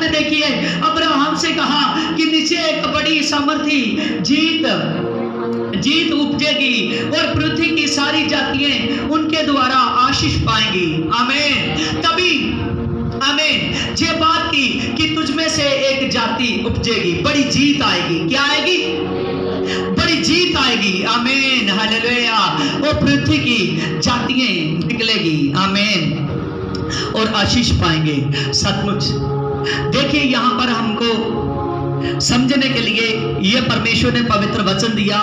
में देखिए अब्राहम से कहा कि नीचे एक बड़ी सामर्थी जीत उपजेगी और पृथ्वी की सारी जातियां उनके द्वारा आशीष पाएंगी। आमीन। तभी आमीन ये बात की कि तुझ में से एक जाति उपजेगी, बड़ी जीत आएगी। क्या आएगी? बड़ी जीत आएगी। आमीन हालेलुया। वो पृथ्वी की जातियां निकलेगी। आमीन और आशीष पाएंगे। सचमुच देखिए यहाँ पर हमको समझने के लिए ये परमेश्वर ने पवित्र वचन दिया।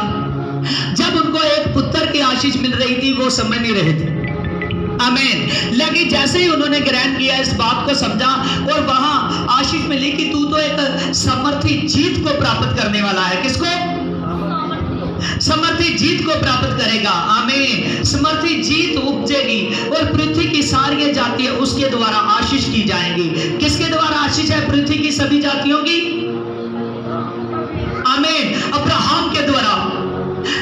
जब उनको एक पुत्र की आशीष मिल रही थी वो समझ नहीं रहे थे। आमीन। लेकिन जैसे ही उन्होंने ग्रहण किया, इस बात को समझा और वहां आशीष मिली कि तू तो एक समर्थी जीत को प्राप्त करने वाला है। किसको? समर्थी जीत को प्राप्त करेगा। आमीन। समर्थी जीत उपजेगी और पृथ्वी की सारी जातियां उसके द्वारा आशीष की जाएंगी। किसके द्वारा आशीष है? पृथ्वी की सभी जातियों की। आमीन। अब्राहम के द्वारा,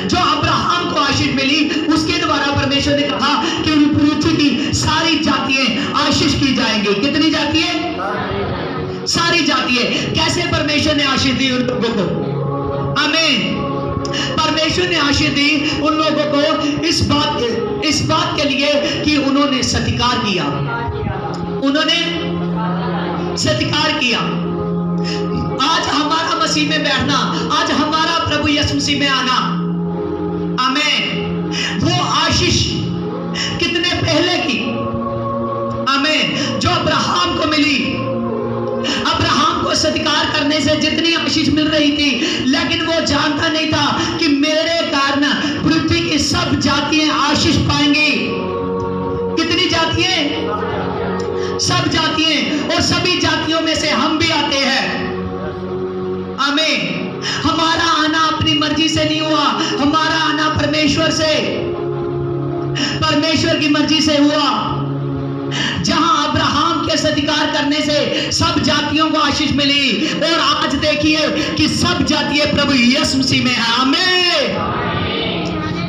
जो अब्राहम को आशीष मिली उसके द्वारा परमेश्वर ने कहा कि पृथ्वी की सारी जातियां आशीष की जाएंगी। कितनी जातियां? सारी जातियां। कैसे परमेश्वर ने आशीष दी उन लोगों को? आमीन। परमेश्वर ने आशीष दी उन लोगों को इस बात के लिए कि उन्होंने सत्कार किया। उन्होंने सत्कार किया। आज हमारा मसीह में बैठना, आज हमारा प्रभु यीशु मसीह में आना, आमीन, वो आशीष कितने पहले की, आमीन, जो अब्राहम को मिली। अब्राहम को सत्कार करने से जितनी आशीष मिल रही थी, लेकिन वो जानता नहीं था कि मेरे कारण पृथ्वी की सब जातियां आशीष पाएंगी। कितनी जातियां? सब जातियां। और सभी जातियों में से हम भी आते हैं। आमीन। हमारा आना अपनी मर्जी से नहीं हुआ, हमारा आना परमेश्वर से, परमेश्वर की मर्जी से हुआ। जहां अब्राहम के सत्कार करने से सब जातियों को आशीष मिली और आज देखिए कि सब जातियां प्रभु यीशु मसीह में है। आमीन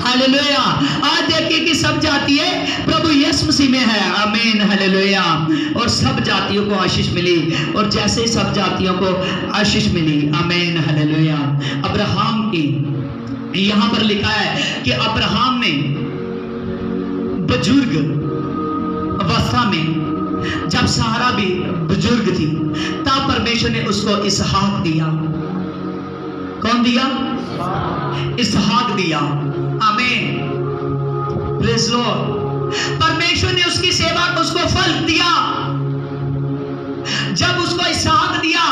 हालेलुया। आज देखिए कि सब जातियां प्रभु यीशु मसीह में है। आमीन हालेलुया। और सब जातियों को आशीष मिली और जैसे सब जातियों को आशीष मिली, आमीन हालेलुया, अब्राहम की यहां पर लिखा है कि अब्राहम ने बुजुर्ग अवस्था में, जब सारा भी बुजुर्ग थी, तब परमेश्वर ने उसको इसहाक दिया। कौन दिया? इसहाक दिया। आमीन प्रेज़ लॉर्ड। परमेश्वर ने उसकी सेवा को, उसको फल दिया। जब उसको इसहाक दिया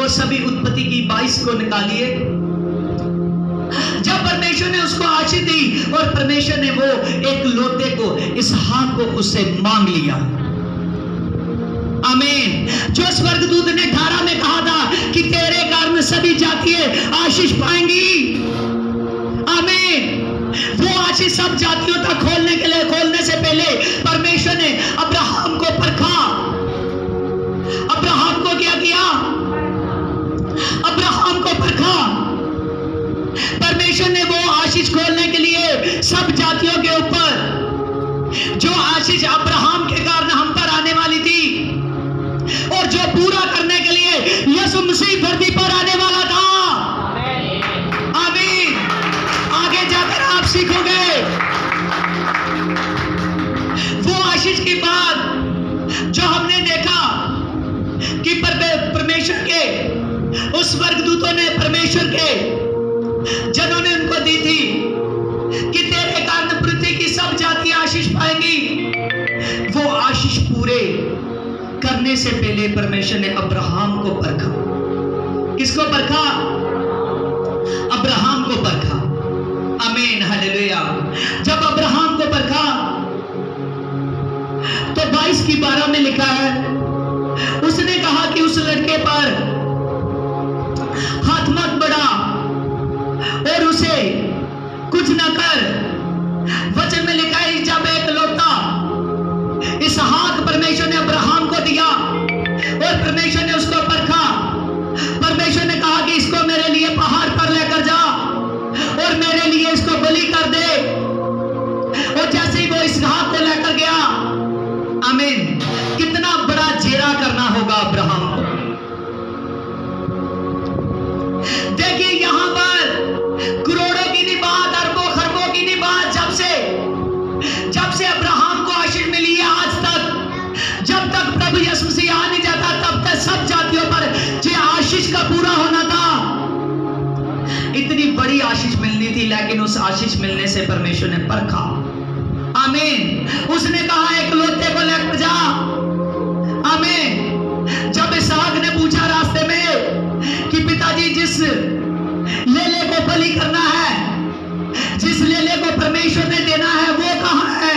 और सभी उत्पत्ति की 22 को निकालिए, जब परमेश्वर ने उसको आशीष दी और परमेश्वर ने वो एक लोटे को, इसहाक को उससे मांग लिया। आमीन। जो स्वर्गदूत ने 18 में कहा था कि तेरे कारण सभी जातियां आशीष पाएंगी, आमीन, वो आशीष सब जातियों तक खोलने से पहले परमेश्वर ने अब्राहम को परखा। अब्राहम को क्या किया? अब्राहम को परखा। परमेश्वर ने वो आशीष खोलने के लिए सब जातियों के ऊपर, जो आशीष अब्राहम के कारण हम पर आने वाली थी और जो पूरा करने के लिए यीशु मसीह धरती पर आने वाला था। आमीन। आगे जाकर आप सीखोगे वो आशीष की बात जो हमने देखा कि परमेश्वर के उस स्वर्गदूतों ने परमेश्वर के जिन्होंने उनको दी थी कि तेरे कारण पृथ्वी की सब जातियां आशीष पाएंगी, वो आशीष पूरे करने से पहले परमेश्वर ने अब्राहम को परखा। किसको परखा? अब्राहम को परखा। आमीन हालेलुया। जब अब्राहम को परखा तो 22:12 में लिखा है, उसने कहा कि उस लड़के पर हाथ मत बढ़ा और उसे कुछ न कर। वचन में लिखा है जब एक लौटा इसहाक परमेश्वर ने अब्राहम को दिया और परमेश्वर ने उसको परखा। परमेश्वर ने कहा कि इसको मेरे लिए पहाड़ पर लेकर जा और मेरे लिए इसको बलि कर दे। और जैसे ही वो इसहाक को लेकर गया, आमीन, कितना बड़ा जेरा करना होगा उसका पूरा होना था। इतनी बड़ी आशीष मिलनी थी, लेकिन उस आशीष मिलने से परमेश्वर ने परखा। आमीन। उसने कहा इकलौते को लेकर जा। आमीन। जब इसहाक ने पूछा रास्ते में कि पिताजी जिस लेले को बलि करना है, जिस लेले को परमेश्वर ने देना है, वो कहां है?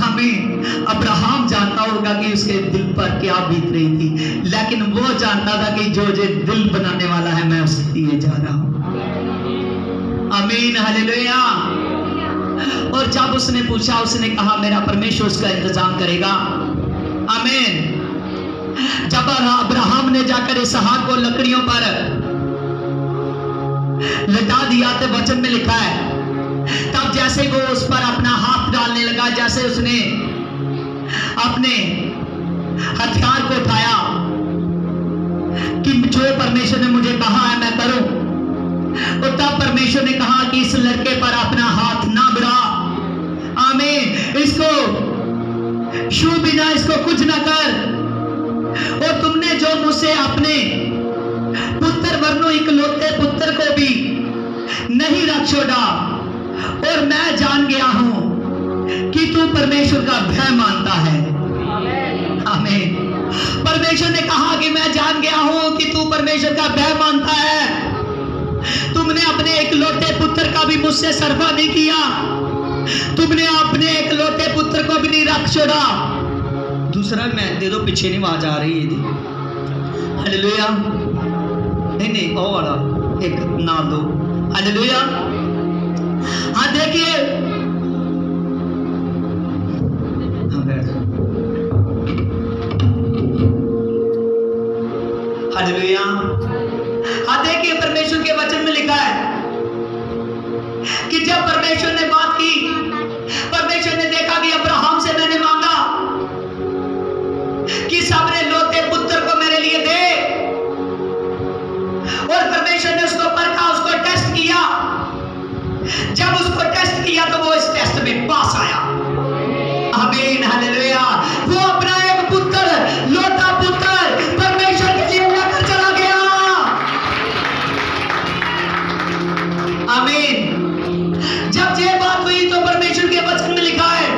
आमीन। अब्राहम जानता होगा कि उसके दिल पर क्या बीत रही थी, लेकिन वो जानता था कि जो दिल बनाने वाला है मैं उसके लिए जा रहा हूं। आमीन। हालेलुया। और जब उसने पूछा, उसने कहा मेरा परमेश्वर उसका इंतजाम करेगा। आमीन। जब अब्राहम ने जाकर इसहाक को लकड़ियों पर लटा दिया, तो वचन में लिखा है तब जैसे वो उस पर अपना हाथ डालने लगा, जैसे उसने अपने हथियार को उठाया कि जो परमेश्वर ने मुझे कहा है मैं करूं, और तब परमेश्वर ने कहा कि इस लड़के पर अपना हाथ ना बढ़ा। आमीन। इसको छू भी ना, इसको कुछ ना कर। और तुमने जो मुझसे अपने पुत्र वरनो इकलौते पुत्र को भी नहीं रख छोड़ा, और मैं जान गया हूं कि तू परमेश्वर का भय मानता है। आमीन। परमेश्वर ने कहा कि मैं जान गया हूं कि तू परमेश्वर का भय मानता है। तुमने अपने इकलौते पुत्र का भी मुझसे सरफा नहीं किया, तुमने अपने इकलौते पुत्र को भी नहीं रख छोड़ा। दूसरा मैं दे दो, पीछे नहीं आवाज आ रही है। हालेलुया। नहीं ओ वाला एक नाम दो। हालेलुया। हाँ देखिए, हालेलुया। हाँ देखिए, परमेश्वर के वचन में लिखा है कि जब परमेश्वर ने बात की, परमेश्वर ने देखा कि अब्राहम से मैंने मांगा कि सबने लौते पुत्र को मेरे लिए दे, और परमेश्वर ने उसको परखा, उसको टेस्ट किया। जब उसको टेस्ट किया तो वो इस टेस्ट में पास आया। आमीन। हालेलुया। वो अपना एक पुत्र, लौता पुत्र परमेश्वर के लिए लेकर चला गया। आमीन। जब ये बात हुई तो परमेश्वर के वचन में लिखा है,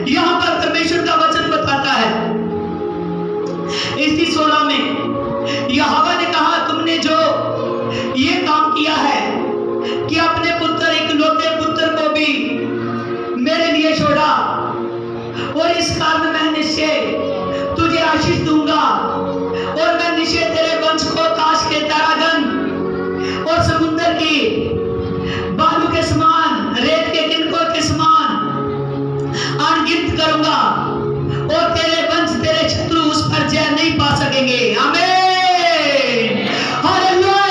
यहां पर परमेश्वर का वचन बताता है इसकी 16 में यहोवा ने कहा तुमने जो ये काम किया है कि अपने पुत्र इकलौते पुत्र को भी मेरे लिए छोड़ा, और इस कारण मैं निश्चय तुझे आशीष दूंगा, और मैं निश्चय तेरे वंश को काश के तारागण और समुद्र की बालू के समान, रेत के तिनकों के समान अनगिनत करूंगा, और तेरे वंश, तेरे शत्रु उस पर जय नहीं पा सकेंगे। आमीन। हालेलुया।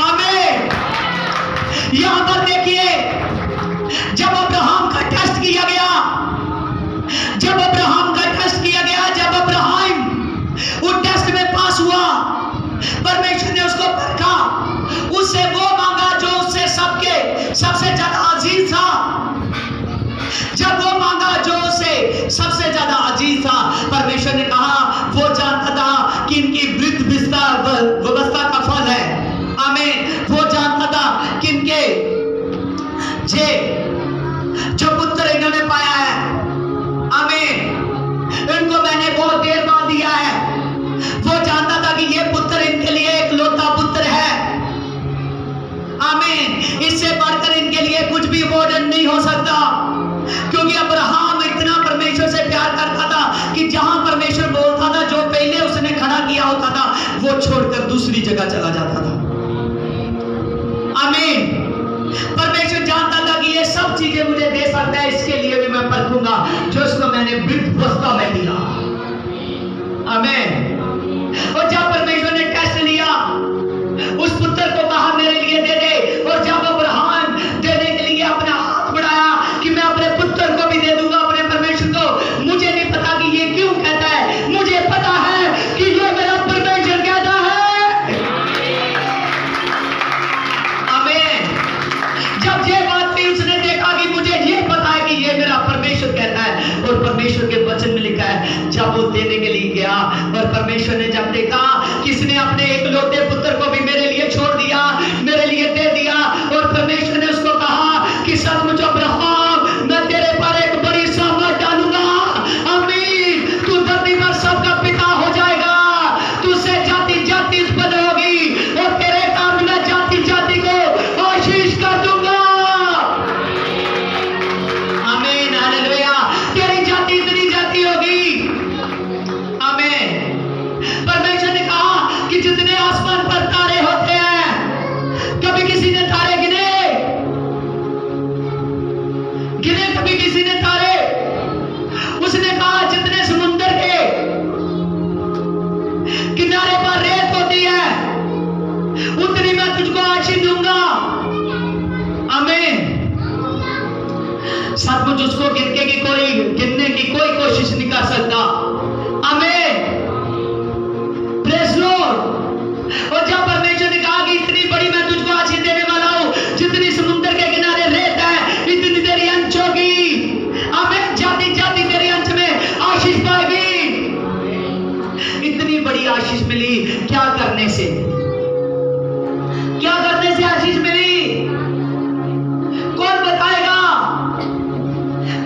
आमीन। यहां पर देखिए, जब अब्राहम का टेस्ट किया गया, जब अब्राहम का टेस्ट किया गया, जब अब्राहम उस टेस्ट में पास हुआ, परमेश्वर ने उसको परखा, उससे वो मांगा जो उससे सबसे ज्यादा अजीज था। जब वो मांगा जो उससे सबसे ज्यादा अजीज था, परमेश्वर ने कहा, वो जानता था कि इनकी वृद्ध व्यवस्था का फल है। आमीन। वो जानता था कि इनके जो पुत्र इन्होंने पाया है, आमीन, इनको मैंने बहुत देर बाद दिया है। वो जानता था कि ये पुत्र इनके लिए एक लौता पुत्र है। आमीन। इससे बढ़कर इनके लिए कुछ भी बर्डन नहीं हो सकता, क्योंकि अब्राहम इतना परमेश्वर से प्यार करता था कि जहां परमेश्वर बोलता था, जो पहले उसने खड़ा किया होता था, वो छोड़कर दूसरी जगह चला जाता था। आमीन। परमेश्वर जानता था कि ये सब चीजें मुझे दे सकता है, इसके लिए भी मैं परखूंगा जो उसको मैंने वृद्धावस्था में दिया। आमीन। और जब परमेश्वर ने टेस्ट लिया, उस पुत्र को कहा मेरे लिए दे दे, और जब अब्राहम देने के लिए अपना हाथ बढ़ाया कि मैं अपने पुत्र को भी दे दूंगा अपने परमेश्वर को, मुझे नहीं पता कि ये क्यों कहता है, मुझे पता है कि ये मेरा परमेश्वर कहता है। आमीन। जब ये बात भी उसने देखा कि मुझे ये पता है कि ये मेरा परमेश्वर कहता है, और परमेश्वर परमेश्वर के वचन में लिखा है, जब वो देने के लिए गया और परमेश्वर ने जब देखा किसने अपने इकलौते पुत्र को भी मेरे लिए छोड़ दिया, मेरे लिए दे दिया, और परमेश्वर ने उसको कहा कि सचमुच अब्राहम मैं तेरे पर एक बड़ी सामर्थ डालूंगा, आमीन, तू धरती पर सबका पिता हो जाएगा, तुझसे जाति जाति उत्पन्न होगी और तेरे कारण मैं जाति जाति को आशीष कर दूंगा। आमीन, हालेलुया। तेरी जाति इतनी जाति होगी, आमीन। परमेश्वर ने कहा कि जितने आसमान पर तारे होते हैं, कभी किसी ने तारे गिने? कभी किसी ने तारे? उसने कहा जितने समुद्र के किनारे पर रेत होती है उतनी मैं तुझको आशीष दूंगा, आमीन। सचमुच उसको गिनने की कोई कोशिश नहीं कर सकता, आमीन, प्रेज़ लॉर्ड। और जब परमेश्वर ने कहा कि इतनी बड़ी मैं तुझको आशीष देने वाला हूं, जितनी समुद्र के किनारे रेत है इतनी तेरी अंश होगी, आमीन, जाति जाति तेरी अंश में आशीष पाएगी। इतनी बड़ी आशीष मिली, क्या करने से? क्या करने से आशीष मिली? कौन बताएगा?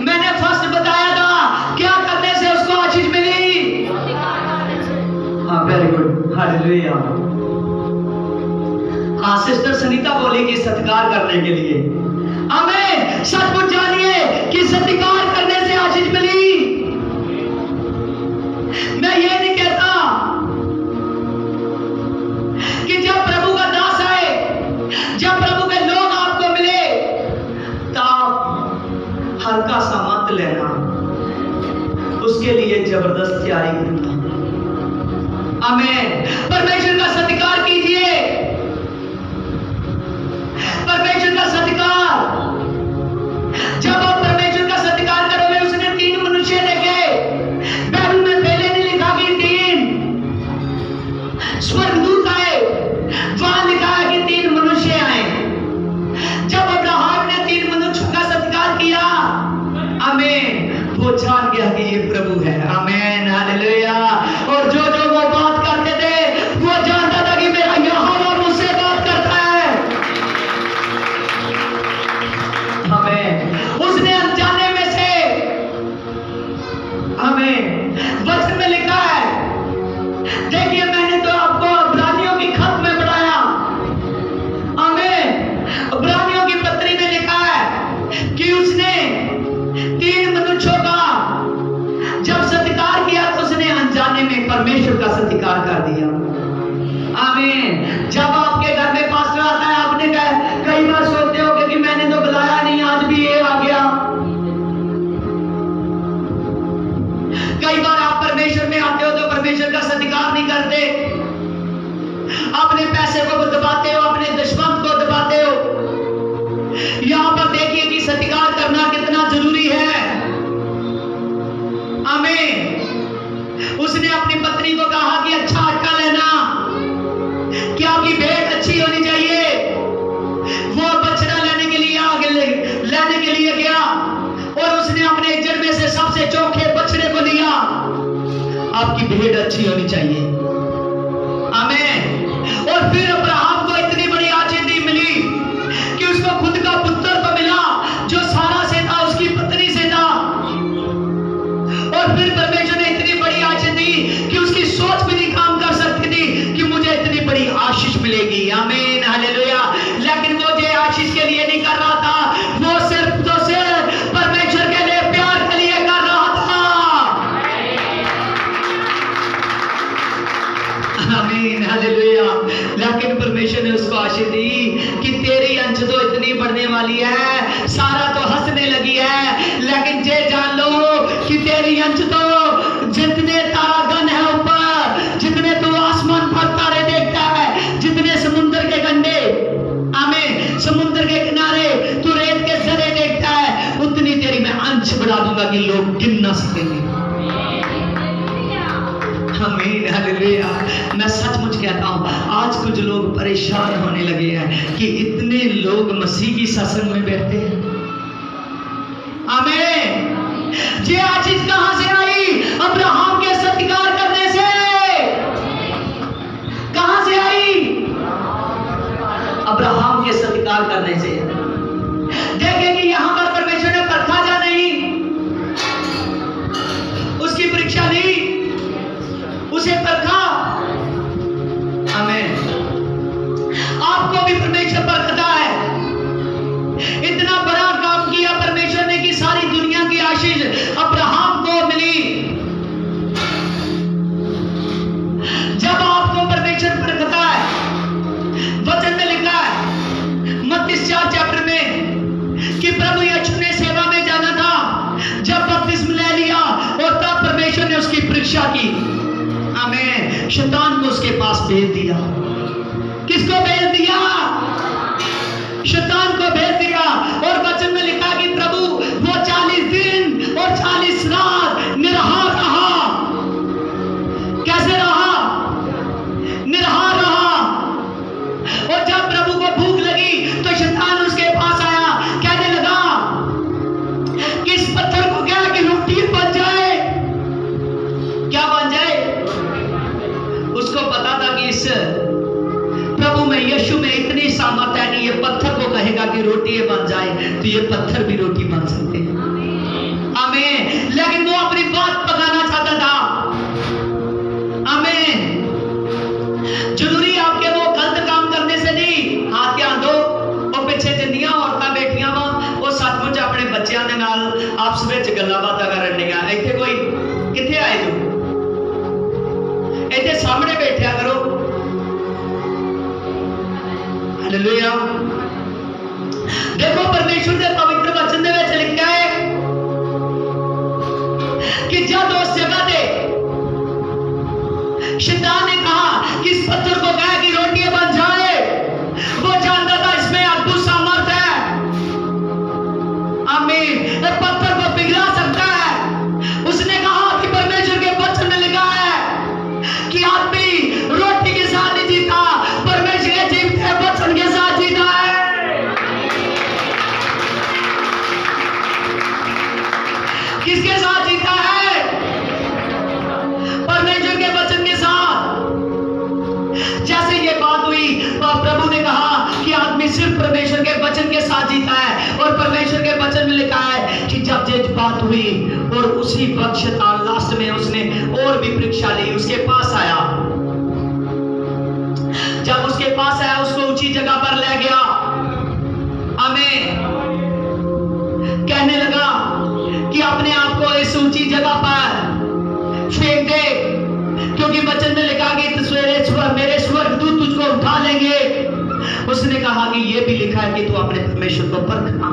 मैंने फर्स्ट बताया था, क्या करने से उसको आशीष मिली? हाँ, वेरी गुड, हालेलुया। हाँ, सिस्टर सनीता बोलेगी सत्कार करने के लिए, आमीन। सचमुच जानिए कि सत्कार करने से आशीष मिली। मैं ये नहीं कहता कि जब प्रभु का दास आए, जब प्रभु के लोग आपको मिले तब हल्का सा मत लेना, उसके लिए जबरदस्त तैयारी करना, आमीन। परमेश्वर का सत्कार कीजिए, परमेश्वर का सत्कार। जब आप परमेश्वर का सत्कार करोगे, उसने 3 मनुष्य देखे, बाइबल में पहले नहीं लिखा कि 3 स्वर्गदूत आए, वहां लिखा है कि 3 मनुष्य आए। जब अब्राहम ने 3 मनुष्यों का सत्कार किया, आमीन, वो जान गया कि ये प्रभु है, आमीन, हालेलुया। और जो जो वो बात करते थे, वो जानता था कि मेरा यहोवा मुझसे बात करता है, आमीन। उसने अनजाने में से, आमीन, वचन में लिखा है, देखिए मैंने तो आपको इब्रानियों की खत में पढ़ाया, आमीन, इब्रानियों की पत्री में लिखा है कि उसने 3 मनुष्यों का जब सत्कार किया तो उसने अनजाने में परमेश्वर का सत्कार कर दिया, आमीन। जब आपके घर में पास्टर आता है, आपने कई बार सोचते हो कि मैंने तो बुलाया नहीं, आज भी ये आ गया। कई बार आप परमेश्वर में आते हो तो परमेश्वर का सत्कार नहीं करते, अपने पैसे को दबाते हो, अपने दशमंत को दबाते हो। यहां पर देखिए कि सत्कार करना कितना जरूरी है, आमीन। उसने अपनी पत्नी को कहा कि अच्छा आटा लेना, कि आपकी भेंट अच्छी होनी चाहिए। वो बछड़ा लेने के लिए गया और उसने अपने इज्जत में से सबसे चोखे बछड़े को लिया। आपकी भेंट अच्छी होनी चाहिए, आमीन। और फिर अब्राहम को इतनी बड़ी आशीष मिली कि उसको खुद का पुत्र तो मिला जो सारा से था, उसकी पत्नी से था। और फिर परमेश्वर ने इतनी बड़ी आशीष दी कि उसकी सोच भी नहीं काम कर सकती थी कि मुझे इतनी बड़ी आशीष मिलेगी, आमीन, हालेलुया। लेकिन वो जो आशीष के लिए नहीं कर रहा था, वो सिर्फ तो सिर्फ परमेश्वर के लिए, प्यार के लिए कर रहा था, आमीन, हालेलुया। लेकिन परमेश्वर ने उसको आशीष दी कि तेरी अंश तो इतनी बढ़ने वाली है, सारा तो हंसने लगी है, लेकिन ये जान लो कि तेरी अंश तो जितने तारागण है ऊपर, जितने तू आसमान पर तारे देखता है, जितने समुद्र के कंढे, आमीन, समुद्र के किनारे तू रेत के जरे देखता है, उतनी तेरी मैं अंश बढ़ा दूंगा कि लोग गिन ना सकेंगे, आमीन, हालेलुया। मैं सचमुच कहता हूं, आज कुछ लोग परेशान होने लगे हैं कि इतने लोग मसीह की सत्संग में बैठते हैं, आमीन। ये आशीष कहां से भी उसे परखा। आमीन। आपको भी परमेश्वर परखता है। इतना बड़ा काम किया परमेश्वर ने कि सारी दुनिया की आशीष अब्राहम को मिली। जब आपको परमेश्वर परखता है, वचन में लिखा है मत्ती 4 चैप्टर में कि प्रभु यीशु ने सेवा में जाना था, जब बपतिस्मा ले लिया और तब परमेश्वर ने उसकी परीक्षा की। आमीन। शैतान को उसके पास भेज दिया। किसको भेज दिया? शैतान को भेज दिया। और वचन में लिखा कि प्रभु वो 40 दिन और 40 रात निराहार रहा। कैसे रहा? निराहार रहा। और जब प्रभु को भूख लगी तो शैतान उसके पास आया, कहने लगा कि इस पत्थर को क्या कि रोटी बन जाए। क्या बन जाए? उसको पता था कि इस प्रभु में, यीशु में इतनी सामर्थ है कि ये पत्थर को कहेगा कि रोटी बन जाए तो ये पत्थर भी रोटी बन सकते हैं। आमीन। लेकिन वो अपनी बात पकाना चाहता था। आमीन। जरूरी आपके वो गलत काम करने से नहीं। हाथ क्या दो और पीछे जिंदियां औरतां बैठियां वो सचमुच अपने बच्चों के नाल आपस में गल्लां बातां करन दियां। इत्थे कोई कित्थे आए जो इत्थे सामने बैठा करो। हालेलुया। देखो परमेश्वर के पवित्र वचन दे विच लिखा है कि जब उस जगह पे शैतान ने कहा कि इस पत्थर को कहे कि रोटियां बन जाए, वो जानता था इसमें अद्भुत सामर्थ है। आमीन। पत्थर को पिघला सकता है। उसने कहा कि परमेश्वर के वचन में लिखा है कि आदमी रोटी के साथ नहीं जीता, परमेश्वर के जीवते वचन के साथ जीता है। किसके साथ जीता है? परमेश्वर के वचन के साथ। जैसे ये बात हुई प्रभु ने कहा कि आदमी सिर्फ परमेश्वर के वचन के साथ जीता है। और परमेश्वर के वचन में लिखा है कि जब ये बात हुई और उसी वक्त शैतान लास्ट में उसने और भी परीक्षा ली, उसके पास आया। जब उसके पास आया उसको ऊंची जगह पर ले गया। आमीन। कहने लगा कि अपने आप को इस ऊंची जगह पर फेंक दे, क्योंकि वचन में लिखा कि सवेरे मेरे स्वर्गदूत तुझको उठा लेंगे। उसने कहा कि यह भी लिखा है कि तू अपने परमेश्वर को परखना।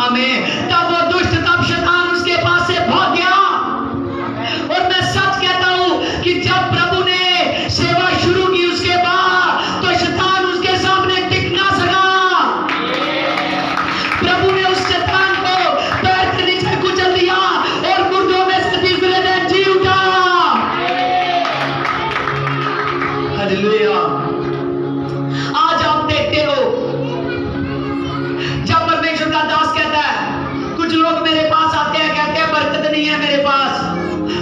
आमीन। तब वो दुष्ट, तब शैतान उसके पास से भाग गया। और मैं सच कहता हूं कि जब प्रभु ने सेवा शुरू की उसके बाद तो शैतान उसके सामने टिक ना सका। प्रभु ने उस शैतान को पैर के नीचे कुचल दिया और मुर्दों में से तीसरे दिन जी उठा। हालेलुया। आज आप देखते हो जब परमेश्वर का दास कहता है, कुछ लोग मेरे पास आते हैं, कहते हैं बरकत नहीं है मेरे पास।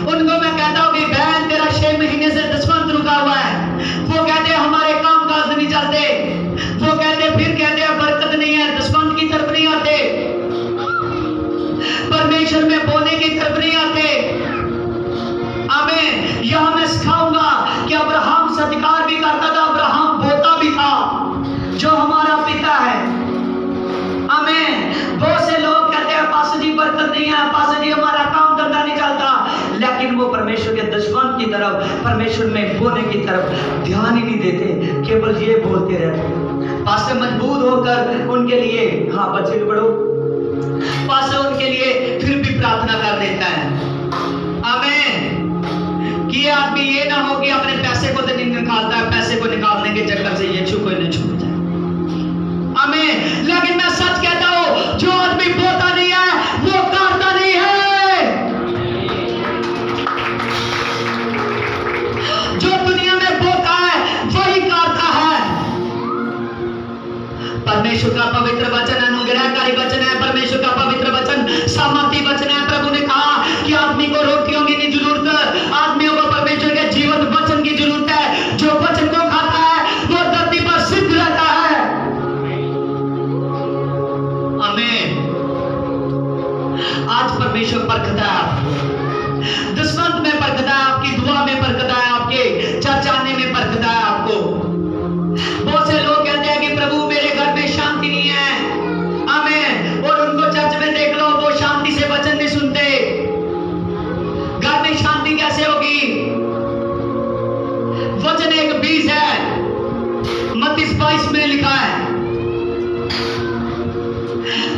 उनको मैं कहता हूं कि बहन तेरा 6 महीने से दसवंत रुका हुआ है। वो कहते हैं हमारे काम काज नहीं चलते। वो कहते फिर कहते हैं बरकत नहीं है, दसवंत की तरफ नहीं आते, परमेश्वर में बोने की तरफ नहीं आते। आमीन। यहां मैं सिखाऊंगा कि अब्राहम सत्कार भी करता था, अब्राहम बोता भी था, जो हमारा पिता है। आमीन। बहुत से लोग कहते हैं पास्टर जी बरकत नहीं है, पास्टर जी हमारा काम धंधा नहीं चलता, लेकिन वो परमेश्वर के दुश्मन की तरफ, परमेश्वर में बोने की तरफ ध्यान ही नहीं देते, केवल ये बोलते रहते। पास्टर मजबूत होकर उनके लिए, हाँ बच्चे भी बढ़ो, पास्टर उनके लिए फिर भी प्रार्थना कर देता है। आमीन। कि ये आदमी ये ना हो कि अपने पैसे को तो नहीं निकालता है, पैसे को निकालने के चक्कर से ये कोई नहीं छूट जाए। आमीन। लेकिन मैं सच कहता हूं, जो आदमी बोता नहीं है वो काटता नहीं है। जो दुनिया में बोता है वही काटता है। परमेश्वर का पवित्र वचन अनुग्रहकारी वचन है। परमेश्वर का पवित्र वचन सामर्थी वचन है। प्रभु ने कहा कि आदमी को रोटियों की नहीं जरूरत, आदमियों को परमेश्वर के जीवंत वचन की जरूरत है। जो वचन को खाता है वो धरती पर सिद्ध रहता है। आमीन। आज परमेश्वर परखता है। में बरकत आए, आपके चर्च आने में बरकत आए आपको। बहुत से लोग कहते हैं कि प्रभु मेरे घर में शांति नहीं है, आमीन, और उनको चर्च में देख लो वो शांति से वचन नहीं सुनते। घर में शांति कैसे होगी? वचन एक बीज है, मत्ती 22 में लिखा है,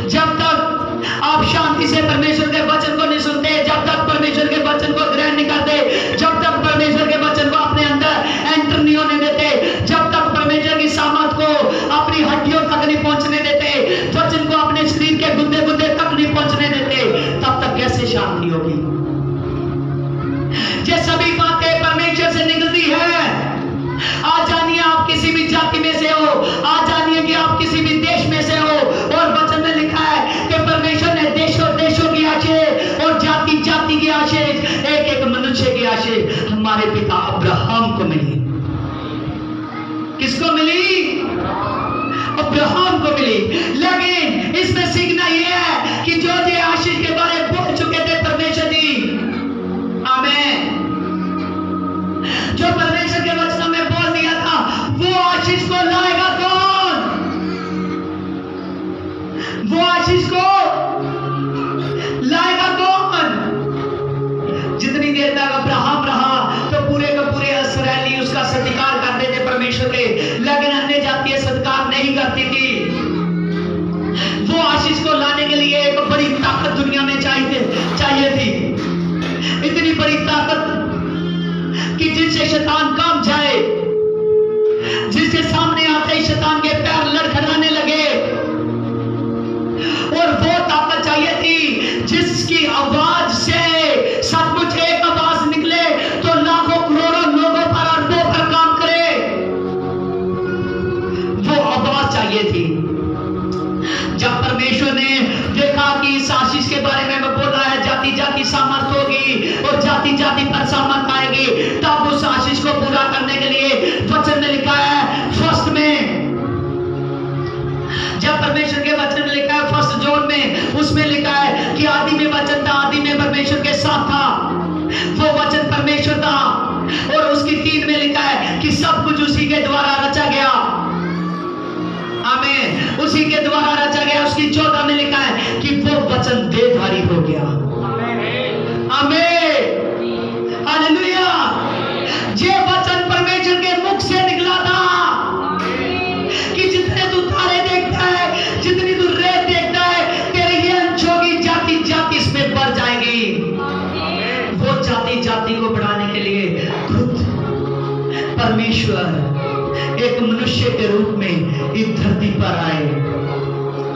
जब तक आप शांति से परमेश्वर के वचन को नहीं सुनते, जब तक परमेश्वर के वचन को ग्रहण नहीं करते, जब तक परमेश्वर के वचन को अपने अंदर एंटर नहीं होने देते, जब तक परमेश्वर की सामर्थ को अपनी हड्डियों तक नहीं पहुंचने देते, वचन को अपने शरीर के गुद्दे गुद्दे तक नहीं पहुंचने देते, तब तक कैसे शांति होगी? ये सभी बातें परमेश्वर से निकलती है। आज जानिए आप किसी भी जाति में से हो, आज जानिए कि आप किसी भी देश में से हो, और वचन में लिखा है कि परमेश्वर ने देशों देशों की आशीष और जाति जाति की आशीष, एक एक मनुष्य की आशीष हमारे पिता अब्राहम को मिली। किसको मिली? अब्राहम को मिली। लेकिन इसमें सीखना यह है कि जो ये आशीष के बारे में बोल चुके थे परमेश्वर जी, आमीन, जो परमेश्वर के वचनों में बोल दिया था, वो आशीष को लाएगा कौन? वो आशीष को लाएगा कौन? जितनी देर तक अब्राहम रहा तो पूरे का पूरे इस्राएली उसका सत्कार करते थे परमेश्वर के, लेकिन अन्य जातियां सत्कार नहीं करती थी। वो आशीष को लाने के लिए एक बड़ी ताकत दुनिया में चाहिए थी, इतनी बड़ी ताकत कि जिससे शैतान काम जाए, जिसके सामने आते ही शैतान के पैर लड़खड़ाने लगे। और वो ताकत चाहिए थी जिसकी आवाज से सचमुच एक आवाज निकले तो लाखों करोड़ों लोगों पर, अरबों पर काम करे। वो आवाज चाहिए थी। जब परमेश्वर ने देखा कि इस आशीष के बारे में बोल रहा है, जाति जाति सामर्थ होगी और जाति जाति पर सामर्थ आएगी, तब उस आशीष को पूरा करने के लिए वचन में लिखा है फर्स्ट में, जब परमेश्वर के वचन में लिखा है फर्स्ट जोन में, उसमें लिखा है कि आदि में वचन था, आदि में परमेश्वर के साथ था, वो वचन परमेश्वर था। और उसकी 3 में लिखा है कि सब कुछ उसी के द्वारा रचा गया, आमीन, उसी के द्वारा रचा गया। उसकी 14 में लिखा है कि वो वचन देहधारी हो गया, आमीन, हालेलुया। ये वचन परमेश्वर के मुख से निकला था कि जितने तू तारे देखता है, जितनी तू रेत देखता है, तेरी ये अंशों की जाति जाति इसमें बढ़ जाएगी। वो जाति जाति को बढ़ाने के लिए खुद परमेश्वर एक मनुष्य के रूप में इस धरती पर आए,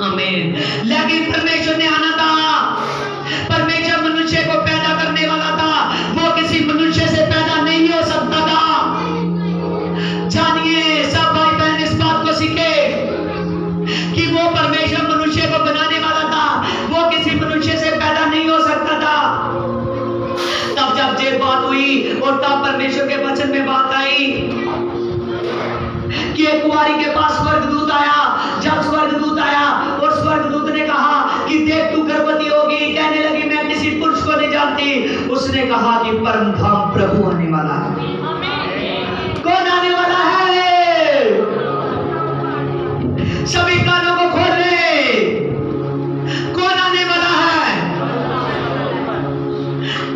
आमीन। लेकिन परमेश्वर ने आना था, परमेश्वर मनुष्य को पैदा करने वाला था, वो किसी मनुष्य से पैदा नहीं हो सकता था। जानिए सब भाई बहन इस बात को सीखे कि वो परमेश्वर मनुष्य को बनाने वाला था, वो किसी मनुष्य से पैदा नहीं हो सकता था। तब जब ये बात हुई और तब परमेश्वर के वचन में बात आई कि एक कुंवारी के पास स्वर्गदूत आया। जब स्वर्गदूत आया और स्वर्गदूत ने कहा कि देख तू गर्भवती होगी, कहने लगी मैं किसी पुरुष को नहीं जानती। उसने कहा कि परम धाम प्रभु आने वाला है। कौन आने वाला है? सभी कानों को खोल ले, कौन आने वाला है?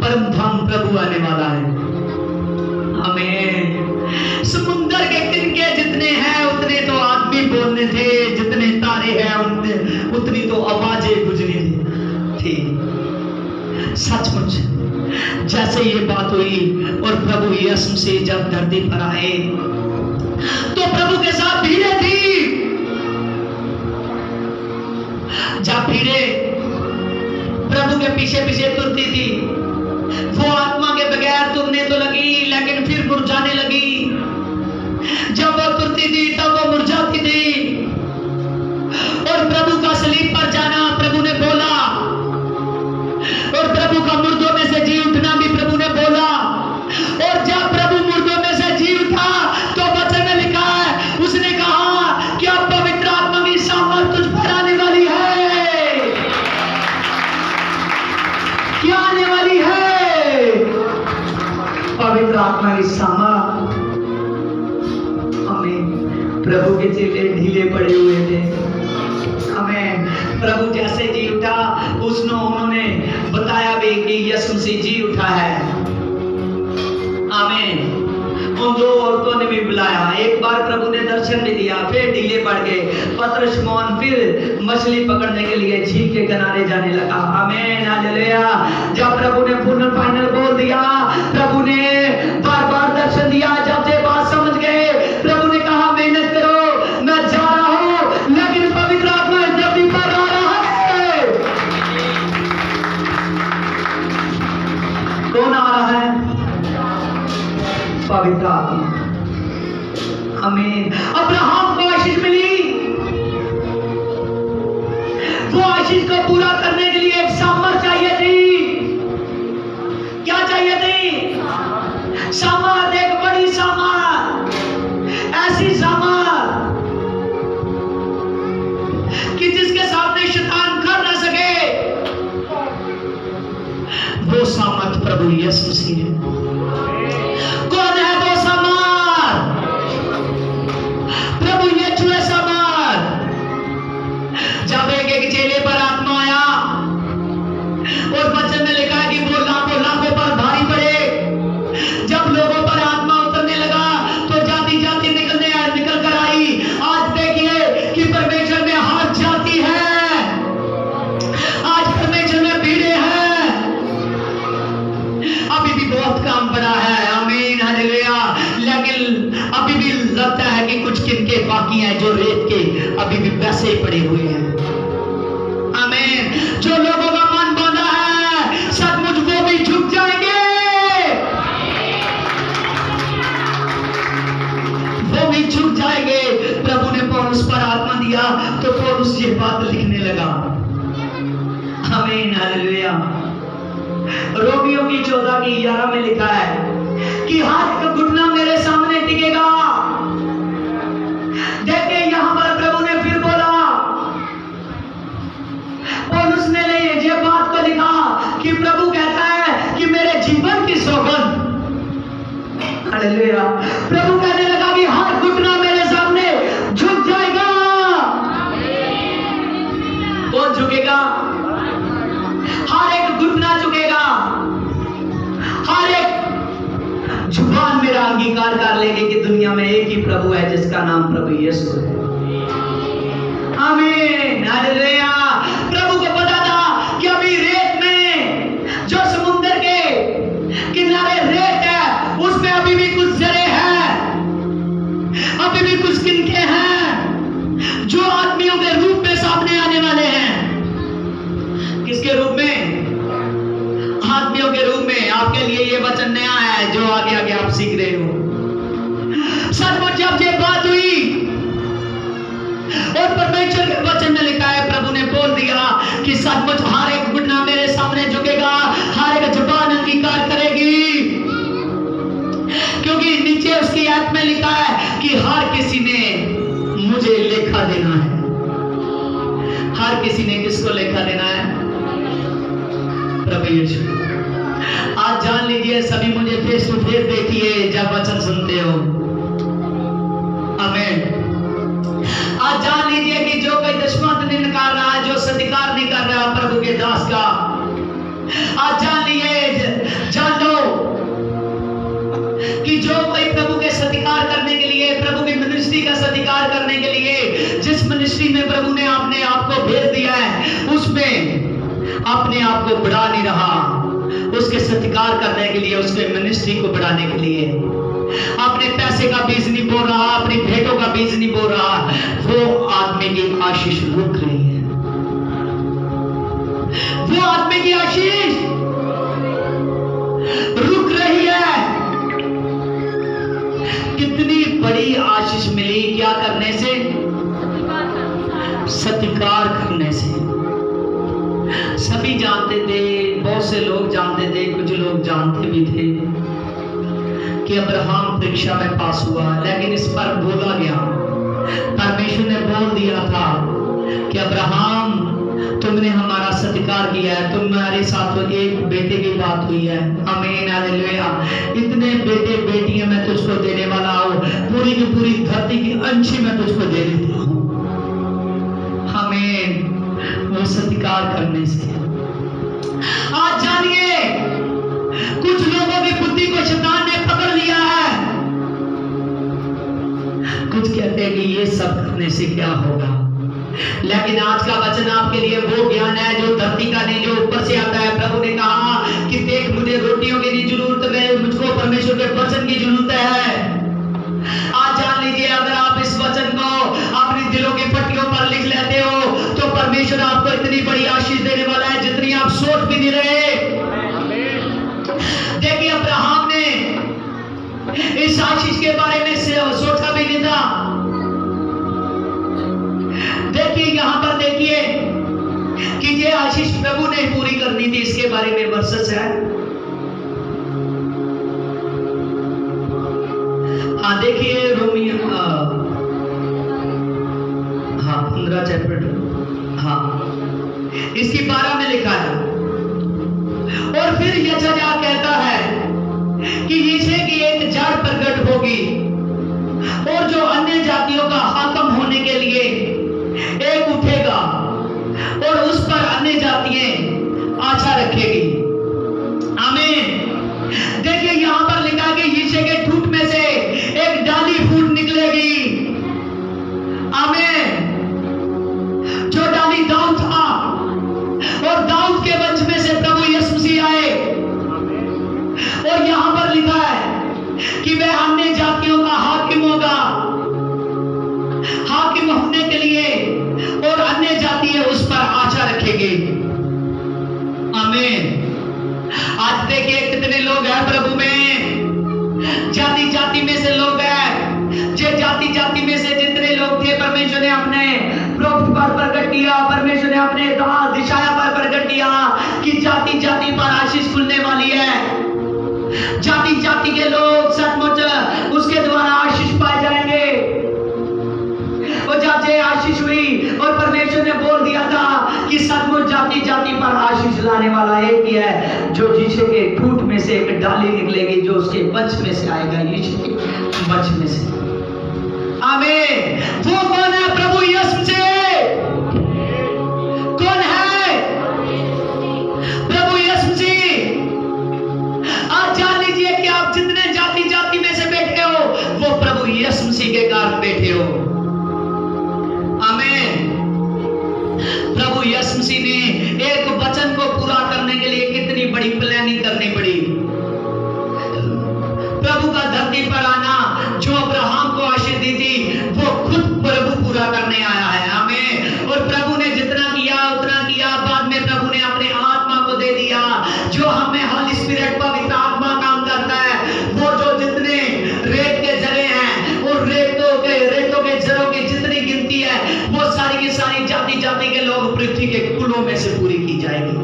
परम धाम प्रभु आने वाला है, आमीन। समुद्र के किनके जितने हैं उतने तो आदमी बोलने थे, जितने तारे हैं उतनी तो आवाजें गुजरी थी। सचमुच जैसे ये बात हुई और प्रभु यीशु मसीह जब धरती पर आए तो प्रभु के साथ भीड़ें थी। जब भीड़ें प्रभु के पीछे पीछे तुरती थी, वो आत्मा के बगैर तुरने तो लगी लेकिन फिर मुरझाने लगी। जब वो तुरती थी तब वो मुरझाती थी। और प्रभु का सलीब पर जाना प्रभु ने बोला, और प्रभु का मुर्दों में से जी उठना भी प्रभु ने बोला। और जब प्रभु मुर्दों में से जी उठा तो वचन में लिखा है, उसने कहा कि अब पवित्र आत्मा की सामर्थ तुझ पर आने वाली है। क्या आने वाली है? पवित्र आत्मा की सामा। आमीन। प्रभु के चेले ढीले पड़े हुए थे। आमीन। प्रभु जैसे जी उठा उन्होंने बताया भी कि यीशु मसीह जी उठा है। आमीन। उन दो औरतों ने भी बुलाया। एक बार प्रभु ने दर्शन भी दिया, फिर ढीले पड़ गए। पतरस शमौन फिर मछली पकड़ने के लिए झील के किनारे जाने लगा। आमीन, हालेलुया। जब प्रभु ने फुल फाइनल बोल दिया, प्रभु ने बार बार दर्शन दिया। जब से बात समझ गए, प्रभु ने कहा मेहनत करो, मैं जा रहा हूं, लेकिन पवित्र आत्मा जल्दी पर आ रहा है। कौन आ रहा है? पवित्र आत्मा। आमीन। अब्राहम को आशीष मिली। वो आशीष को पूरा करने के लिए एक सामर चाहिए थी। क्या चाहिए थी? सामर, एक बड़ी सामर, ऐसी सामर कि जिसके सामने शैतान कर ना सके। वो सामर्थ प्रभु यीशु मसीह है। कौन है वो सामर? प्रभु यीशु है सामर। जब एक चेले पर आत्मा आया और वचन में लिखा है कि वो लाखों लाखों पर भारी पड़े। जब लोगों पर आत्मा उतरने लगा तो जाति जाति निकल कर आई। आज देखिए कि परमेश्वर में हर जाति है। आज परमेश्वर में भीड़े हैं। अभी भी बहुत काम पड़ा है। आमीन, हालेलुया। लेकिन अभी भी लगता है कि कुछ किनके बाकी हैं जो रेत के अभी भी वैसे ही पड़े हुए हैं। आमीन। जो लोगों का मन बांधा है, सचमुच वो भी झुक जाएंगे। वो भी झुक जाएंगे। प्रभु ने पौलुस पर आत्मा दिया तो पौलुस ये बात लिखने लगा। आमीन, हालेलुया। रोमियो की 14:11 में लिखा है कि हाथ का घुटना मेरे सामने टिकेगा। देखिए यहां पर प्रभु ने फिर बोला। पौलुस ने ये बात को लिखा कि प्रभु कहता है कि मेरे जीवन की सौगंध। हालेलुया। प्रभु कहने लगा कि हर घुटना मेरे सामने झुक जाएगा। कौन झुकेगा? हर एक घुटना झुकेगा। हर एक जुबान मेरा अंगीकार कर लेगी कि दुनिया में एक ही प्रभु है जिसका नाम प्रभु यीशु है। आमीन, हालेलुया। प्रभु को पता था कि अभी रेत में, जो समुद्र के किनारे रेत है, उसमें अभी भी कुछ जरे हैं, अभी भी कुछ किनके हैं जो आदमियों के रूप में सामने आने वाले हैं। किसके रूप में? आदमियों के रूप में। आपके लिए ये वचन नया है जो आगे आगे आप सीख रहे हो। सचमुच जब ये बात हुई और परमेश्वर के वचन में लिखा है, प्रभु ने बोल दिया कि सचमुच हर एक घुटना मेरे सामने झुकेगा, हर एक जुबान अंगीकार करेगी। क्योंकि नीचे उसकी आयत में लिखा है कि हर किसी ने मुझे लेखा देना है। हर किसी ने किसको लेखा देना है? प्रभु यीशु। आज जान लीजिए, सभी मुझे फेस टू फेस देखिए जब वचन सुनते हो। आमीन। आज जान लीजिए कि जो कोई दुश्मन नहीं निकाल रहा है, जो सत्कार नहीं कर रहा प्रभु के दास का, आज जान लीजिए, जान लो कि जो कोई प्रभु के सत्कार करने के लिए, प्रभु की मिनिस्ट्री का सत्कार करने के लिए, जिस मिनिस्ट्री में प्रभु ने अपने आप को भेज दिया है, उसमें अपने आप को बढ़ा नहीं रहा, उसके सत्कार करने के लिए, उसके मिनिस्ट्री को बढ़ाने के लिए अपने पैसे का बीज नहीं बो रहा, अपनी भेंटों का बीज नहीं बो रहा, वो आदमी की आशीष रुक रही है। वो आदमी की आशीष रुक रही है। कितनी बड़ी आशीष मिली, क्या करने से? सत्कार करने से। सभी जानते थे, बहुत से लोग जानते थे, कुछ लोग जानते भी थे कि अब्राहम परीक्षा में पास हुआ, लेकिन इस पर बोला गया, परमेश्वर ने बोल दिया था कि अब्राहम तुमने हमारा सत्कार किया है, तुम्हारे साथ तो एक बेटे की बात हुई है। आमीन हालेलुया। इतने बेटे बेटियां मैं तुझको देने वाला हूँ, पूरी की पूरी धरती की अंशी मैं तुझको दे देता हूँ। आमीन। वो सत्कार करने से आज जानिए कुछ लोगों की बुद्धि को शैतान ने पकड़ लिया है। कुछ कहते हैं कि ये सब करने से क्या होगा, लेकिन आज का वचन आपके लिए वो ज्ञान है जो धरती का नहीं, जो ऊपर से आता है। प्रभु ने कहा कि देख, मुझे रोटियों की नहीं जरूरत है, मुझको परमेश्वर के वचन की जरूरत है। आज जान लीजिए, अगर आप इस वचन को अपनी दिलों की पट्टियों पर लिख लेते हो तो परमेश्वर आपको इतनी बड़ी आशीष देने वाला है जितनी आप सोच भी नहीं रहे। देखिए, अब्राहम ने इस आशीष के बारे में सोचा भी नहीं था। देखिए यहां पर देखिए कि ये आशीष प्रभु ने पूरी करनी थी, इसके बारे में वर्सेस है। हाँ देखिए, रोमियो 15 चैप्टर, इसकी 12 में लिखा है। और फिर यशायाह कहता है कि यीशु की एक जड़ प्रकट होगी और जो अन्य जातियों का हाकिम होने के लिए एक उठेगा और उस पर अन्य जातियां आशा रखेगी। आमीन। देखिए यहां पर लिखा कि यीशु के ठूंठ में से एक डाली फूट निकलेगी। आमीन। जो डाली दाऊद था और दाऊद के वंश में से प्रभु यीशु मसीह आए। और यहां पर लिखा है कि वह अन्य जातियों का हाकिम होगा, हाकिम होने के लिए, और अन्य जातियां उस पर आशा रखेंगे। आमीन। आज देखिए कितने लोग हैं प्रभु में, जाति जाति में से लोग हैं। जे जाति जाति में से जितने लोग थे, परमेश्वर ने अपने प्रोफेट पर प्रकट किया, परमेश्वर ने अपने दिशाया पर प्रकट किया कि जाति जाति पर आशीष खुलने वाली है। जाति जाति के लोग सचमुच उसके द्वारा आशीष पाए जाएंगे। और जब ये आशीष हुई और परमेश्वर ने बोल दिया था कि सचमुच जाति जाति पर आशीष लाने वाला एक ही है, जो यीशु के ठूंठ में से एक डाली निकलेगी, जो उसके वंश में से आएगा, यीशु के वंश में से। आमीन। वो कौन है? प्रभु यीशु से। कौन है? प्रभु यीशु से। आज जान लीजिए कि आप जितने जाति जाति में से बैठे हो, वो प्रभु यीशु मसीह के कारण बैठे हो। आमीन। प्रभु यीशु मसीह ने एक वचन को पूरा करने के लिए कितनी बड़ी प्लानिंग करनी पड़ी। प्रभु का धरती पर आना, जो अब्राहम को आशीष दी थी, वो खुद प्रभु पूरा करने आया है। आमीन। और प्रभु ने जितना किया उतना किया, बाद में प्रभु ने अपने आत्मा को दे दिया, जो हमें होली स्पिरिट पवित्र आत्मा काम करता है। वो जो जितने रेत के जरे हैं और रेतों के जरों की जितनी गिनती है, वो सारी की सारी जाति जाति के लोग पृथ्वी के कुलों में से पूरी की जाएगी।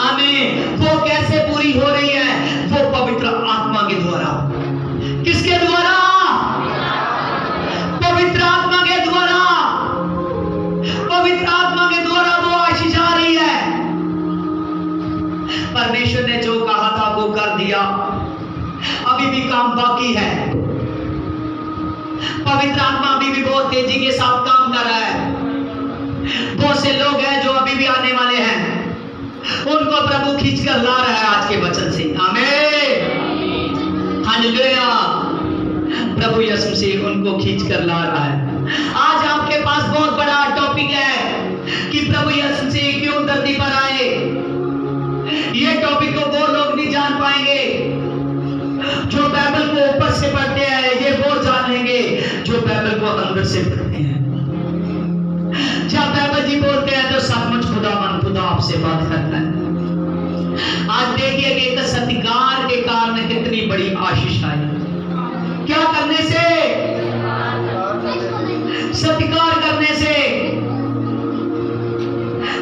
आमीन। वो कैसे पूरी हो रही है? वो पवित्र आत्मा के द्वारा। किसके द्वारा? पवित्र आत्मा के द्वारा। पवित्र आत्मा के द्वारा वो आशीष आ रही है। परमेश्वर ने जो कहा था वो कर दिया, अभी भी काम बाकी है। पवित्र आत्मा अभी भी बहुत तेजी के साथ काम कर रहा है। बहुत से लोग हैं जो अभी भी आने वाले हैं, उनको प्रभु खींचकर ला रहा है आज के वचन से। आमीन। हालेलुया। प्रभु यीशु मसीह उनको खींचकर ला रहा है। आज आपके पास बहुत बड़ा टॉपिक है कि प्रभु यीशु मसीह क्यों धरती पर आए। ये टॉपिक को वो लोग नहीं जान पाएंगे जो बाइबल को ऊपर से पढ़ते हैं, ये वो जान लेंगे जो बाइबल को अंदर से पढ़ते हैं। जब बाइबल जी बोलते हैं तो सचमुच खुदा आपसे बात करता है। आज देखिए कि एक सत्कार के कारण कितनी बड़ी आशीष आई। क्या करने से? सत्कार करने से।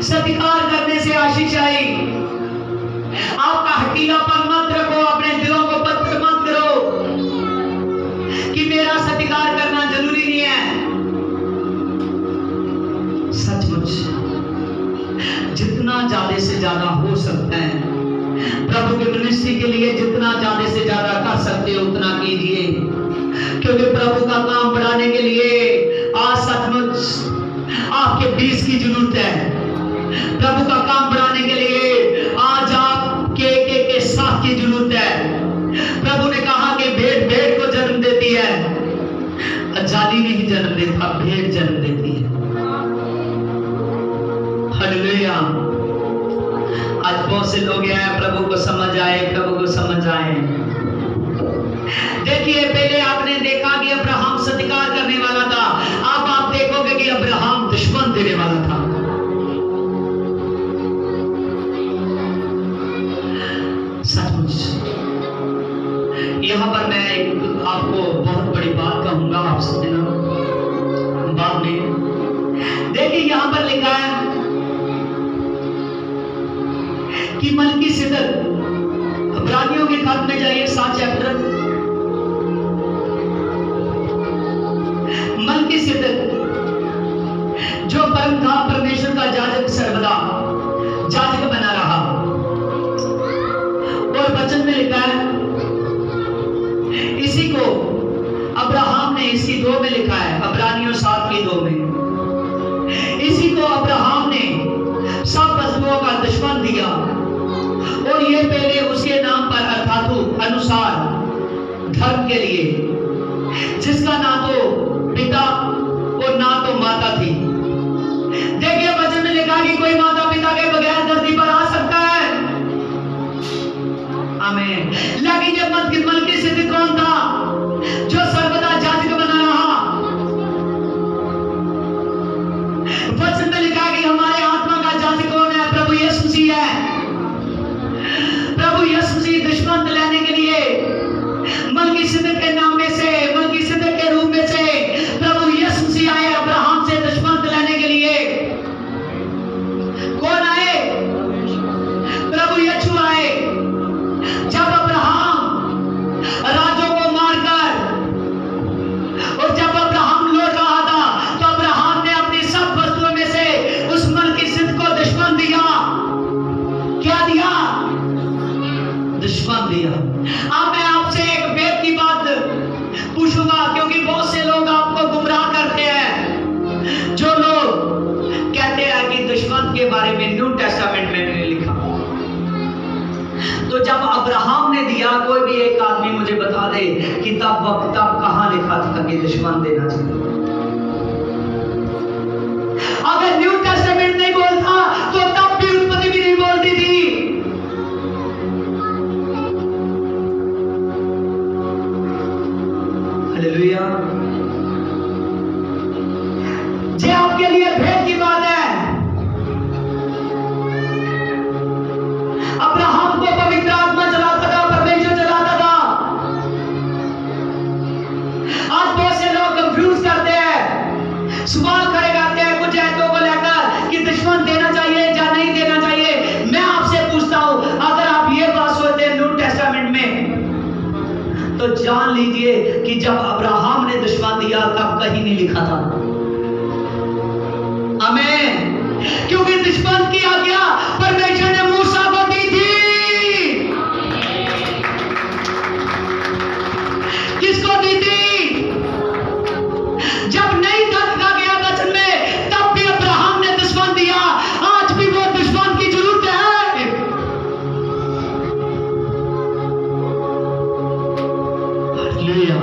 सत्कार करने से आशीष आई। आपका हठीलापन मत रखो, अपने दिलों को पत्थर मत करो कि मेरा सत्कार करना जरूरी नहीं है। सचमुच ज्यादा हो सकता है। प्रभु के मिनिस्ट्री के लिए जितना ज्यादा से ज्यादा कर सकते हो उतना कीजिए, क्योंकि प्रभु का काम बढ़ाने के लिए आज सचमुच आपके बीज की जरूरत है। प्रभु का काम बढ़ाने के लिए आज आपके के साथ की जरूरत है। प्रभु ने कहा कि भेड़ भेड़ को जन्म देती है, जाली नहीं जन्म देता, भेड़ जन्म देती है। हालेलुया। आज बहुत से लोग हैं, प्रभु को समझ आए, प्रभु को समझ आए। देखिए, पहले आपने देखा कि अब्राहम सत्कार करने वाला था, अब आप देखोगे कि अब्राहम दुश्मन देने वाला था। सचमुच यहां पर मैं आपको बहुत बड़ी बात कहूंगा, आपसे ना बाद में। देखिए, यहां पर लिखा है कि मलकीसिदक, इब्रानियों के खत में जाइए 7 चैप्टर। मलकीसिदक जो परम था, परमेश्वर का याजक सर्वदा याजक बना रहा। और वचन में लिखा है, इसी को अब्राहम ने, इसकी 2 में लिखा है, इब्रानियों 7 की 2 में, इसी को अब्राहम ने सब वस्तुओं का दुश्मन दिया, और ये पहले उसके नाम पर अर्थात अनुसार धर्म के लिए, जिसका ना तो पिता और ना तो माता थी। देखिए, वचन में लिखा कि कोई माता पिता के बगैर धरती पर आ सकता है। आमीन। लेकिन जब मलकीसिदक कौन था? जो सर्वदा याजक बना रहा। वचन में लिखा कि हमारे आत्मा का याजक कौन है? प्रभु यीशु मसीह है। प्रभु यीशु मसीह दुश्मन लेने के लिए मलकीसिदक के नाम में से, मलकीसिदक के रूप में से प्रभु यीशु मसीह आए अब्राहम से दुश्मन लेने के लिए। कौन आए? प्रभु यीशु आए। जब अब्राहम राजों को मारकर, और जब अब्राहम लौट रहा था, तो अब्राहम ने अपनी सब वस्तुओं में से उस मलकीसिदक को दुश्मन दिया। क्या दिया? दुश्मन दिया। अब मैं आपसे एक वेद की बात पूछूंगा, क्योंकि बहुत से लोग आपको गुमराह करते हैं। जो लोग कहते हैं कि दुश्मन के बारे में न्यू टेस्टामेंट में नहीं लिखा, तो जब अब्राहम ने दिया, कोई भी एक आदमी मुझे बता दे कि तब कहां लिखा था कि दुश्मन देना चाहिए? अगर न्यू टेस्टामेंट नहीं बोलता तो तब भी उत्पत्ति भी नहीं बोलती थी। हालेलुया। ये आपके लिए भेद की बात है। अब्राहम को पवित्र आत्मा चलाता था, परमेश्वर चलाता था। आज बहुत से लोग कंफ्यूज करते हैं, सवाल खड़े करते हैं कुछ ऐतों को लेकर कि दुश्मन देना चाहिए या नहीं देना चाहिए। मैं आपसे पूछता हूं, अगर आप ये बात सोचते हैं न्यू टेस्टामेंट में, तो जान लीजिए कि जब अब्राहम ने दुश्मन दिया तब कहीं नहीं लिखा था। आमीन। क्योंकि दुश्मन की आज्ञा परमेश्वर ने मूसा को दी थी। किसको दी थी? जब नहीं लिखा गया वचन में, तब भी अब्राहम ने दुश्मन दिया। आज भी वो दुश्मन की जरूरत है। हालेलुया।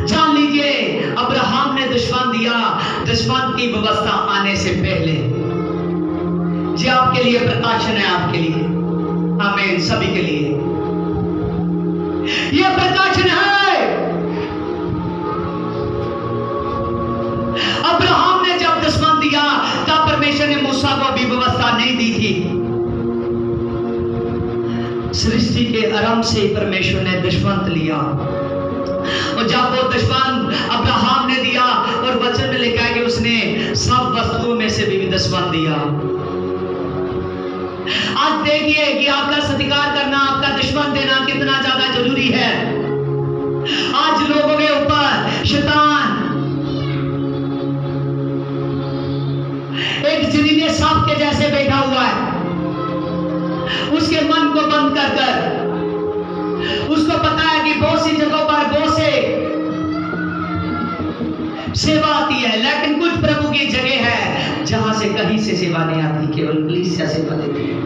जान लीजिए, अब्राहम ने दुश्मन दिया, दुश्मन की व्यवस्था आने से पहले। जी आपके लिए प्रकाशन है, आपके लिए। आमीन। सभी के लिए यह प्रकाशन है। अब्राहम ने जब दुश्मन दिया, तब परमेश्वर ने मूसा को अभी व्यवस्था नहीं दी थी। सृष्टि के आरंभ से परमेश्वर ने दुश्मन लिया, और जब वो दुश्मन अब्राहम ने दिया, और वचन में लिखा है कि उसने सब वस्तुओं में से भी दुश्मन दिया। आज देखिए कि आपका सत्कार करना, आपका दुश्मन देना कितना ज्यादा जरूरी है। आज लोगों के ऊपर शैतान एक जहरीले सांप के के जैसे बैठा हुआ है, उसके मन को बंद कर कर उसको पता है कि बहुत सी जगहों पर बहुत से सेवा आती है, लेकिन कुछ प्रभु की जगह है जहां से कहीं से सेवा नहीं आती, केवल कलीसिया सेवा देती है।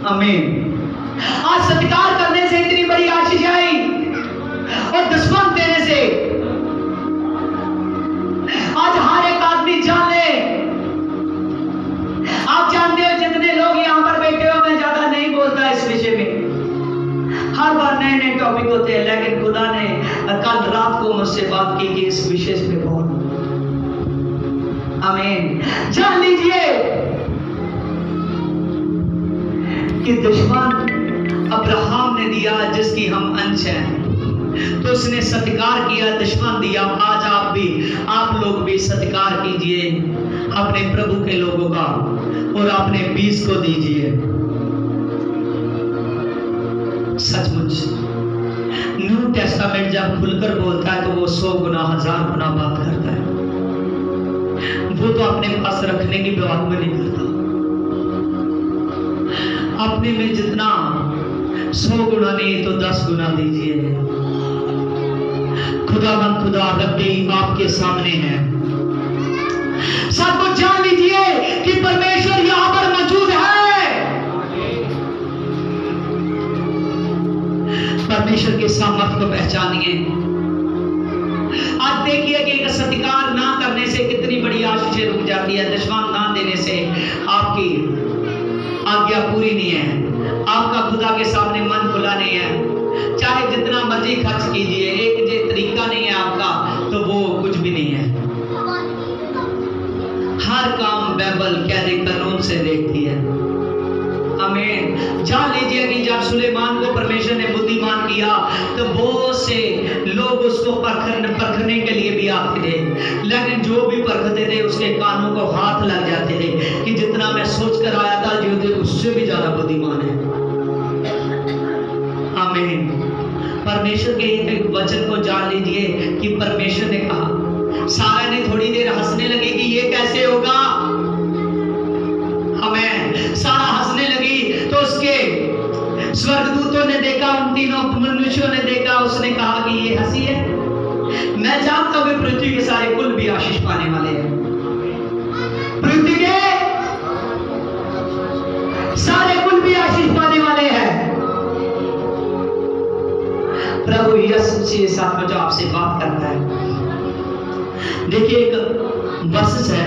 आमीन। आज सत्कार करने से इतनी बड़ी आशीष आई और दशमंत देने से आज हर एक आदमी जान ले। आप जानते हो जितने लोग यहां पर बैठे हो, मैं ज्यादा नहीं बोलता इस विषय में, हर बार नए नए टॉपिक होते हैं, लेकिन खुदा ने कल रात को मुझसे बात की कि इस विषय पे बहुत। आमीन। जान लीजिए कि दुश्मन अब्राहम ने दिया जिसकी हम अंश हैं, तो उसने सत्कार किया, दुश्मन दिया। आज आप लोग भी सत्कार कीजिए अपने प्रभु के लोगों का और अपने बीज को दीजिए। सचमुच न्यू टेस्टामेंट जब खुलकर बोलता है तो वो 100 गुना 1000 गुना बात करता है। वो तो अपने पास रखने की बात में नहीं करता, अपने में जितना 100 गुना नहीं तो 10 गुना दीजिए। खुदावंद खुदा रब्बी आपके सामने है। सब कुछ जान लीजिए कि परमेश्वर यहां पर मौजूद है। परमेश्वर के सामर्थ को पहचानिए। आज देखिए कि सत्कार ना करने से कितनी बड़ी आशीषें रुक जाती है, दशवान ना देने से आपकी आज्ञा पूरी नहीं है, आपका खुदा के सामने मन खुला नहीं है। चाहे जितना मर्जी खर्च कीजिए, एक जो तरीका नहीं है आपका तो वो कुछ भी नहीं है। हर काम बाइबल कैदे कानून से देखती है। आमीन। जान लीजिए कि जब सुलेमान को परमेश्वर ने बुद्धिमान किया तो बहुत से लोग उसको परखने के लिए भी आते थे, लेकिन जो भी परखते थे उसके कानों को हाथ लग जाते थे कि जितना मैं सोच कर आया था जो उससे भी ज्यादा बुद्धिमान है। आमीन। परमेश्वर के एक वचन को जान लीजिए कि परमेश्वर ने कहा, सारा ने थोड़ी देर हंसने लगी कि ये कैसे होगा, हमें सारा हंसने लगी तो उसके स्वर्गदूतों ने देखा, उन तीनों मनुष्यों ने देखा, उसने कहा कि ये हंसी है। मैं जानता हूं पृथ्वी के सारे कुल भी आशीष पाने वाले हैं। पृथ्वी के सारे कुल भी आशीष पाने वाले हैं। प्रभु यीशु से साथ में जो आपसे बात करता है, देखिए एक वर्ष है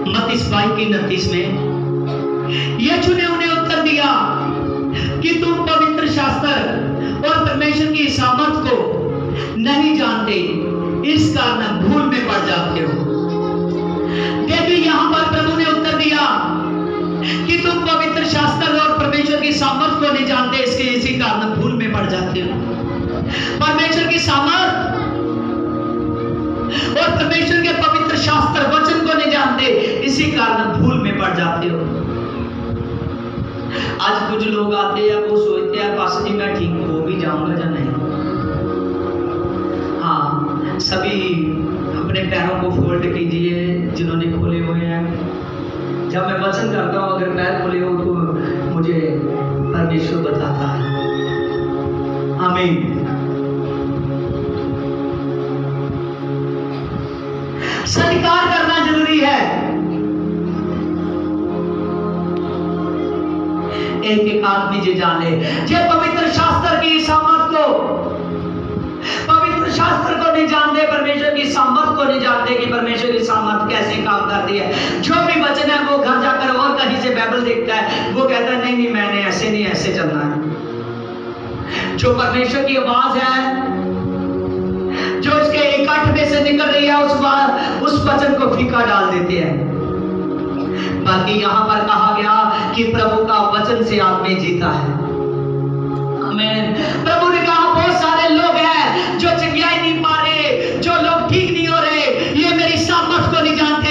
मत्ती 22:29 में, यीशु ने उन्हें उत्तर दिया कि तुम पवित्र शास्त्र और परमेश्वर की सामर्थ को नहीं जानते, इस कारण भूल में पड़ जाते हो। देखिए यहां पर प्रभु ने उत्तर दिया कि तुम पवित्र शास्त्र और परमेश्वर की सामर्थ को नहीं जानते, इसके इसी कारण भूल में पड़ जाते हो। परमेश्वर की सामर्थ और परमेश्वर के पवित्र शास्त्र वचन को नहीं जानते, इसी कारण भूल में पड़ जाते हो। आज कुछ लोग आते हैं, वो सोचते हैं पास्टर जी मैं ठीक हो भी जाऊंगा या नहीं। हाँ, सभी अपने पैरों को फोल्ड कीजिए जिन्होंने खोले हुए हैं। जब मैं वचन करता हूं अगर पैर खोले हो तो मुझे परमेश्वर बताता है। आमीन। सत्कार करना जरूरी है। एक एक आदमी जो जाने जे पवित्र शास्त्र की सामर्थ को, पवित्र शास्त्र को नहीं जानते, परमेश्वर की सामर्थ को नहीं जानते कि परमेश्वर की सामर्थ कैसे काम करती है। जो भी वचन है वो घर जाकर और कहीं से बाइबल देखता है, वो कहता है नहीं मैंने ऐसे नहीं ऐसे चलना है। जो परमेश्वर की आवाज है जो इसके इकट्ठ में से निकल रही है, उस वचन को फीका डाल देते हैं। बाकी यहां पर कहा गया कि प्रभु का वचन से आदमी जीता है। आमीन। प्रभु ने कहा बहुत सारे लोग हैं जो चंगाई नहीं पा रहे, जो लोग ठीक नहीं हो रहे, ये मेरी सामर्थ को नहीं जानते,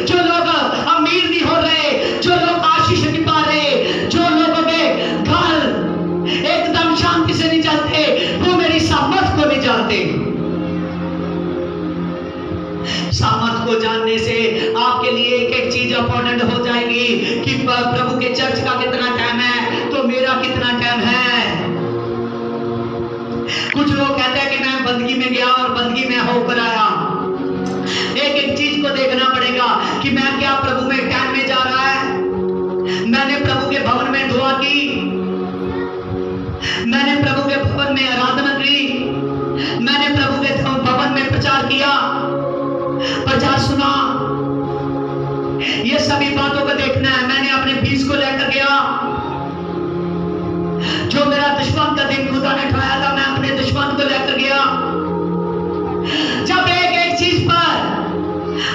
जो लोग अमीर नहीं हो रहे, जो लोग आशीष नहीं पा रहे, जो लोगों के घर एकदम शांति से नहीं चलते, वो मेरी सामर्थ को नहीं जानते। सामर्थ को जानने से आप डिपेंड हो जाएगी कि प्रभु के चर्च का कितना टाइम है तो मेरा कितना टाइम है। कुछ लोग कहते हैं कि मैं बंदगी में गया और बंदगी में होकर आया। एक एक चीज को देखना पड़ेगा कि मैं क्या प्रभु में टाइम में जा रहा है। मैंने प्रभु के भवन में दुआ की, मैंने प्रभु के भवन में आराधना की, मैंने प्रभु के भवन में प्रचार किया, प्रचार सुना। ये सभी बातों को देखना है। मैंने अपने फीस को लेकर गया। जो मेरा दुश्मन का दिन खुदा ने उठाया था, मैं अपने दुश्मन को लेकर गया। जब एक एक चीज पर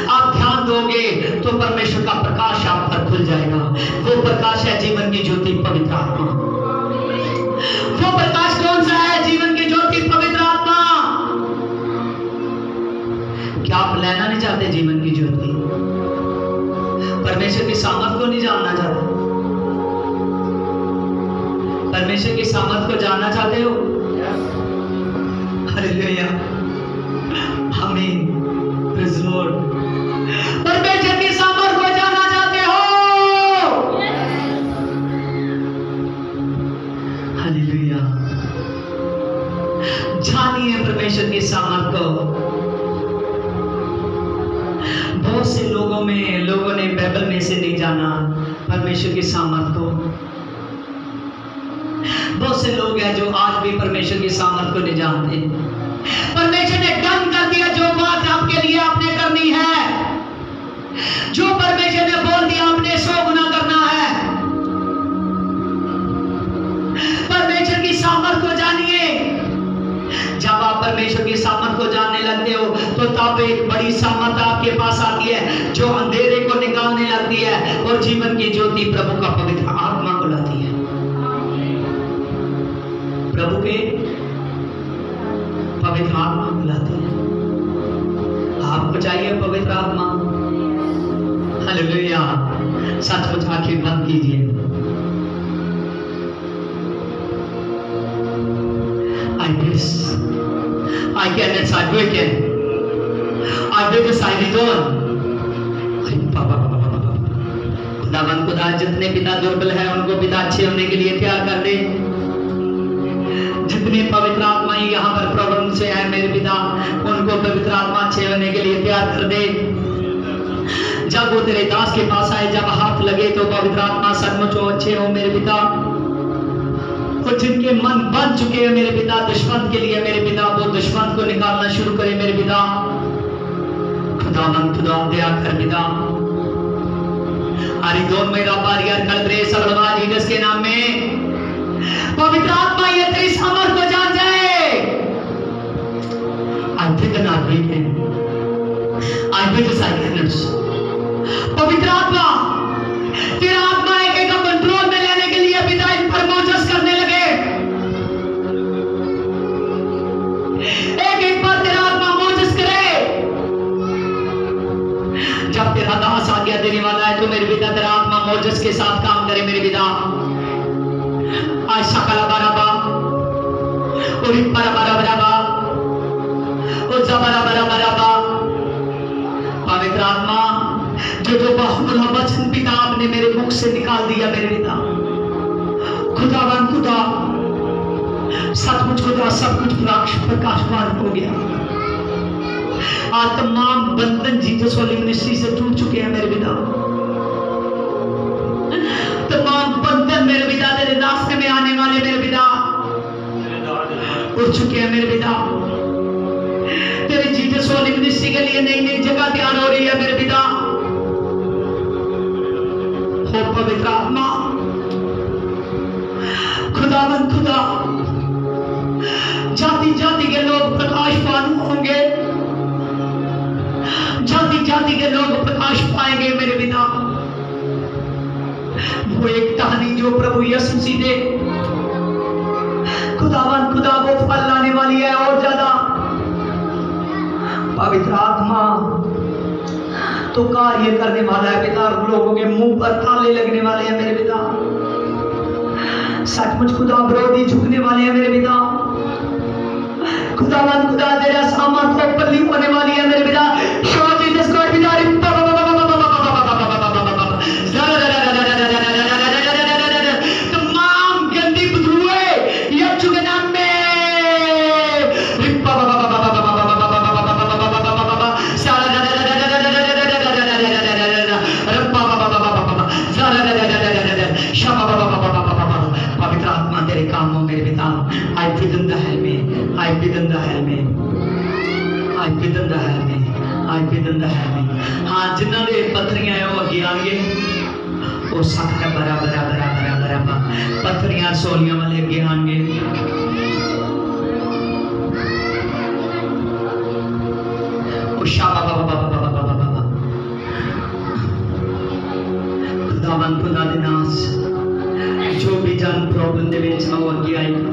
आप ध्यान दोगे तो परमेश्वर का प्रकाश आप पर खुल जाएगा। वो प्रकाश है जीवन की ज्योति, पवित्र आत्मा। वो प्रकाश कौन सा है? जीवन की ज्योति, पवित्र आत्मा। क्या आप लेना नहीं चाहते जीवन की ज्योति? परमेश्वर की सामर्थ को नहीं जानना चाहते? परमेश्वर की सामर्थ को जानना चाहते हो? हालेलुया, आमीन, प्रेज़ लॉर्ड। परमेश्वर की सामर्थ को जानना चाहते हो? हालेलुया, जानिए परमेश्वर की सामर्थ को। बहुत से लोगों ने बाइबल में से नहीं जाना परमेश्वर की सामर्थ को। बहुत से लोग हैं जो आज भी परमेश्वर की सामर्थ को नहीं जानते। परमेश्वर ने डन कर दिया जो बात आपके लिए आपने करनी है। जो परमेश्वर ने बोल दिया आपने 100 गुना करना है। परमेश्वर की सामर्थ को जानिए। जब आप परमेश्वर की सामर्थ को जानने लगते हो तो तब एक बड़ी सामर्थ आपके पास आती है जो अंधेरे को निकालने लगती है और जीवन की ज्योति प्रभु का पवित्र आत्मा को लाती है। प्रभु के पवित्र आत्मा को लाती है। आपको चाहिए पवित्र आत्मा? हालेलुया, सचमुच आंखें बंद कीजिए। I wish I can as I weekend. I wish I return. खुदावन खुदा जितने पिता दुर्बल है उनको पिता अच्छे होने के लिए तैयार कर दे। जितने पवित्र आत्मा यहाँ पर प्रॉब्लम से है मेरे पिता, उनको पवित्र आत्मा अच्छे होने के लिए तैयार कर दे। जब वो तेरे दास के पास आए, जब हाथ लगे तो पवित्र आत्मा सचमुच अच्छे हो मेरे पिता। और जिनके मन बन चुके हैं मेरे पिता दुश्मन के लिए मेरे पिता, वो दुश्मन को निकालना शुरू करे मेरे पिता। खुदावन खुदा दया कर पिता। अरिदोन मेरा बारियर कलब्रे सबलवा जीसस के नाम में पवित्र आत्मा ये तेरी सामर्थ को जान जाए। I think not we can. I think I can. पवित्र आत्मा, तेरा आत्मा एक कंट्रोल में लेने के लिए पिता इन पर मोजस करने लगे। एक एक पर तेरा आत्मा मोजस करे। जब तेरा दास आज्ञा देने वाला है तो मेरे पिता तेरा आत्मा मोजस के साथ काम करे मेरे पिता। आज सकला बराबा और इन बराबरा बराबा और जबरा बराबरा पवित्र आत्मा जो बहुमूल्य वचन पिता आपने मेरे मुख से निकाल दिया मेरे पिता। खुदावन खुदा सचमुच खुदा सब कुछ प्रकाशमान हो गया। आज तमाम बंधन जीसस वाली मिनिस्ट्री से टूट चुके हैं मेरे पिता। तमाम बंधन मेरे पिता तेरे रास्ते में आने वाले मेरे पिता उठ चुके हैं मेरे पिता। तेरे जीसस वाली मिनिस्ट्री के लिए नई नई जगह तैयार हो रही है मेरे पिता। हो पवित्र आत्मा, खुदावन खुदा जाति जाति के लोग प्रकाशवान होंगे। जाति जाति के लोग प्रकाश पाएंगे मेरे पिता। वो एक टहनी जो प्रभु यीशु मसीह दे खुदावन खुदा वो फल लाने वाली है और ज्यादा। पवित्र आत्मा तो कार्य करने वाला है पिता। लोगों के मुंह पर ताले लगने वाले हैं मेरे पिता। सचमुच खुदा विरोधी झुकने वाले हैं मेरे पिता। खुदावन खुदा तेरा सामर्थ ऊपर होने वाली है मेरे पिता। With the help. हाँ जिन्हों ने पत्थरियां है वो अगे आएंगे, वो सारा बरा बरा बरा बरा बरा पत्थरियां सोलियां वाले अगे आएंगे। खुदावन खुदा दे नास जो भी जन प्रॉब्लम दे विच वो अगे आएगा।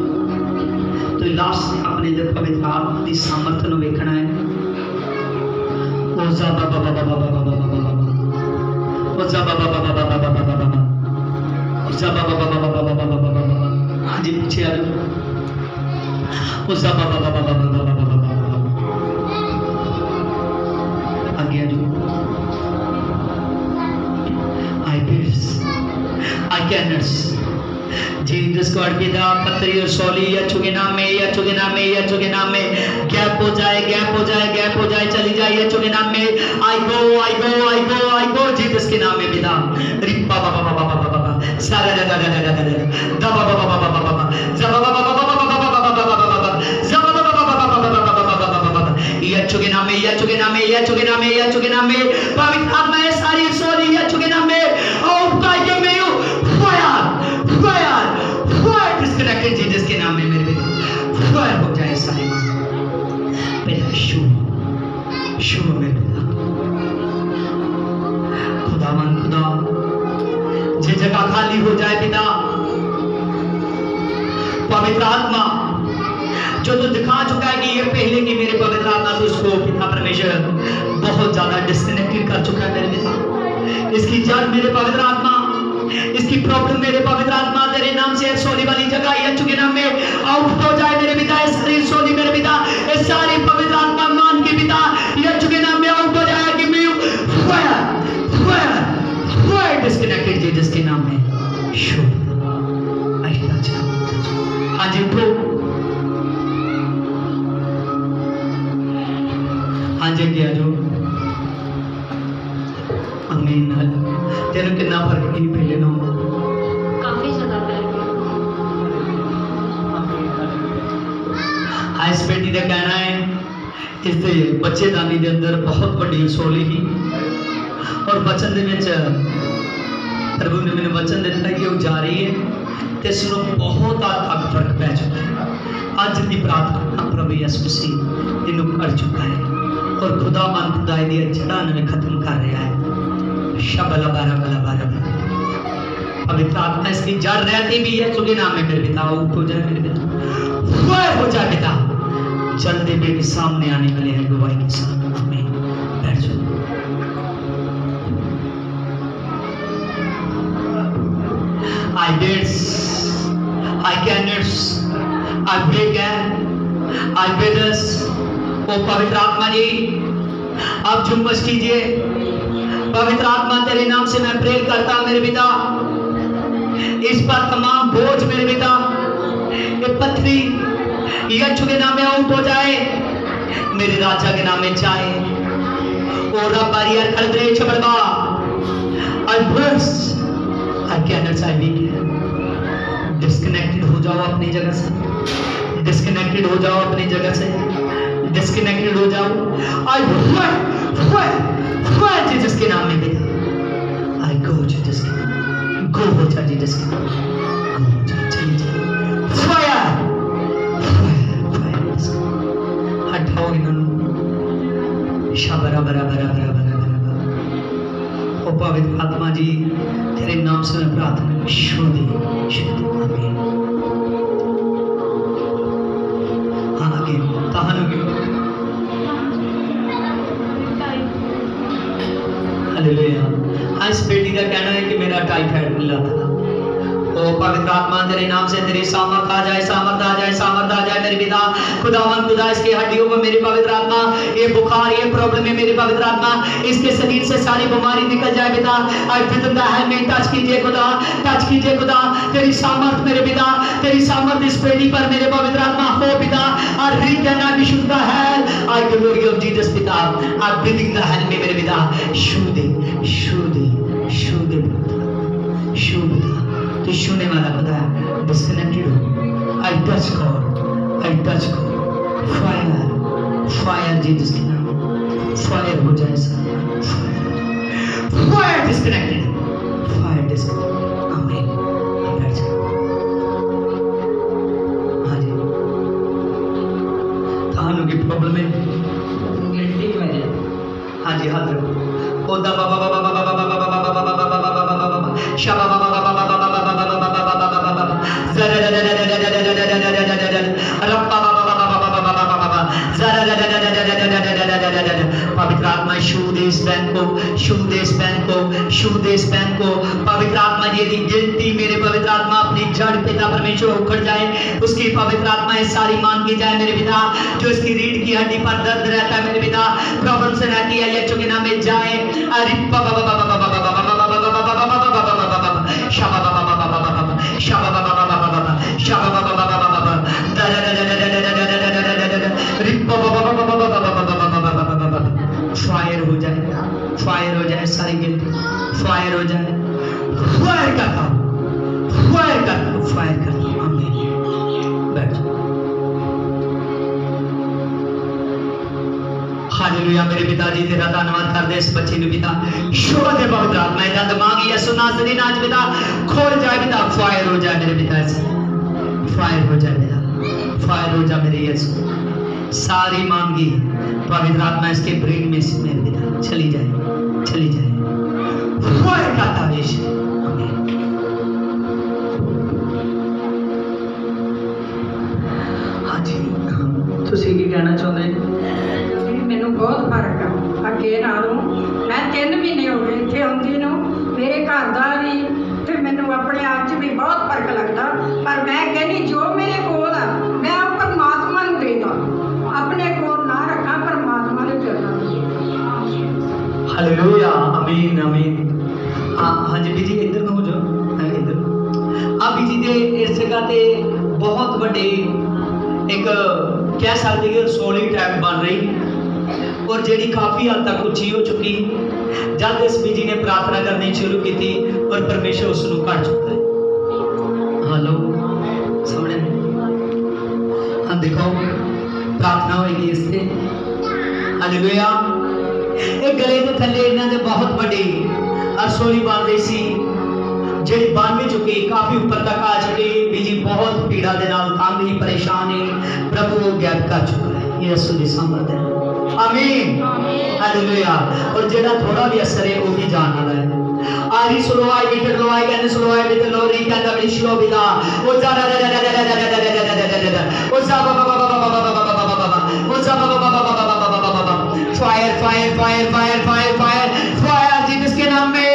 तो लास्ट अपने दे पवित्र आत्मा दी सामर्थ नु वेखना है। ओजा बाबा बाबा बाबा बाबा बाबा ओजा बाबा बाबा बाबा बाबा बाबा ओजा बाबा बाबा बाबा बाबा बाबा। हाँ जी पीछे आ जाओ। ओजा बाबा बाबा बाबा बाबा बाबा आगे आ जाओ। I cannot. Jesus God पिता पत्री और सोली यीशु के नाम में, यीशु के नाम में, यीशु के नाम में गैप हो जाए, गैप हो जाए, गैप हो जाए, चली जाए यीशु के नाम में। I go, I go, I go, I go Jesus के नाम में पिता। रिप्पा बाबा बाबा बाबा बाबा सारा दा दा दा दा दा दा बाबा बाबा बाबा बाबा जबा बाबा बाबा बाबा बाबा बाबा बाबा जबा बाबा बाबा बाबा बाबा बाबा यीशु के नाम में, यीशु के नाम में, यीशु के नाम में, यीशु के नाम में पवित्र आत्मा है सारी सोली यीशु के नाम में। और काय में यू फायर डिस्कनेक्टेड जीसस के नाम में मेरे बेटा फायर हो जाए सारी बेटा शू मेरे बेटा। खुदावन खुदा जे जगह खाली हो जाए पिता, पवित्र आत्मा जो तो दिखा चुका है कि ये पहले की मेरे पवित्र आत्मा तो उसको पिता परमेश्वर बहुत ज्यादा डिस्कनेक्टेड कर चुका है मेरे पिता। इसकी जड़ मेरे पवित्र आत्मा, इसकी प्रॉब्लम मेरे पवित्र आत्मा तेरे नाम से सोली वाली जगह यीशु के नाम में आउट हो जाए मेरे पिता। इस सारी सोली मेरे पिता, इस सारी पवित्र आत्मा मान के पिता यीशु के नाम में आउट हो जाए कि मैं फायर डिस्कनेक्टेड जीसस के नाम में शो। हाँ जी उठो, हाँ जी क्या जो अमीन। तेरे कितना फर्क ही पहले ना काफी ज्यादा हाँ इस बेटी का कहना है इस बच्चेदानी के अंदर बहुत बड़ी सोली ही और वचन दे विच प्रभु ने मैंने वचन दिता कि वो जा रही है तो इसको बहुत हद तक फर्क पै चुका है। अज की प्रार्थना प्रभु यीशु मसीह इन्हों कर चुका है और खुदा मन खुदा दी जड़ा ने खत्म कर रहा है। शबला बारा बला बारा पवित्र आत्मा इसकी जड़ रहती भी है सुगे नाम में मेरे पिता आउट हो जाए मेरे पिता फायर हो जाए पिता। जल्दी बेटी सामने आने वाले हैं गवाही के साथ। आमीन। बैठ जाओ। I did, I cannot, I began, I bid us। ओ पवित्र आत्मा जी आप जुम्मस कीजिए। पवित्र आत्मा तेरे नाम से मैं प्रेयर करता हूं मेरे पिता, इस पर तमाम बोझ मेरे पिता ये पथरी यीशु के नाम में आउट हो जाए, मेरे राजा के नाम में जाए। और बारियर खड़े छबड़वा आई ब्रेस आई कैनट आई वीक। डिस्कनेक्टेड हो जाओ अपनी जगह से, डिस्कनेक्टेड हो जाओ अपनी जगह से, डिस्कनेक्टेड हो जाओ। आई जीसस के नाम में बेटा आई गो जीसस के नाम गो हो जा जीसस के नाम फायर हटाओ इन्होंने शाबरा बरा बरा बरा बरा बरा। ओ पवित्र आत्मा जी तेरे नाम से मैं प्रार्थना शुद्ध आमीन। हाँ आगे ताहन हालेलुया। इस बेटी का कहना है कि मेरा टाइफाइड मिला था। ओ पवित्र आत्मा तेरे नाम से तेरी सामर्थ आ जाए, सामर्थ आ जाए, सामर्थ आ जाए मेरे पिता। खुदावन खुदा इसके हड्डियों पर मेरी पवित्र आत्मा, ये बुखार ये प्रॉब्लम है मेरी पवित्र आत्मा, इसके शरीर से सारी बीमारी निकल जाए पिता। आई विद है में टच कीजिए खुदा, टच कीजिए खुदा। तेरी सामर्थ मेरे पिता, तेरी सामर्थ इस बेटी पर मेरे पवित्र आत्मा हो पिता। और रीकना विशुद्ध है आई ग्लोरी ऑफ जीसस पिता। आप ब्रीथिंग द हेल्प में मेरे पिता शुद्ध शुद्ध शुद्ध शुद्ध तो छूने वाला खुदा है। डिस्कनेक्टेड हो I touch God, I touch God. Fire fire Jesus के नाम फायर हो जाए sir, fire disconnected, fire disconnected. आमीन। बैठ जाओ। हाँ जी, थानों की प्रॉब्लम है गिल्टी की वजह। हाँ जी, हाथ रखो। ओदा बाबा बाबा बाबा बाबा बाबा बाबा बाबा बाबा बाबा बाबा बाबा शाबा बाबा बाबा बाबा बाबा बाबा बाबा बाबा बाबा बाबा जरा जरा जरा जरा जरा जरा जरा जरा जरा रप्पा बाबा बाबा बाबा बाबा बाबा बाबा जरा जरा जरा जरा जरा जरा जरा जरा जरा जरा पवित्र आत्मा छू दे इस बहन को, छू दे इस बहन को, छू दे इस बहन को। पवित्र आत्मा यदि गिल्टी मेरे पवित्र आत्मा अपनी जड़ पिता परमेश्वर उखड़ जाए, उसकी पवित्र आत्माएं सारी मान की जाए मेरे पिता। जो इसकी रीढ़ की हड्डी पर दर्द रहता है मेरे पिता, प्रॉब्लम से रहती है, यीशु के नाम में जाए। अरे बाबा बाबा बाबा बाबा बाबा बाबा बाबा बाबा बाबा बाबा बाबा शाबा बाबा बाबा बाबा बाबा शाबा बाबा बाबा बाबा बाबा शाबा बाबा बाबा बाबा बाबा दरा दरा दरा दरा दरा दरा दरा दरा दरा रिप्पा बाबा बाबा बाबा बाबा बाबा बाबा बाबा बाबा फायर हो जाए, फायर हो जाए, सारी गिल्टी फायर हो जाए। फायर करता हूँ, फायर करता हूँ, फायर करता हूँ। आमीन। बैठ जाओ। हालेलुया मेरे पिताजी, तेरा धन्यवाद कर दे इस बच्चे ने पिता। शोभा दे पवित्र आत्मा, इधर दिमाग यीशु नाज़रीन आज पिता खोल जाए पिता, फायर हो जाए मेरे पिता से, फायर हो जाए पिता, फायर हो जाए मेरे यीशु। सारी मांगी पवित्र आत्मा इसके ब्रेन में से मेरे पिता चली जाए, चली जाए। फायर करता हूँ यीशु। आमीन। हाँ जी, ਤੁਸੀਂ ਕੀ ਕਹਿਣਾ ਚਾਹੁੰਦੇ ਹੋ? ਮੈਨੂੰ ਬਹੁਤ ਫਰਕ ਆ ਅੱਗੇ ਨਾਲੋਂ। ਮੈਂ 3 ਮਹੀਨੇ ਹੋ ਗਏ ਇੱਥੇ ਆਉਂਦੀ ਨੂੰ, ਮੇਰੇ ਘਰ ਦਾ ਵੀ ਤੇ ਮੈਨੂੰ ਆਪਣੇ ਆਪ 'ਚ ਵੀ ਬਹੁਤ ਫਰਕ ਲੱਗਦਾ। ਪਰ ਮੈਂ ਕਹਿੰਦੀ ਜੋ ਮੇਰੇ ਕੋਲ ਆ ਮੈਂ ਉਹ ਪਰਮਾਤਮਾ ਨੂੰ ਦੇ ਦਾਂ, ਆਪਣੇ ਕੋਲ ਨਾ ਰੱਖਾਂ, ਪਰਮਾਤਮਾ ਨੂੰ ਚੜ੍ਹਨਾ। हालेलुया। आमीन आमीन। हाँ जी बीजी इधर ਨੂੰ ਹੋ ਜਾਓ, इधर ਆ बीजी ਦੇ ਇਸ ਜਗ੍ਹਾ ਤੇ ਬਹੁਤ ਵੱਡੇ ਇੱਕ ਕਹਿ ਸਕਦੇ ਕਿ ਰਸੋਲੀ ਟੈਪ ਬਣ ਰਹੀ और ਜਿਹੜੀ ਕਾਫੀ ਹੱਦ ਤੱਕ ਉੱਚੀ ਹੋ ਚੁੱਕੀ। ਜਦ ਇਸ ਬੀਜੀ ਨੇ ਪ੍ਰਾਰਥਨਾ ਕਰਨੀ ਸ਼ੁਰੂ ਕੀਤੀ और परमेश्वर ਉਸ ਨੂੰ ਕੱਢ ਚੁੱਕਾ है। हेलो सामने हाँ देखो प्रार्थना होगी इससे। हालेलुया। ਇਹ ਗਲੇ ਦੇ ਥੱਲੇ ਇਹਨਾਂ ਦੇ ਬਹੁਤ ਵੱਡੀ ਰਸੋਲੀ ਬਣ ਰਹੀ ਸੀ, ਜਿਹੜੀ बन भी चुकी, काफी ऊपर तक आ चुकी। बीजी बहुत पीड़ा के नाल तंग ही, परेशान ही, प्रभु वो गैप कर चुका है। यीशु जी संबंध है। आमीन हालेलुया। और जेड़ा थोड़ा भी असर है वो भी जान वाला है। आरी सुलवाई बिटर लोवाई कहने सुलवाई बिटर लोरी कहता बड़ी शिलो बिदा वो जा रा रा रा रा रा रा रा वो जा बाबा बाबा बाबा बाबा बाबा बाबा वो जा बाबा बाबा बाबा बाबा बाबा fire fire fire fire fire fire fire Jesus के नाम में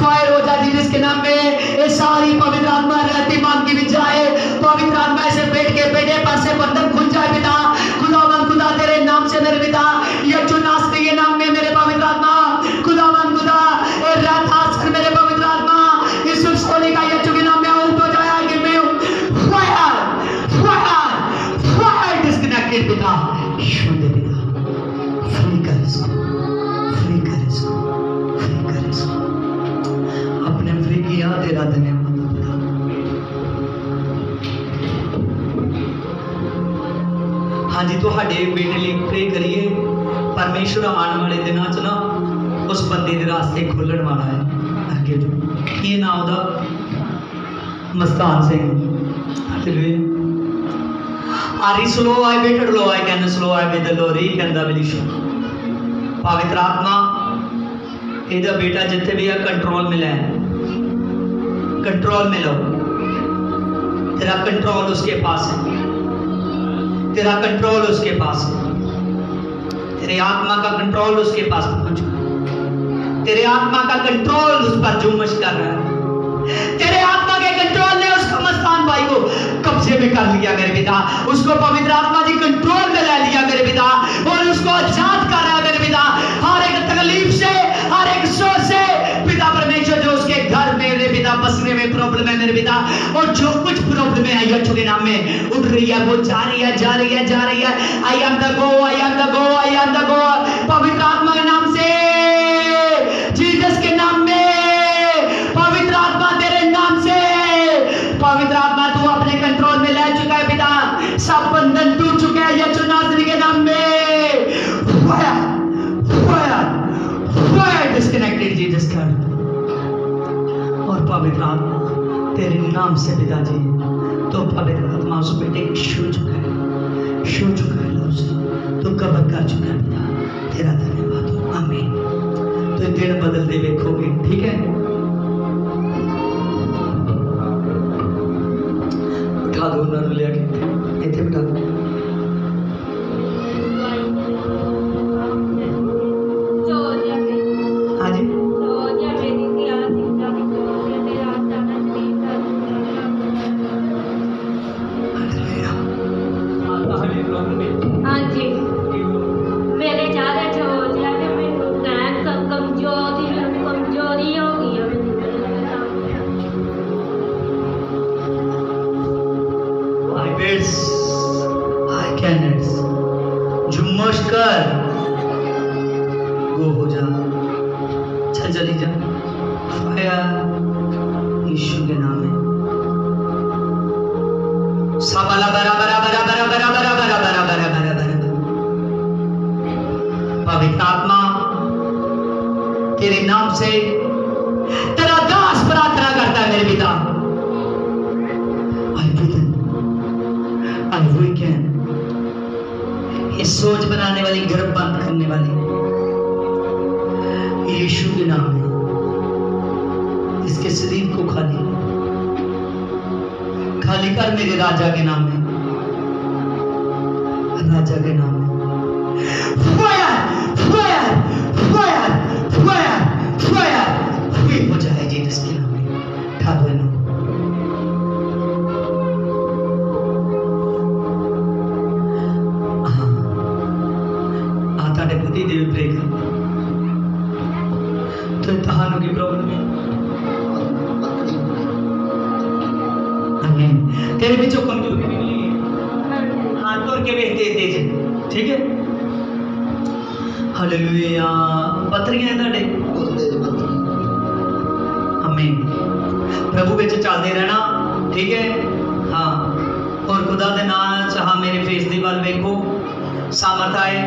फायर हो जा, जीसस के नाम में ये सारी पवित्र आत्मा रहती मान की भी जाए। पवित्र आत्मा ऐसे बैठ के बेटे पर से बंधन खुल जाए पिता। खुदावन खुदा तेरे नाम से मेरे पिता, यीशु नासरी के नाम में मेरे पवित्र आत्मा खुदावन खुदा ए रात मेरे पवित्र आत्मा इस सोने का यीशु के नाम में आउट हो जाए। कि मैं फायर फायर फायर डिस्कनेक्टेड पिता, शुद्ध पिता फ्री कर इसको, फ्री कर इसको, फ्री कर इसको। अपने फ्री किया तेरा धन्यवाद पिता। हाँ जी ਤੁਹਾਡੇ ਬੇਟੇ ਲਈ ਪ੍ਰੇ ਕਰੀਏ। परमेश्वर आने वाले दिनों च ना उस बंदे के रास्ते खुलण वाला है। अगे जो की नाम दा मस्तान सिंह आरी स्लो आए बेटड़ लो आए कहने स्लो आए बेदल लो री कहंदा बिलिशो। पवित्र आत्मा ਇਹਦਾ बेटा जिथे भी है कंट्रोल मिला है, कंट्रोल मिलो। तेरा कंट्रोल उसके पास है, तेरा कंट्रोल उसके पास है, तेरे आत्मा का कंट्रोल उसके पास पहुंच गया। तेरे आत्मा का कंट्रोल उस पर जुम्मश कर रहा है। तेरे आत्मा के कंट्रोल ने उसको मस्तान भाई को कब्जे में कर लिया मेरे पिता। उसको पवित्र आत्मा जी कंट्रोल में ले लिया मेरे पिता और उसको आजाद कर रहा है मेरे पिता। हर एक तकलीफ से, हर एक सोच से पिता परमेश्वर जो उसके घर में मेरे पिता बसने में प्रॉब्लम है मेरे पिता, और जो कुछ प्रॉब्लम है यीशु के नाम में उठ रही है, वो जा रही है, जा रही है, जा रही है। I am the go, I am the go, I am the go. पवित्र आत्मा के नाम से, जीसस के नाम में, पवित्र आत्मा तेरे नाम से, पवित्र आत्मा तू अपने कंट्रोल में ले चुका है पिता। सब बंधन टूट चुके हैं यीशु नासरी के नाम में। फायर पवित्र आत्मा तेरे नाम से पिताजी तो पवित्र आत्मा उस बेटे की छू चुका है लॉर्ड, तो कवर कर चुका है पिता, तेरा धन्यवाद हो। आमीन। तो ये दिन बदलते देखोगे, ठीक है। उठा दो उन्होंने ले आके इतने बिठा दो। हाँ जी हाँ जी मेरे ज़्यादा हो गया कि मैंने कमजोरी हो गई है I cannot जुम्मश कर गो हो जा, चल चली जा, फायर यीशु के नाम में। साबाला बरा बरा बरा बरा बरा बरा बरा बरा बरा बरा बरा। पवित्र आत्मा तेरे नाम से तेरा दास प्रार्थना करता है मेरे पिता। I weekend ये सोच बनाने वाली, गर्भ बंद करने वाली यीशु के नाम में इसके शरीर को खाली कर मेरे राजा के नाम में, राजा के नाम में। Fire fire fire fire fire हो जाए जीसस के नाम में। उठा दो इन्हों। पति देव प्रे कर तो तहानों की प्रॉब्लम है। आमीन। तेरे बीचों कमजोरी निकली है, हाथ तोड़ के भेज दे दे, ठीक है। हालेलुया। पत्रियां ਤੁਹਾਡੇ आमीन। प्रभु विच चलते रहना, ठीक है। हाँ, और खुदा दे नाम चाह मेरे फेस दी वल वेखो, सामर्थ आए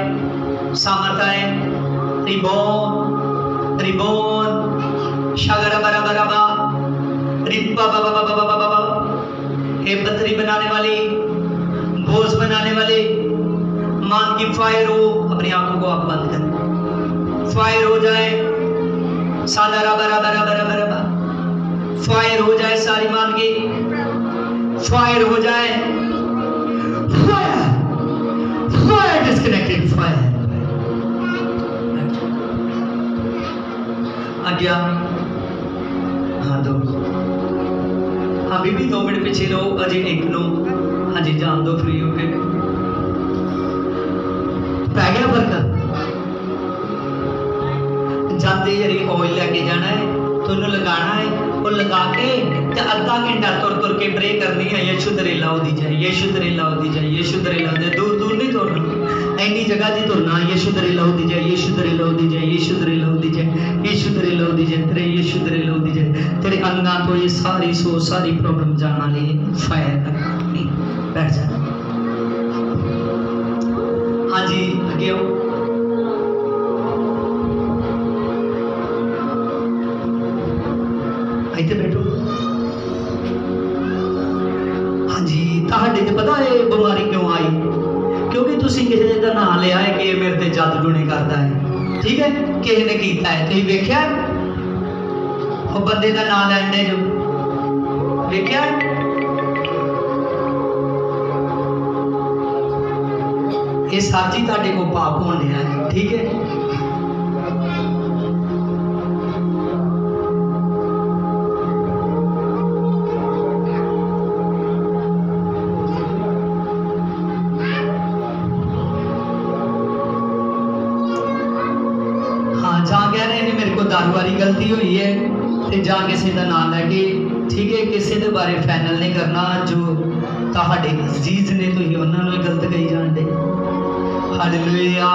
रिबोन शगरा बरा बरा बा रिब्बा बा बा बा बा बा। हे पत्थरी बनाने वाली, बोझ बनाने वाली, मान की फायर हो। अपनी आंखों को आप बंद करें, फायर हो जाए। सादा बरा बरा बरा बरा बा, फायर हो जाए। सारी मान की फायर हो जाए। Fire fire disconnected fire. आज्ञा हाँ दो, अभी भी 2 मिनट पीछे रहो, अजय एक नो। हाँ जी जान दो, फ्री हो गए। पै गया फर्क? जाते यरी ऑयल लेके जाना है, तो उन्हें लगाना है, और लगा के अद्धा घंटा तुर के प्रे करनी है। ये शुद्ध रेला होती जाए, ये शुद्ध रेला होती जाए, ये शुद्ध रेला होती जाए। दूर दूर नहीं तुरना, ऐनी जगह जी तुरना। ये शुद्ध रेला होती जाए, ये शुद्ध रेला होती जाए, ये शुद्ध रेला होती जाए, ये शुद्ध रेला होती जाए। तेरे ये शुद्ध रेला होती जाए, तेरे अंगा तो ये सारी सोच सारी प्रॉब्लम जाना ले फायर कर। बैठ जा। हाँ जी आगे आओ। ਇੱਥੇ बैठो। हाँ जी ਤੁਹਾਡੇ ਤੇ पता है बीमारी क्यों आई? क्योंकि तुसी किसी का नाम लिया है कि मेरे ते जादू टूने करता है, ठीक है। किसी ने किया है, तुम वेख्या वो बंदे का नाम लैंदे जो वेख्या। ये सब जी ਤੁਹਾਡੇ को पाप होने है, ठीक है। दारू वाली गलती हुई है तो जा किसी का नाम लैके, ठीक है। किसी के बारे फाइनल नहीं करना, जो ਤੁਹਾਡੇ अजीज ने तो ही उन्होंने गलत कही जान दे। हालेलुया।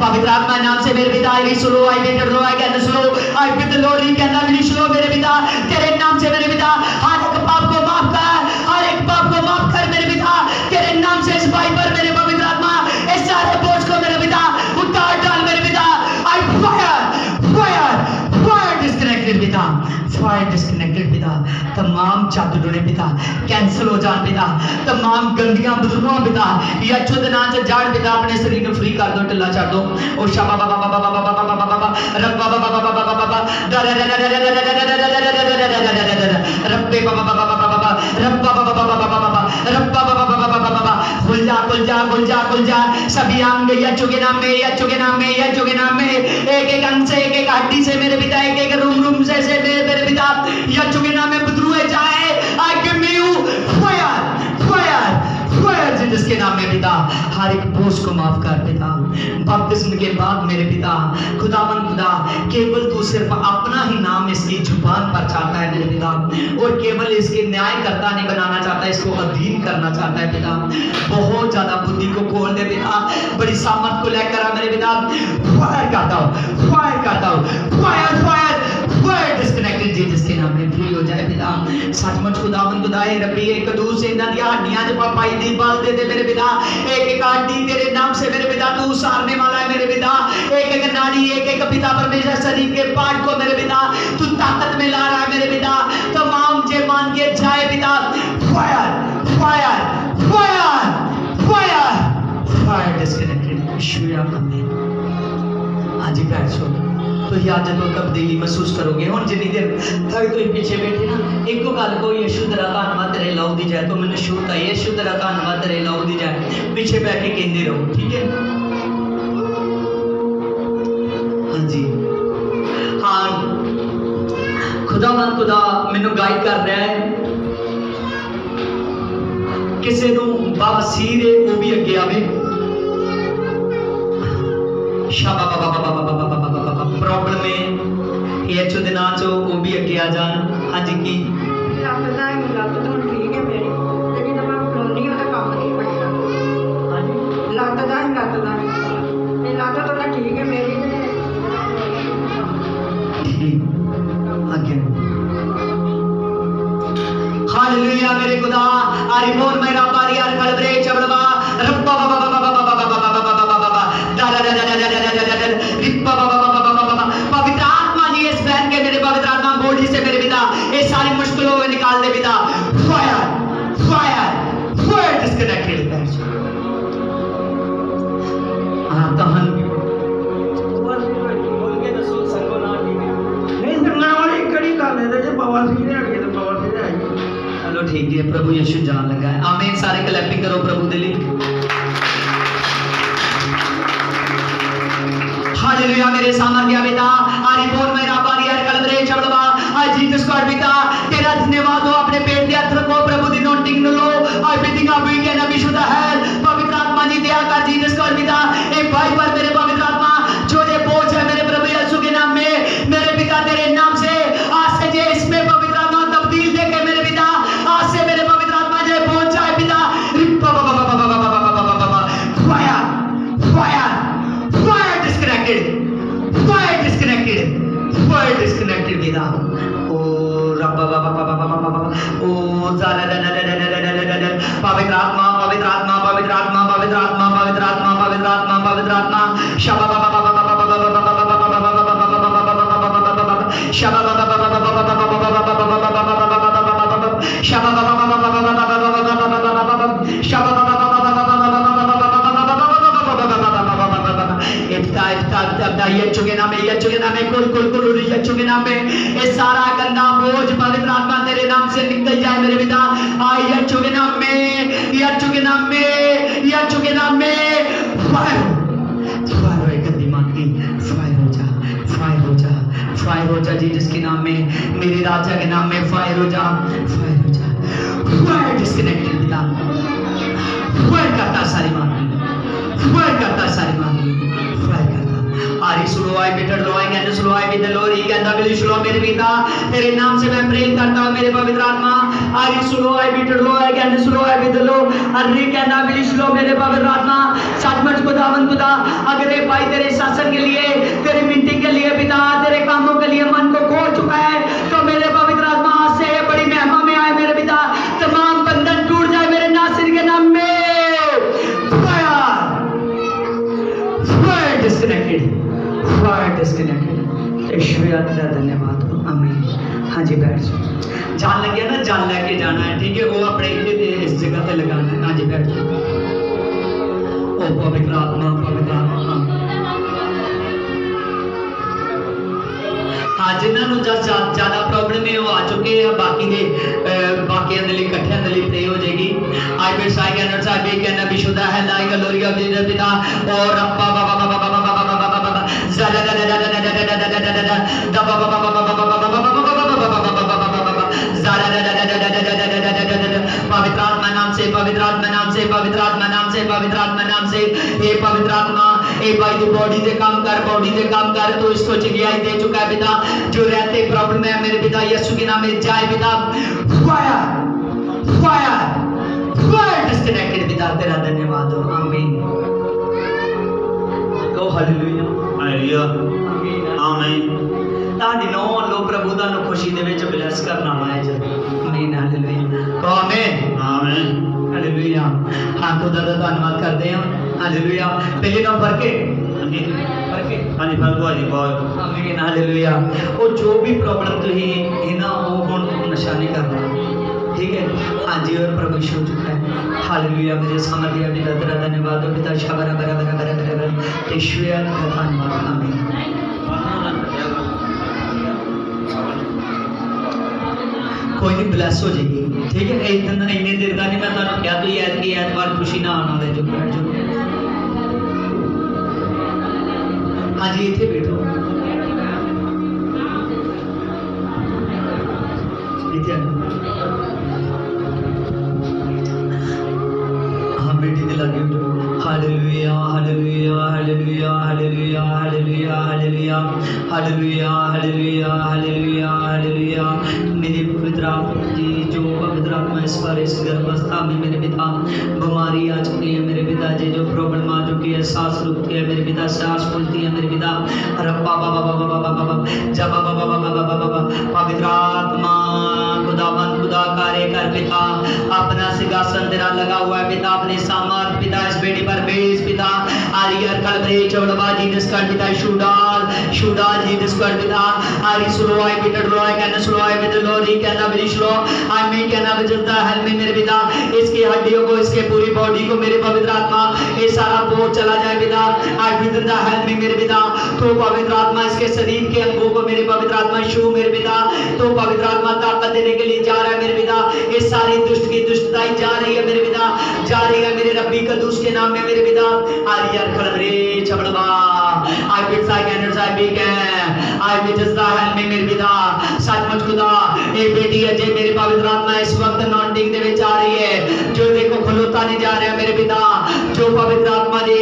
पवित्र आत्मा नाम से मेरे पिता आई सुनो, आई वेटर लो, आई कहना सुनो, आई विद द लॉर्ड कहना भी सुनो मेरे पिता। तेरे नाम से मेरे पिता हर एक पाप को माफ कर, हर एक पाप को माफ कर मेरे पिता। तेरे नाम से इस भाई पर मेरे पवित्र आत्मा तमाम जादू टोने पिता कैंसल हो जान पिता, तमाम गंदियां बदबूआं पिता यीशु दे नाम से जान पिता, अपने शरीर को फ्री कर दो, ढिला कर दो। ओ शाबा बाबा बाबा बाबा बाबा बाबा रब्बा बाबा बाबा बाबा बाबा रब्बे बाबा बाबा बाबा रब्बा बाबा बाबा बाबा रब्बा बाबा बाबा बाबा खुल जा खुल जा खुल जा खुल जा। सभी अंग यीशु के नाम में, यीशु के नाम में, यीशु के नाम में, एक एक अंग से, एक एक हड्डी से मेरे पिता, एक एक रूम से मेरे पिता यीशु के नाम में बदलुए जाए। I give you fire fire fire जिसके नाम में पिता हर एक बोझ को माफ कर पिता। बपतिस्म के बाद मेरे पिता खुदावंद खुदा केवल तू सिर्फ अपना ही नाम इसकी जुबान पर चाहता है मेरे पिता, और केवल इसके न्यायकर्ता नहीं बनाना चाहता, इसको अधीन करना चाहता है पिता। बहुत ज्यादा बुद्धि को खोल दे पिता, बड़ी सामर्थ को लेकर आ मेरे पिता। फायर करता हूँ, फायर करता हूँ, fire fire fire disconnected Jesus के नाम में फ्री हो जाए पिता। सचमुच खुदावंद खुदा है रब्बी एक दूसरे नदी हड्डियां जब पाई दी बाल दे दे मेरे पिता, एक एक हड्डी तेरे नाम से मेरे पिता तू उसारने वाला है मेरे पिता। एक एक नाड़ी, एक एक पिता परमेश्वर शरीर के पार्ट को मेरे पिता तू ताकत में ला रहा है मेरे पिता। तमाम जे मान के जाए पिता, fire fire fire fire fire disconnected ईश्वर आमीन। आज ही बैठो तो याद जब तब्दीली महसूस करोगे। हुण जिन्नी देर तक तुसीं पीछे बैठे ना एको गल को यीशु तेरा धन्नवाद तेरे लाओ दी जाए, तो मैंने शुरू था यीशु तेरा धन्नवाद तेरे लाओ दी जाए, पीछे बैठ के कहते रहो, ठीक है? हाँ जी हाँ, खुदावंद खुदा मैनू गाइड कर रहा है। किसी नूं बवासीर है वो भी अगे आवे, शाबा बाबा बाबा बाबा बाबा बाबा प्रॉब्लम है यीशु दे नाम चो वो भी अगे आ जान। हाँ जी की लगता है ठीक है मेरी, लेकिन जब मैं खलोनी होता काम नहीं पड़ता। हाँ जी लगता है ये लगता तो ठीक है मेरी ठीक आगे। हालेलुया मेरे खुदा आरिमोन मेरा पारी यार कलबरे चबड़वा रब्बा बाबा बाबा बाबा बाबा बाबा बाबा बाबा दादा दादा दादा दादा दादा रिब्बा बाबा बाबा बाबा बाबा। पवित्र आत्मा जी इस बहन के मेरे पवित्र आत्मा बॉडी से मेरे पिता ये सारी मुश्किलों को निकाल दे पिता। फायर फायर फायर डिस्कनेक्टेड हाँ तहन बोल के दसो सर्वो ना ठीक है नहीं दंगा वाली कड़ी कर लेते जे बवासीर है आगे तो बवासीर है। चलो ठीक है, प्रभु यीशु जान लगा है। आमीन। सारे क्लैपिंग करो प्रभु दे लिए। हालेलुया मेरे सामर्थ्य पिता आरी बोल मेरा बारी यार कलबरे चबड़वा आज जीसस गॉड पिता तेरा धन्यवाद हो। अपने पेट दे अंदर को प्रभु दी नोटिंग लो आई बिथिंग अ वीक एंड अ शुद्ध है पवित्र आत्मा जी दया कर जीसस गॉड पिता एक भाई पर मेरे पवित्र आत्मा जो ये बोझ है मेरे प्रभु यीशु के नाम में मेरे पिता तेरे नाम से आज से जे इसमें पवित्र आत्मा तब्दील दे के मेरे पिता आज से मेरे पवित्र आत्मा जे बोझ जाए पिता fire fire fire disconnected fire disconnected fire disconnected पिता। ओ रब्बा बाबा बाबा बाबा बाबा ओ जाला पवित्र आत्मा पवित्र आत्मा पवित्र आत्मा पवित्र आत्मा पवित्र आत्मा पवित्र आत्मा पवित्र आत्मा शबा बाबा बाबा बाबा बाबा शबा बाबा बाबा शबा यीशु के नाम में यीशु के नाम में कुल कुल कुल यीशु के नाम में ये सारा गंदा बोझ पवित्र आत्मा तेरे नाम से निकल जाए मेरे पिता। आई यीशु के नाम में यीशु के नाम में यीशु के नाम में फायर फायर हो गंदी मान की फायर हो जा फायर हो जा फायर हो जा जी जिसके नाम में मेरे राजा के नाम में फायर हो जा फायर हो जा फायर डिस्कनेक्टेड पिता फायर करता सारी मान फायर करता सारी मान फायर करता आरी सुनो आई बेटर लो आई कहने सुनो आई बिद लोरी कहता बिली सुनो मेरे पिता तेरे नाम से मैं प्रेम करता हूं मेरे पवित्र आत्मा आरी सुनो आई बेटर लो आई कहने सुनो आई बिद लो अरे कहता बिली सुनो मेरे पवित्र आत्मा सचमुच खुदावंद खुदा अगर ये भाई तेरे शासन के लिए तेरी मीटिंग के लिए पिता तेरे कामों के लिए मन को खोल चुका है तो मेरे पवित्र आत्मा आज से बड़ी महिमा में आए मेरे पिता तमाम बंधन टूट जाए मेरे नासिर के नाम में फायर डिस्कनेक्टेड फायर डिस्कनेक्टेड। ईश्वर तेरा धन्यवाद हो। आमीन। हाँ जी बैठ जाओ। जान लग गया ना, जान लेके जाना है, ठीक है। वो अपने इस जगह पे लगाना है। आज बैठ जाओ। ओ पवित्र आत्मा, पवित्र आत्मा, हाँ जिन्होंने ज्यादा प्रॉब्लम है वो आ चुके हैं, बाकी दे बाकियों के लिए इकट्ठे के लिए प्रे हो जाएगी। आई विल साई कैन साई बे कैन बी शुदा है लाई ग्लोरी ऑफ द पिता और अब्बा बाबा बाबा बाबा बाबा बाबा बाबा ज़रा ज़रा ज़रा ज़रा ज़रा ज़रा ज़रा ज़रा ज़रा दबा बाबा बाबा बाबा बाबा बाबा बाबा बाबा ज़रा ज़रा ज़रा ज़रा ज़रा ज़रा ज़रा ज़रा पवित्र आत्मा नाम से, पवित्र आत्मा नाम से, पवित्र आत्मा नाम से, पवित्र आत्मा नाम से, हे पवित्र आत्मा, ए भाई तू बॉडी दे काम कर, बॉडी दे काम कर, तो इसको जगह दे चुका है पिता। जो रहते प्रॉब्लम है मेरे पिता यीशु के नाम में जाए पिता। फायर फायर फायर डिस्कनेक्टेड पिता, तेरा धन्यवाद हो। आमीन। गो हालेलुया हालेलुया आमीन। ताड़ी नो लो प्रभु दा नो खुशी दे विच ब्लेस करना आए जी। आमीन हालेलुया। गो आमीन आमीन हालेलुया। हां खुदा दा धन्यवाद करते हैं। हालेलुया। पहले नाम भर के हाँ जी फल को जी बहुत आमीन हालेलुया। वो जो भी प्रॉब्लम तो ही है ना वो हुन नशा नहीं करना, ठीक है। हाँ जी और प्रभु यीशु हो चुका है। हालेलुया। मेरे सामर्थ्य पिता तेरा धन्यवाद हो पिता। शबरा बरा बरा बरा बरा बरा ईश्वर का धन्यवाद। आमीन। कोई नहीं ब्लेस हो जाएगी, ठीक है। इतना इन्ने देर का नहीं मैं तुहानू क्या तो ये ऐतवार खुशी ना आना दे जो बैठ जाओ। हाँ जी इतने बैठो। हाँ बेटी के लगे hallelujah hallelujah hallelujah hallelujah hallelujah hallelujah hallelujah hallelujah hallelujah hallelujah. मेरे पवित्र आत्मा जी, जो पवित्र आत्मा इस पर इस गर्भावस्था में मेरे पिता बीमारी आ चुकी है मेरे पिता जी, जो प्रॉब्लम आ चुकी है, सांस रुकती है मेरे पिता, सांस फूलती है मेरे पिता। रब्बा बाबा बाबा बाबा बाबा जब बाबा बाबा बाबा बाबा पवित्र आत्मा खुदावन खुदा कार्य कर पिता। अपना सिंहासन तेरा लगा हुआ है पिता, अपने सामर्थ पिता इस बेटी पर भेज पिता। आरियर कलबरे चौड़बाजी जिसका पिता शूडाल जी जिसका पिता आरी सुलोई पिता रोय कहना सुलोई पिता लोरी कहना बिली सुलो आमी कहना बजता हेल्प में मेरे पिता। इसकी हड्डियों को, इसके पूरी बॉडी को मेरे पवित्र आत्मा ये सारा बोझ चला जाए पिता। आई विद द हेल्प में मेरे पिता। तो पवित्र आत्मा इसके शरीर के अंगों को मेरे पवित्र आत्मा छू मेरे पिता। तो पवित्र आत्मा ताकत देने के लिए जा रहा है मेरे पिता। ये सारी दुष्ट की दुष्टताई जा रही है मेरे पिता, जा रही है मेरे रब्बी कदूस के नाम में मेरे पिता। आरियर खड़बरे छबड़बा आई विद साई कैन साई बी कैन आई विद द हेल्प में मेरे पिता। सचमुच खुदा ये बेटी है जे मेरे पवित्र आत्मा इस वक्त नॉटिंग दे विच आ रही है, जो देखो खलोता नहीं जा रहा है मेरे पिता। जो पवित्र आत्मा ने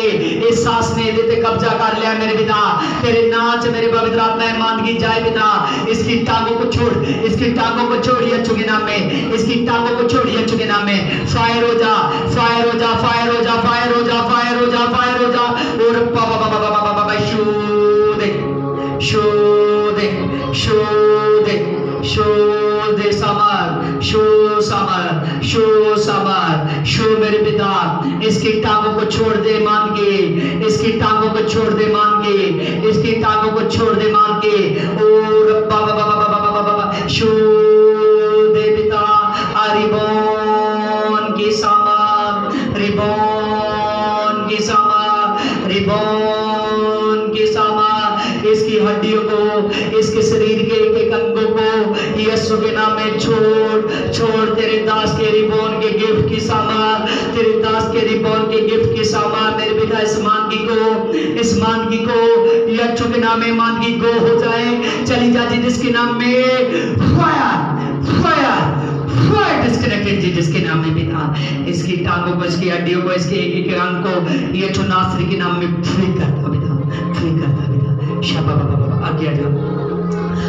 इस सांस ने दे ते कब्जा कर लिया मेरे पिता। तेरे नाच मेरे पवित्र आत्मा मानगी जाए पिता। इसकी टांगों को छोड़, इसकी टांगों को छोड़ यीशु के नाम में, इसकी टांगों को छोड़ यीशु के नाम में। फायर हो जा, फायर हो जा, फायर हो जा, फायर हो जा, फायर हो जा, फायर हो जा। और बाबा बाबा बाबा बाबा शू दे शू दे शू दे शू दे समर शू समर शू समर शू मेरे पिता। इसकी टांगों को छोड़ दे मान के, इसकी टांगों को छोड़ दे मान के, इसकी टांगों को छोड़ दे मान के। और बाबा बाबा बाबा बाबा बाबा शू दे पिता। रिबोन की समर रिबोन की समर रिबोन की समर। इसकी हड्डियों को, इसके शरीर के एक एक अंगों को यीशु के नाम में छोड़ छोड़। तेरे दास के रिबोन के गिफ्ट की सामान, तेरे दास के रिबोन के गिफ्ट की सामान मेरे पिता। इस मानगी को यीशु के नाम में मानगी गो हो जाए, चली जाए जिसके नाम में। फायर फायर फायर डिस्कनेक्टेड जी जिसके नाम में पिता। इसकी टांगों को, इसकी हड्डियों को, इसके एक एक अंग को यीशु नासरी के नाम में फ्री करता पिता, फ्री करता पिता। शाबा बाबा बाबा आगे आ जाओ।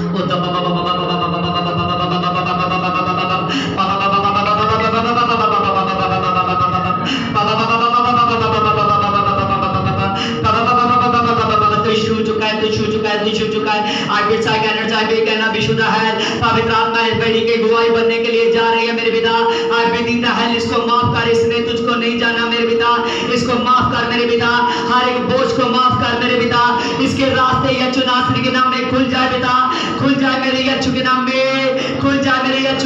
ओ बाबा बाबा बाबा बाबा बाबा बाबा पवित्र आत्मा इस बेटी के गवाही बनने के लिए जा रही है मेरे पिता। आज भी दिन है, इसको माफ कर, इसने तुझको नहीं जाना मेरे पिता। इसको माफ कर मेरे पिता, हर एक बोझ को माफ कर मेरे पिता। इसके रास्ते यीशु नासरी के नाम में खुल जाए पिता, खुल जाए मेरे यीशु के नाम में, खुल जाए मेरे यीशु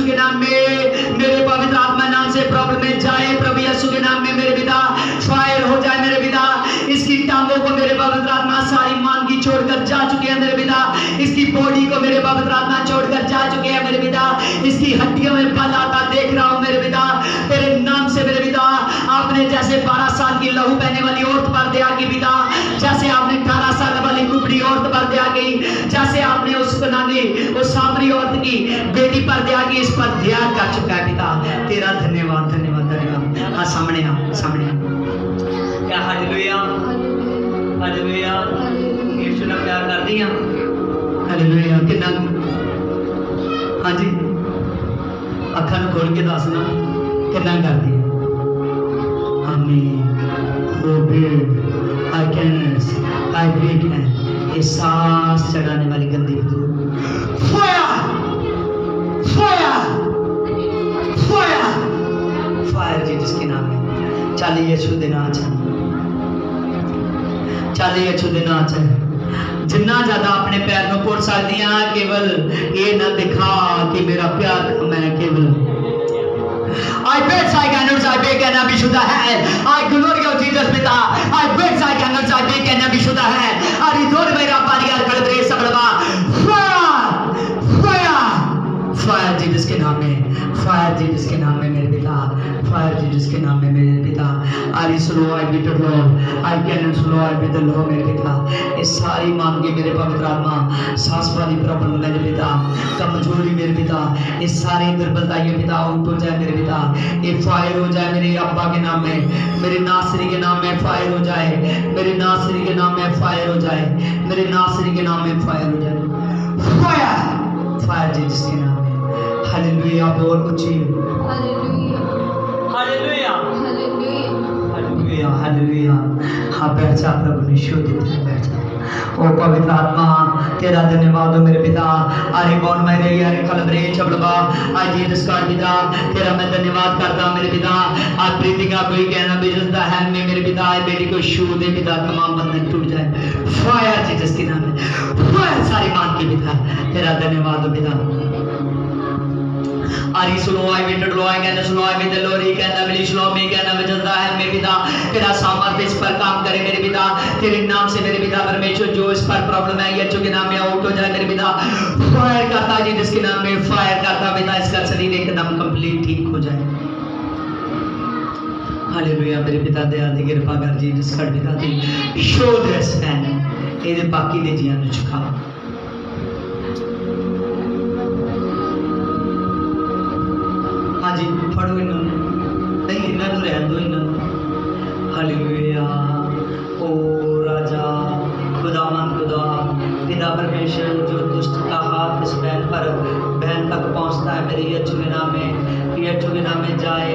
में जाए प्रभु यीशु के नाम में मेरे पिता, फायर हो जाए मेरे पिता। इसकी टांगों को मेरे पवित्र आत्मा सारी मान की छोड़कर जा चुके हैं मेरे पिता, इसकी बॉडी को मेरे पवित्र आत्मा छोड़कर जा चुके हैं मेरे पिता, इसकी हड्डियों में बल आता देख रहा हूं मेरे पिता, तेरे नाम से मेरे पिता। आपने जैसे 12 साल की लहू बहने वाली औरत पर दया की पिता, जैसे आपने 18 साल वाली कुबड़ी औरत पर दया की, जैसे आपने उस नानी उस सामरी औरत की बेटी पर दया की, इस पर दया कर चुका है पिता। तेरा धन्यवाद धन्यवाद धन्यवाद। हाँ सामने आ, सामने आ। क्या हालेलुया हालेलुया। यीशु ने प्यार कर दिया। हालेलुया। कितना हाँ जी अखा खोल के दसना कितना कर दिया। ये सांस चढ़ाने वाली गंदी फायर जी जिसके नाम में चलिए यीशु दे नाम च चलिए यीशु दे नाम च जिन्ना ज्यादा अपने पैर में पुट सकती हाँ, केवल ये न दिखा कि मेरा प्यार मैं केवल I bet I cannot I beg and be should have I glory of Jesus पिता I bet I cannot I beg and be should have अरे जोर मेरा पारियार खड़े सबलवा फायर जी जिसके नाम में, फायर जी जिसके नाम में मेरे पिता, फायर जी जिसके नाम में मेरे पिता। आई स्लो आई बीट लो आई कैन स्लो आई बीट लो मेरे पिता। ये सारी मांगे मेरे पवित्र आत्मा, सांस वाली प्रॉब्लम मेरे पिता, कमजोरी मेरे पिता, ये सारी दुर्बलताएं पिता उठ हो जाए मेरे पिता। ये फायर हो जाए मेरे अब्बा के नाम में, मेरे नासरी के नाम में फायर हो जाए, मेरे नासरी के नाम में फायर हो जाए, मेरे नासरी के नाम में फायर हो जाए। फायर फायर जी जिसके नाम में। हालेलुया। बोल ऊंची हालेलुया हालेलुया हालेलुया। हाँ बैठ जा प्रभु ने शुद्ध बैठ जा। ओ पवित्र आत्मा तेरा धन्यवाद हो मेरे पिता। अरे कौन मैं रही अरे कलबरे चबलबा आज ये डिस्कार्ड पिता तेरा मैं धन्यवाद करता मेरे पिता। आज प्रीति का कोई कहना भी जलता है मैं मेरे पिता बेटी को शू दे पिता, तमाम बंधन टूट जाए। फायर जीसस के नाम में फायर सारी मान के पिता तेरा धन्यवाद हो पिता। आरी सुनो आई विंटर लो आई कहना सुनो आई विद लोरी कहना मिली स्लो में कहना बजता है मेरे पिता। तेरा सामर्थ्य इस पर काम करे मेरे पिता, तेरे नाम से मेरे पिता परमेश्वर जो इस पर प्रॉब्लम है यीशु के नाम में आउट हो जाए मेरे पिता। फायर करता जी जिसके नाम में फायर करता पिता, इसका शरीर एकदम कंप्लीट ठीक हो जाए। हालेलुया। मेरे पिता दया दी कृपा कर जी जिसका पिता दी शो दिस मैन ये बाकी दे जियां नु चुका। हाँ जी फड़ो इन्होंने नहीं इन्होंने रहन दो इन्होंने। हालेलुया। ओ राजा खुदावन खुदा पिता परमेश्वर जो दुष्ट का हाथ इस बहन तक पहुंचता है मेरे यीशु के नाम में, यीशु के नाम में जाए,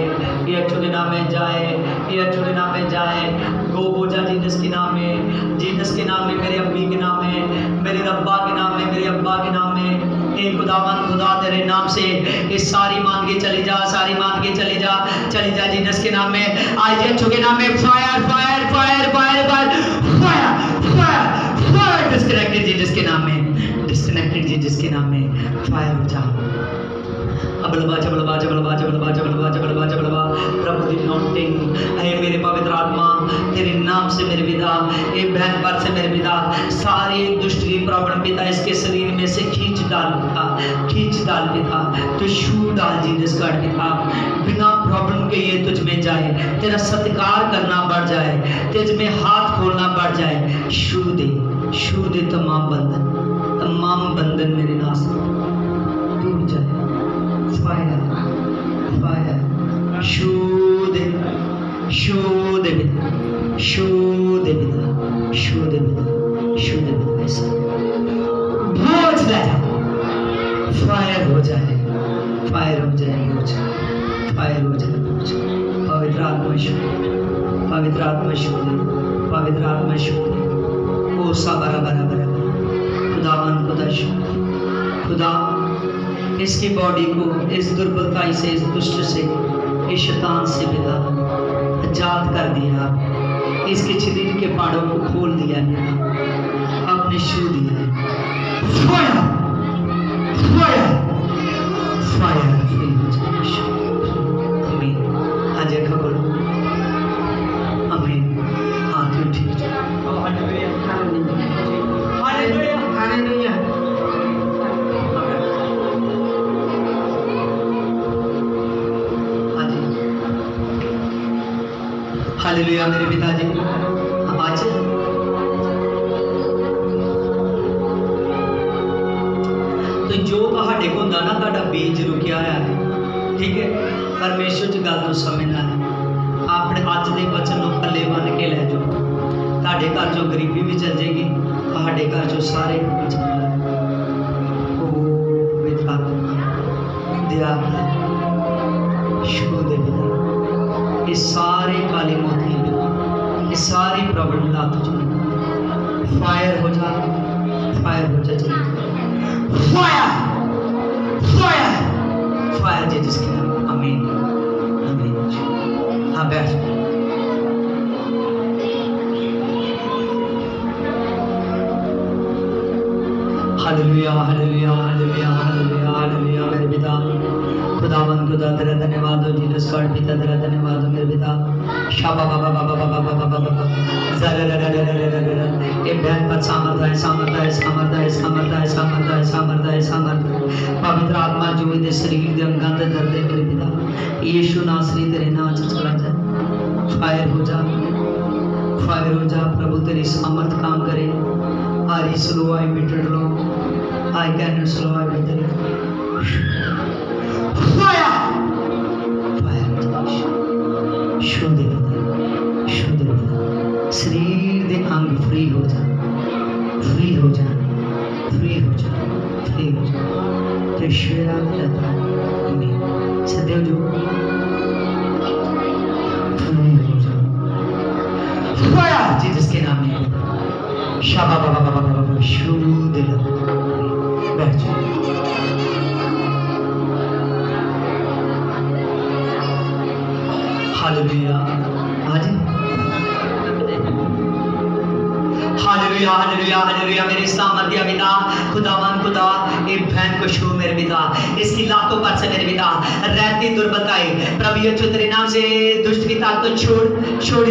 यीशु के नाम में जाए, यीशु के नाम में जाए। गो बोझा जीसस के नाम में, जीसस के नाम में, मेरे अब्बी के नाम में, मेरे रब्बा के नाम में, मेरे अब्बा के नाम में। एक खुदावन खुदा तेरे नाम से ये सारी मान के चली जा, सारी मान के चली जा, चली जा जीसस के नाम में। आज यीशु के नाम में fire fire fire fire fire fire fire fire disconnected Jesus के नाम में, डिस्कनेक्टेड जीसस के नाम में फायर हो जा। अबलबा जबलबा जबलबा जबलबा जबलबा जबलबा जबलबा प्रभु दी नॉटिंग है मेरे पवित्र आत्मा तेरे नाम से मेरे पिता। ये बहन पर से मेरे पिता सारी दुष्ट की प्रॉब्लम पिता इसके शरीर में से खींच डाल पिता, खींच डाल पिता। तो शू डाल जीसस का पिता, बिना प्रॉब्लम के ये तुझ में जाए, तेरा सत्कार करना बढ़ जाए, तुझ में हाथ खोलना बढ़ जाए। शू दे तमाम बंधन मेरे नाश टूट जाए। फायर फायर शू दे पिता, शू दे पिता, शू दे पिता, शू दे पिता। ऐसा बोझ ले जा, फायर हो जाए, फायर हो जाए, फायर हो जाए। पवित्र आत्मा शुद्ध, पवित्र आत्मा शुद्ध, पवित्र आत्मा शुद्ध। ओ सा बरा बरा बरा खुदावन खुदा शुद्ध खुदा इसकी बॉडी को इस दुर्बलता से, इस दुष्ट से, इस शैतान से पिता आजाद कर दिया। इसके शरीर के पाड़ों को खोल दिया पिता, आपने छू दिया है। Fire fire fire. आज हालेलुया मेरे पिताजी आज तो जो ਤੁਹਾਡੇ ਕੋਲ ਹੁੰਦਾ ਨਾ ਤੁਹਾਡਾ ਬੀਜ ਰੁਕਿਆ ਹੋਇਆ ਹੈ ठीक है परमेश्वर च गल ਨੂੰ ਸਮਝਣਾ है अपने ਅੱਜ ਦੇ वचन ਨੂੰ ਪੱਲੇ ਬੰਨ ਕੇ ਲੈ ਜਾਓ ਤੁਹਾਡੇ ਘਰ ਚੋਂ ਗਰੀਬੀ ਵੀ ਚਲ ਜਾਏਗੀ ਤੁਹਾਡੇ ਘਰ ਚੋਂ ਸਾਰੇ ਕੁਝ ਚਲ ਉਹ ਵਿਦਰਾ ਦਿਆ ਸ਼ੁਰੂ ਦੇ ਬਿਨਾ ये सारे काली मोती ये सारी प्रॉब्लम लात चले फायर हो जा चले फायर फायर फायर जे जिसके नाम आमीन आमीन हाँ बैठ hallelujah hallelujah hallelujah hallelujah hallelujah मेरे पिता खुदावन खुदा तेरा धन्यवाद हो जीसस गॉड पिता तेरा धन्यवाद हो मेरे पिता शाबा बाबा बाबा बाबा बाबा बाबा ये बहन पर सामर्थ है सामर्थ है सामर्थ है सामर्थ है सामर्थ है सामर्थ है सामर्थ पवित्र आत्मा जो इधर शरीर के अंगां ते दर्द है मेरे पिता यीशु नासरी तेरे नाम से चला जाए फायर हो जा प्रभु तेरी सामर्थ काम करे आई स्लो आई मीटर लो आई कैन स्लो आई मीटर फायर शुद्ध शरीर दे अंग फ्री हो जा फ्री हो जा फ्री हो जा फ्री हो जा ते शेरा रहता है सदैव जो फ्री हो जा फायर जीसस के नाम में शाबा बाबा बाबा बाबा शुद्ध बैठ जाओ हालेलुया आज हालेलुया हालेलुया हालेलुया मेरे सामर्थ्य पिता खुदावन खुदा ये बहन को छू मेरे पिता इसकी लातों पर से मेरे पिता रहती दुर्बलताएं प्रभु यीशु तेरे नाम से दुष्ट की ताकत को छोड़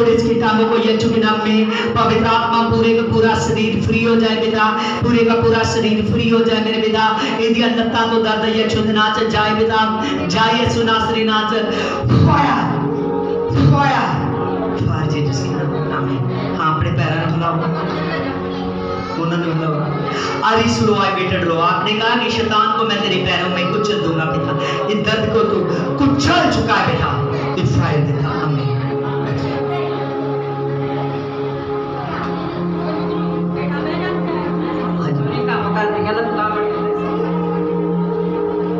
इसकी टांगों को यीशु के नाम में पवित्र आत्मा पूरे का पूरा शरीर फ्री हो जाए पिता पूरे का पूरा शरीर फ्री हो जाए मेरे पिता इंदिया लत्ता तो दर्द यीशु के नाम से जाए पिता जाए यीशु नासरी नाम से फायर फायर फायर जीसस के नाम में हाँ अपने पैरों में हिलाओ उन्होंने हिलाओ आरी सुनो आई वेटेड लो आपने कहा कि शैतान को मैं तेरे पैरों में कुचल दूंगा पिता इस दर्द को तू कुचल चुका है बेटा इस फायर देता आमीन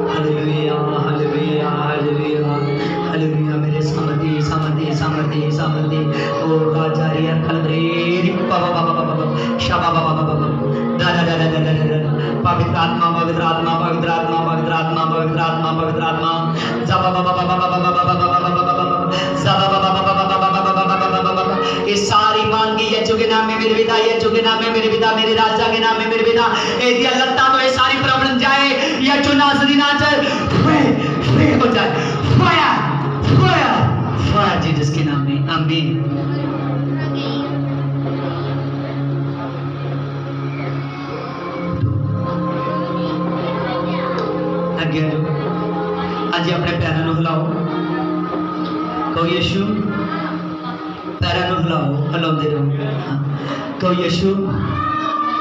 हालेलुया हालेलुया हालेलुया हालेलुया मेरे सामर्थी सामर्थी सामर्थी सामर्थी ओ राजारी खलबरेरी बाबा बाबा बाबा शाबा बाबा बाबा दादा दादा दादा दादा पवित्र आत्मा पवित्र आत्मा पवित्र आत्मा पवित्र आत्मा पवित्र आत्मा पवित्र आत्मा जाबा बाबा बाबा बाबा बाबा बाबा बाबा जाबा बाबा बाबा बाबा बाबा ये सारी मान की यीशु के नाम में मेरे पिता यीशु के नाम में मेरे पिता मेरे राजा के नाम में मेरे पिता ए दिया लगता तो ये सारी प्रॉब्लम जाए यीशु नासरी नाम से फ्री हो जाए फायर फायर फायर जीसस के नाम में आमीन आगे आ जाओ आज अपने पैरों को हिलाओ कहो यीशु पैरों को हिलाओ हिलाते रहो हाँ। कहो यीशु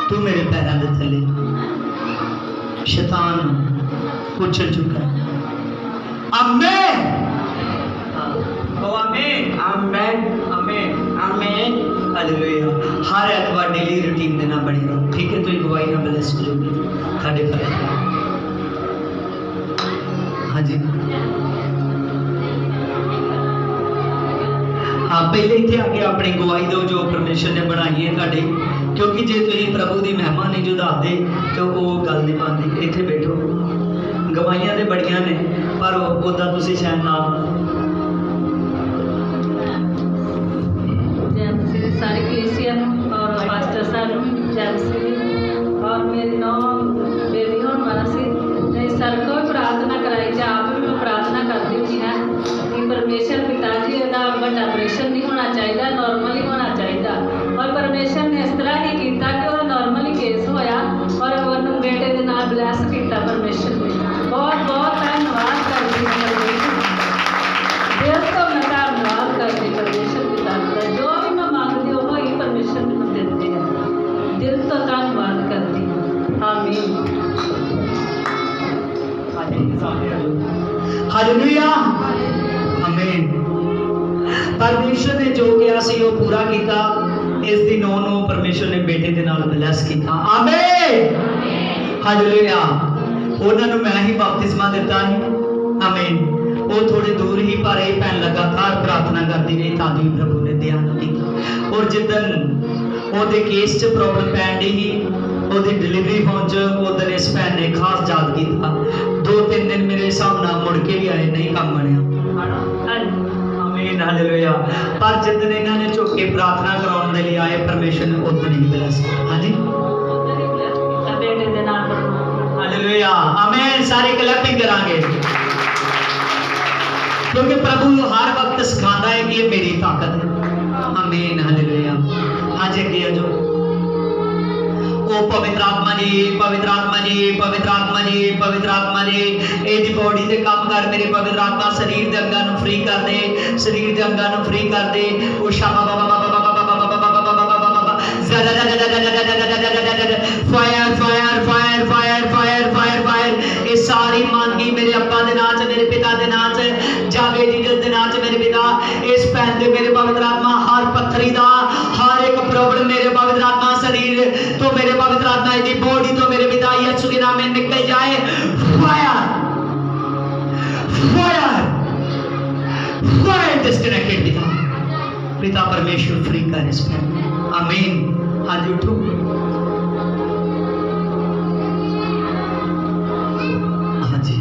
तू मेरे पैरों के थले शैतान कुचल चुका है आमीन आमीन आमीन आमीन आमीन हालेलुया हर एतवार डेली रूटीन देना पड़ेगा ठीक है तो ये गवाही ना ब्लेस हो जाएगी साढ़े पर हाँ जी हाँ पहले इतने आके अपनी गवाही दो जो परमेश्वर ने बनाई है ਤੁਹਾਡੇ क्योंकि जे तुम प्रभु की महिमा नहीं जो दसदे तो वो गल नहीं पाती इतने बैठो गवाहियां तो बड़ियां ने पर उदा तुम शायद ना सारे कलीसिया और पास्टर साहब और मेरी नौ बेबी होने वाला सी सर को प्रार्थना कराई जा आप भी मैं प्रार्थना करती हूँ है कि परमेश्वर पिताजी का बड़ा ऑपरेशन नहीं होना चाहिए नॉर्मल ही होना चाहिए और परमेश्वर ने इस तरह ही किया कि वह नॉर्मल ही केस होया और उन्होंने बेटे के नाम ब्लैस किया परमेश्वर ने बहुत बहुत धन्यवाद करती हूँ परमेश्वर दिल तो मैं धन्यवाद करती हूँ हालेलुया आमीन। परमेश्वर ने जो किया सी वो पूरा किया। इस दिन ਉਹਨੂੰ परमेश्वर ने बेटे ਦੇ ਨਾਲ ਬਲੈਸ ਕੀਤਾ। आमीन हालेलुया। ਉਹਨਾਂ ਨੂੰ मैं ही बपतिस्मा ਦਿੱਤਾ ਸੀ। आमीन। वो थोड़े दूर ही पर ये भैन लगातार प्रार्थना करती रही तां भी प्रभु ने ध्यान किया। और जिदन ਉਹਦੇ केस च प्रॉब्लम पैन दी ही ਉਹਦੀ डिलीवरी होने च उदन इस भैन ने खास याद किया। 2-3 दिन मेरे हिसाब नाल मुड़ के भी आए नहीं काम बनया। आमीन हालेलुया। पर जिदन इन्होंने झुक के प्रार्थना कराने के लिए आए परमेश्वर ने उदन ही ब्लेस किया। हाँ जी बेटे दे नाल हालेलुया आमीन। सारे क्लैपिंग करांगे क्योंकि प्रभु हर वक्त सिखाता है कि ये मेरी ताकत है। आमीन हालेलुया। हाँ जी अगे जो ओ पवित्र आत्मा जी पवित्र आत्मा जी पवित्र आत्मा जी पवित्र आत्मा जी एदी बॉडी दे काम कर मेरी पवित्र आत्मा शरीर दे अंगां नूं फ्री कर दे शरीर दे अंगां नूं फ्री कर दे। ओ शाबा बाबा बाबा बाबा बाबा fire fire fire fire fire fire fire. ये सारी मांगी मेरे अब्बा दे नाम च मेरे पिता दे नाम च जावे जीसस दे नाम च मेरे पिता। इस पैन दे मेरे पवित्र आत्मा हर पत्थरी दा हर एक प्रॉब्लम मेरे पवित्र आत्मा शरीर तो मेरे पवित्र आत्मा दी बॉडी तो मेरे पिता यीशु के नाम में निकल जाए। फायर फायर फायर डिस्कनेक्टेड पिता पिता परमेश्वर फ्री कर इस पैन। आमीन। हाँ जी उठो। हाँ जी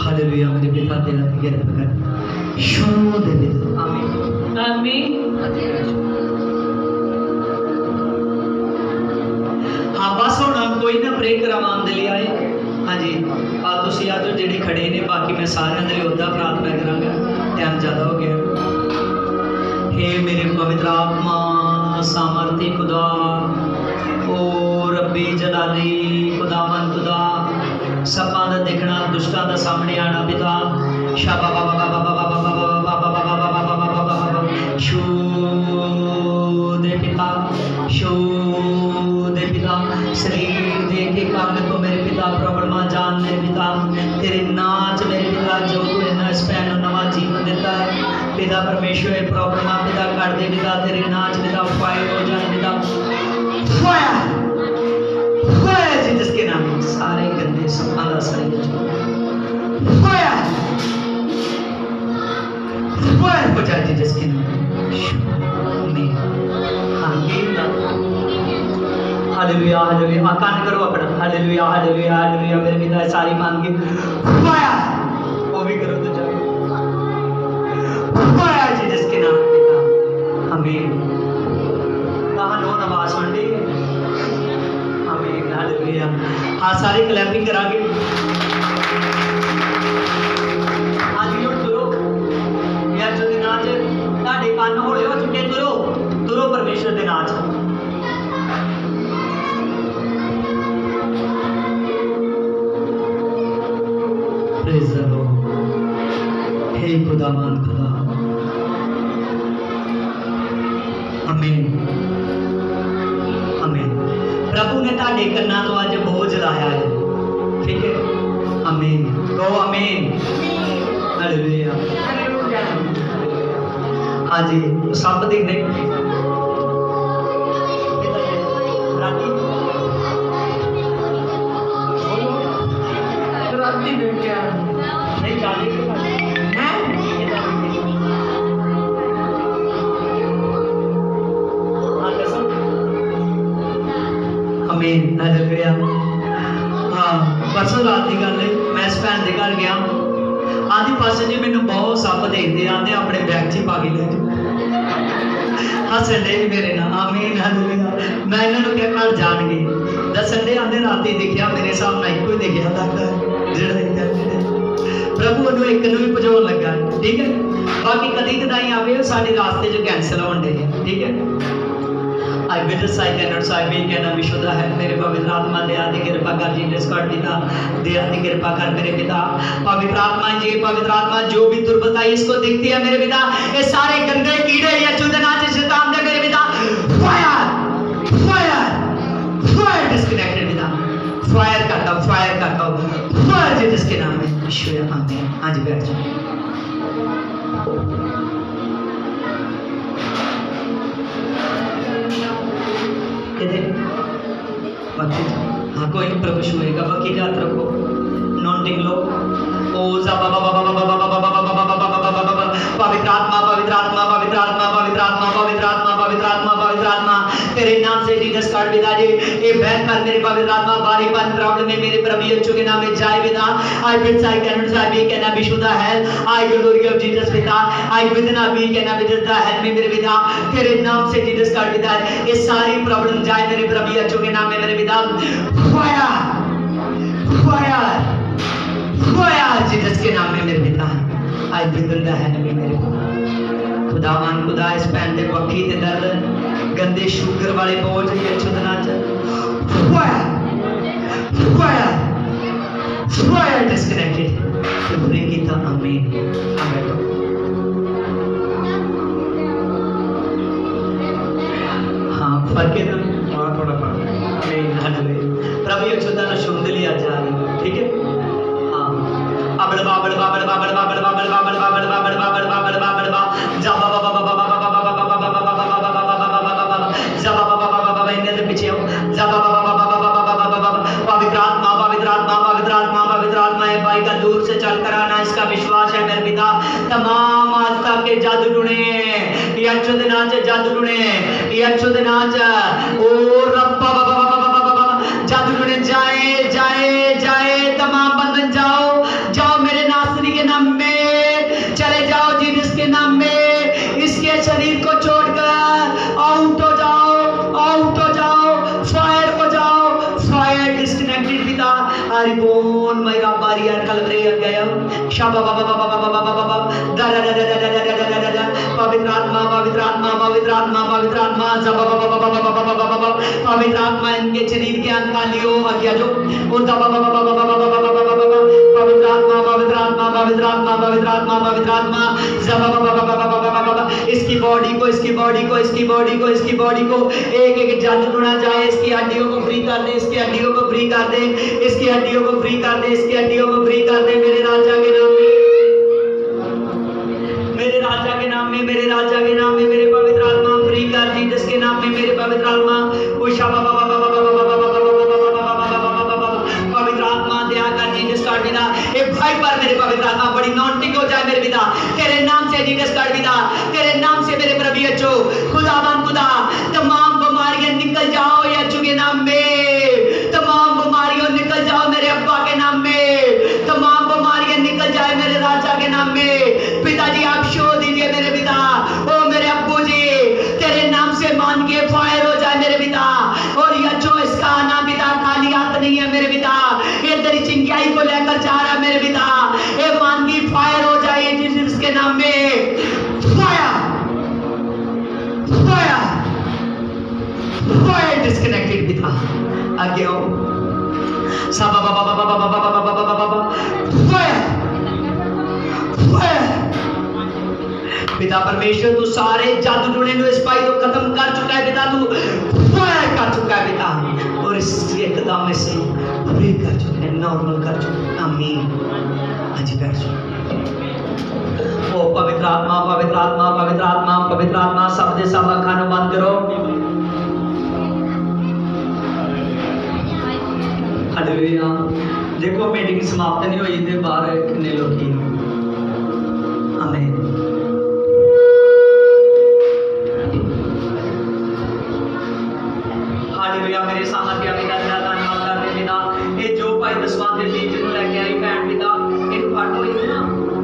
हालेलुया मेरे पिता तेरा गिरफ्त कर शुरू दे दे। आमीन आमीन। हाँ बस हुण कोई ना प्रे करावान दे लिए आए। हाँ जी तुसीं आज जेडे खड़े ने बाकी मैं सारिਆਂ ਦੇ ਲਈ उदा प्रार्थना करांगा टाइम ज़्यादा हो गया। हे मेरे पवित्र आत्मा सामर्थी खुदा ओ रब्बी जलाली खुदावन खुदा सपां दा देखना दुष्टां दा सामने आना पिता शाबा बाबा बाबा बाबा बाबा बाबा बाबा बाबा बाबा बाबा शू दे पिता शू दे पिता शरीर दे के कंग तो मेरे पिता प्रॉब्लम जान मेरे पिता तेरे नाच मेरे पिता जो तू इन्ना इस पैन नवा जीवन देता है पिता परमेश्वर प्रॉब्लम पिता कर दे पिता तेरे नाच पिता फायर हो जाए पिता फायर फायर जी जिसके नाम में सारे गंदे सपना सारे फायर फायर हो जाए जी जिसके नाम में हालेलुया हालेलुया कान करो अपना हालेलुया हालेलुया हालेलुया मेरे पिता सारी मांगे फायर वो भी करो तो जाओ फायर जी जिसके नाम में पिता आमीन। कहाँ नो आवाज सुन रही है। आमीन हालेलुया। हाँ सारे क्लैपिंग करांगे। आज भी तुरो यार जो दिन आज ताड़े कान होले हो चुके तुरो तुरो परमेश्वर दे नाम च। Praise the Lord. हे खुदावन खुदा आमीन आमीन। प्रभु ने ताड़े कन्ना तो अज बोझ लाया है ठीक है। आमीन तो आमीन हालेलुया। हाँ जी सब देखने राती बेटा नहीं जाने के बाद हैं आमीन हालेलुया। हाँ परसों रात की गल है मैं इस भैन के घर गया आदि पास जी मैंने बहुत सप देखते आते अपने बैग च पा के ले हसन डे मेरे ना। आमीन हालेलुया। मैं इन्होंने क्या घर जान गए दसन डे आते राती देखा मेरे हिसाब में एको ही देखा लगता है प्रभु उन्होंने एक भी भजाउण लगा ठीक है। बाकी कदी कदाई आवे साडे रास्ते च कैंसल होने ठीक है। I witness I cannot say we can विशुद्ध है मेरे पवित्र आत्मा दया दी कृपा कर जी डिस्कॉर्ड पिता दया दी कृपा कर मेरे पिता पवित्र आत्मा जी पवित्र आत्मा जो भी दुर्बलता इसको दिखती है मेरे पिता ये सारे गंदे कीड़े या चुदना से शैतान दे मेरे पिता फायर फायर फायर डिस्कनेक्टेड पिता फायर करता फायर जी जिसके नाम है ईश्वर आमीन। आज बैठ जाओ। बाकी हाँ कोई प्रभु छुएगा, बाकी हाथ रखो, नॉटिंग लो। ओ पवित्र आत्मा पवित्र आत्मा पवित्र आत्मा पवित्र आत्मा पवित्र आत्मा पवित्र आत्मा पवित्र आत्मा तेरे नाम से जीसस कार्ड पिता जी ये बहन पर मेरे पवित्र आत्मा बारी बार प्रॉब्लम में मेरे प्रभु यीशु के नाम में जाए पिता। I will I can not I can not be should the help I glory of Jesus पिता I will not be can not be the help me मेरे पिता तेरे नाम से जीसस कार्ड पिता ये सारी प्रॉब्लम जाए मेरे प्रभु यीशु के नाम में मेरे पिता। फायर फायर फायर जीसस के नाम में मेरे पिता I will the help me मेरे खुदावन खुदा इस पैन ते पक्की ते दर्द गंदे शुगर वाले बोझ ये छुदना च फायर फायर फायर डिस्कनेक्टेड तो ब्रिंग इट द आमीन आमीन। हाँ फर्क है ना, हाँ थोड़ा फर्क आमीन हालेलुया। प्रभु ये छुदा ना शुंदली आ जा रही, ठीक है। हाँ अबड़ बाबड़ बाबड़ बाबड़ बाबड़ बाबड़ बाबड़ बाबड़ बाबड़ बाबड़ बाबड़ बाबड़ बा जा बाबा बाबा बाबा बाबा बाबा बाबा बाबा बाबा जा बाबा बाबा बाबा इन्हें से पीछे हो जा बाबा बाबा बाबा बाबा बाबा पवित्र आत्मा पवित्र आत्मा पवित्र आत्मा पवित्र आत्मा है भाई का दूर से चल कर आना इसका विश्वास है मेरे पिता। तमाम आज तक के जादू टूणे ये अच्छे दिन आज जादू टूणे ये अच्छे दिन आज ओ रब्बा बाबा बाबा बाबा जादू टूणे जाए जाए जाए तमाम बंधन जाओ जाओ मेरे नासरी के नाम में चले जाओ जीसस के नाम में इसके शरीर को छोड़कर आउट हो जाओ फायर हो जाओ फायर डिस्कनेक्टेड पिता हरिबोन मेरा बारियर कलवरे गया शाबा बाबा बाबा बाबा बाबा बाबा दा दा दा दा दा दा दा दा पवित्र आत्मा पवित्र आत्मा पवित्र आत्मा पवित्र आत्मा जब बाबा बाबा बाबा बाबा बाबा पवित्र आत्मा इनके शरीर के अंग लियो आज्ञा जो और दा बाबा बाबा बाबा बाबा बाबा पवित्र आत्मा पवित्र आत्मा पवित्र आत्मा पवित्र आत्मा पवित्र आत्मा जब बाबा बाबा बाबा बाबा इसकी बॉडी को इसकी बॉडी को इसकी बॉडी को इसकी बॉडी को एक एक जादू टूना जाए इसकी हड्डियों को फ्री कर दे इसकी हड्डियों को फ्री कर दे इसकी हड्डियों को फ्री कर दे इसकी हड्डियों को फ्री कर दे मेरे राजा के नाम में मेरे राजा के नाम में मेरे राजा के नाम में मेरे पवित्र आत्मा फ्री कर दी जिसके नाम में मेरे पवित्र आत्मा उषा बाबा बाबा बाबा पवित्र आत्मा दया कर दी जिसका पिता एक भाई पर मेरे पवित्र आत्मा बड़ी नॉटिक हो जाए मेरे पिता तेरे नाम से जीसस का पिता तेरे नाम से मेरे प्रभु यीशु खुदावन खुदा तमाम बीमारियां निकल जाओ यीशु के नाम में तमाम बीमारियां निकल जाओ मेरे अब्बा के नाम में तमाम बीमारियां निकल जाए मेरे राजा के नाम में पिताजी आप शो दीजिए मेरे पिता ओ मेरे अब्बू जी तेरे नाम से मान के फायर हो जाए मेरे पिता और यीशु इसका आना पिता खाली हाथ नहीं है मेरे पिता ये तेरी चिंगाई को लेकर जा रहा है मेरे पिता ये मान की फायर हो जाए जीसस के नाम में फायर फायर फायर डिस्कनेक्टेड पिता आगे आओ साबा बाबा बाबा बाबा बाबा बाबा बाबा फायर फायर पिता परमेश्वर तू सारे जादू टूने नु स्पाई को खत्म कर चुका है पिता तू फायर कर चुका है पिता और इस एकदम से फ्री कर चुका है नॉर्मल कर चुका है आमीन। आज बैठ जाओ ओ पवित्र आत्मा पवित्र आत्मा पवित्र आत्मा पवित्र आत्मा सब दे सब खाना बंद करो हालेलुया। देखो मीटिंग समाप्त नहीं हुई थे बाहर कितने लोग ही आमीन। हालेलुया मेरे सामर्थ्य पिता तेरा धन्यवाद करते पिता ये जो भाई दसवंत के बीच ਨੂੰ ਲੈ ਕੇ ਆਈ ਭੈਣ ਪਿਤਾ ਇਹਨੂੰ ਫਟ ਹੋਈ ਨਾ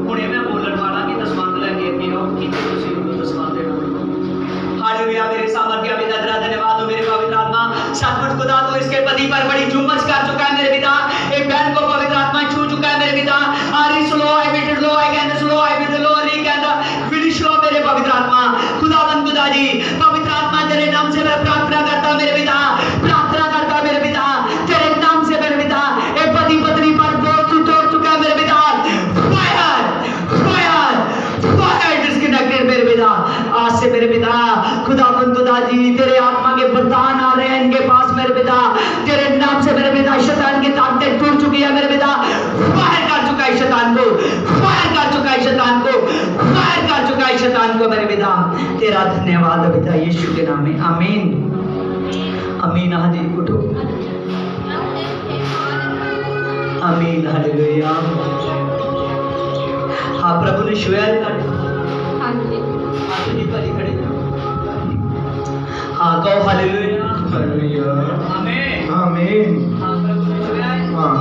ਹੁਣੇ ਮੈਂ ਬੋਲਣ ਵਾਲਾ ਕਿ ਦਸਵੰਤ ਲੈ ਕੇ ਅੱਗੇ ਆਓ ਕਿ ਤੁਸੀਂ ਉਹ ਦਸਵੰਤ ਦੇ हालेलुया मेरे सामर्थ्य पिता तेरा धन्यवाद हो मेरे पवित्र आत्मा सचमुच खुदा तो इसके पति पर बड़ी जुम्मन कर चुका है मेरे पिता एक बहन को पवित्र आत्मा छू चुका है मेरे पिता आरी slow I bit low I can स्लो आई बिट लो री कैन फिनिश लो मेरे पवित्र आत्मा खुदावन खुदा जी पवित्र आत्मा तेरे नाम से मैं प्रार्थना करता मेरे पिता प्रार्थना करता मेरे पिता तेरे नाम से मेरे पिता एक पति पत्नी पर बोझ तोड़ चुका है मेरे पिता फायर फायर फायर डिस्कनेक्टेड मेरे पिता आज से मेरे पिता खुदावन खुदा जी तेरे आत्मा के वरदान आ रहे हैं इनके पास मेरे पिता तेरे नाम से मेरे पिता शैतान की ताकतें टूट चुकी है मेरे पिता फायर कर चुका है शैतान को फायर कर चुका है शैतान को फायर कर चुका है शैतान को मेरे पिता तेरा धन्यवाद पिता यीशु के नाम में आमीन आमीन। हाँ जी उठो आमीन हालेलुया। हाँ प्रभु ने छुआ है हाँ जी। हाथ नहीं भरी खड़े। हाँ कहो हालेलुया। हालेलुया। आमीन आमीन। हाँ प्रभु ने छुआ है। हाँ।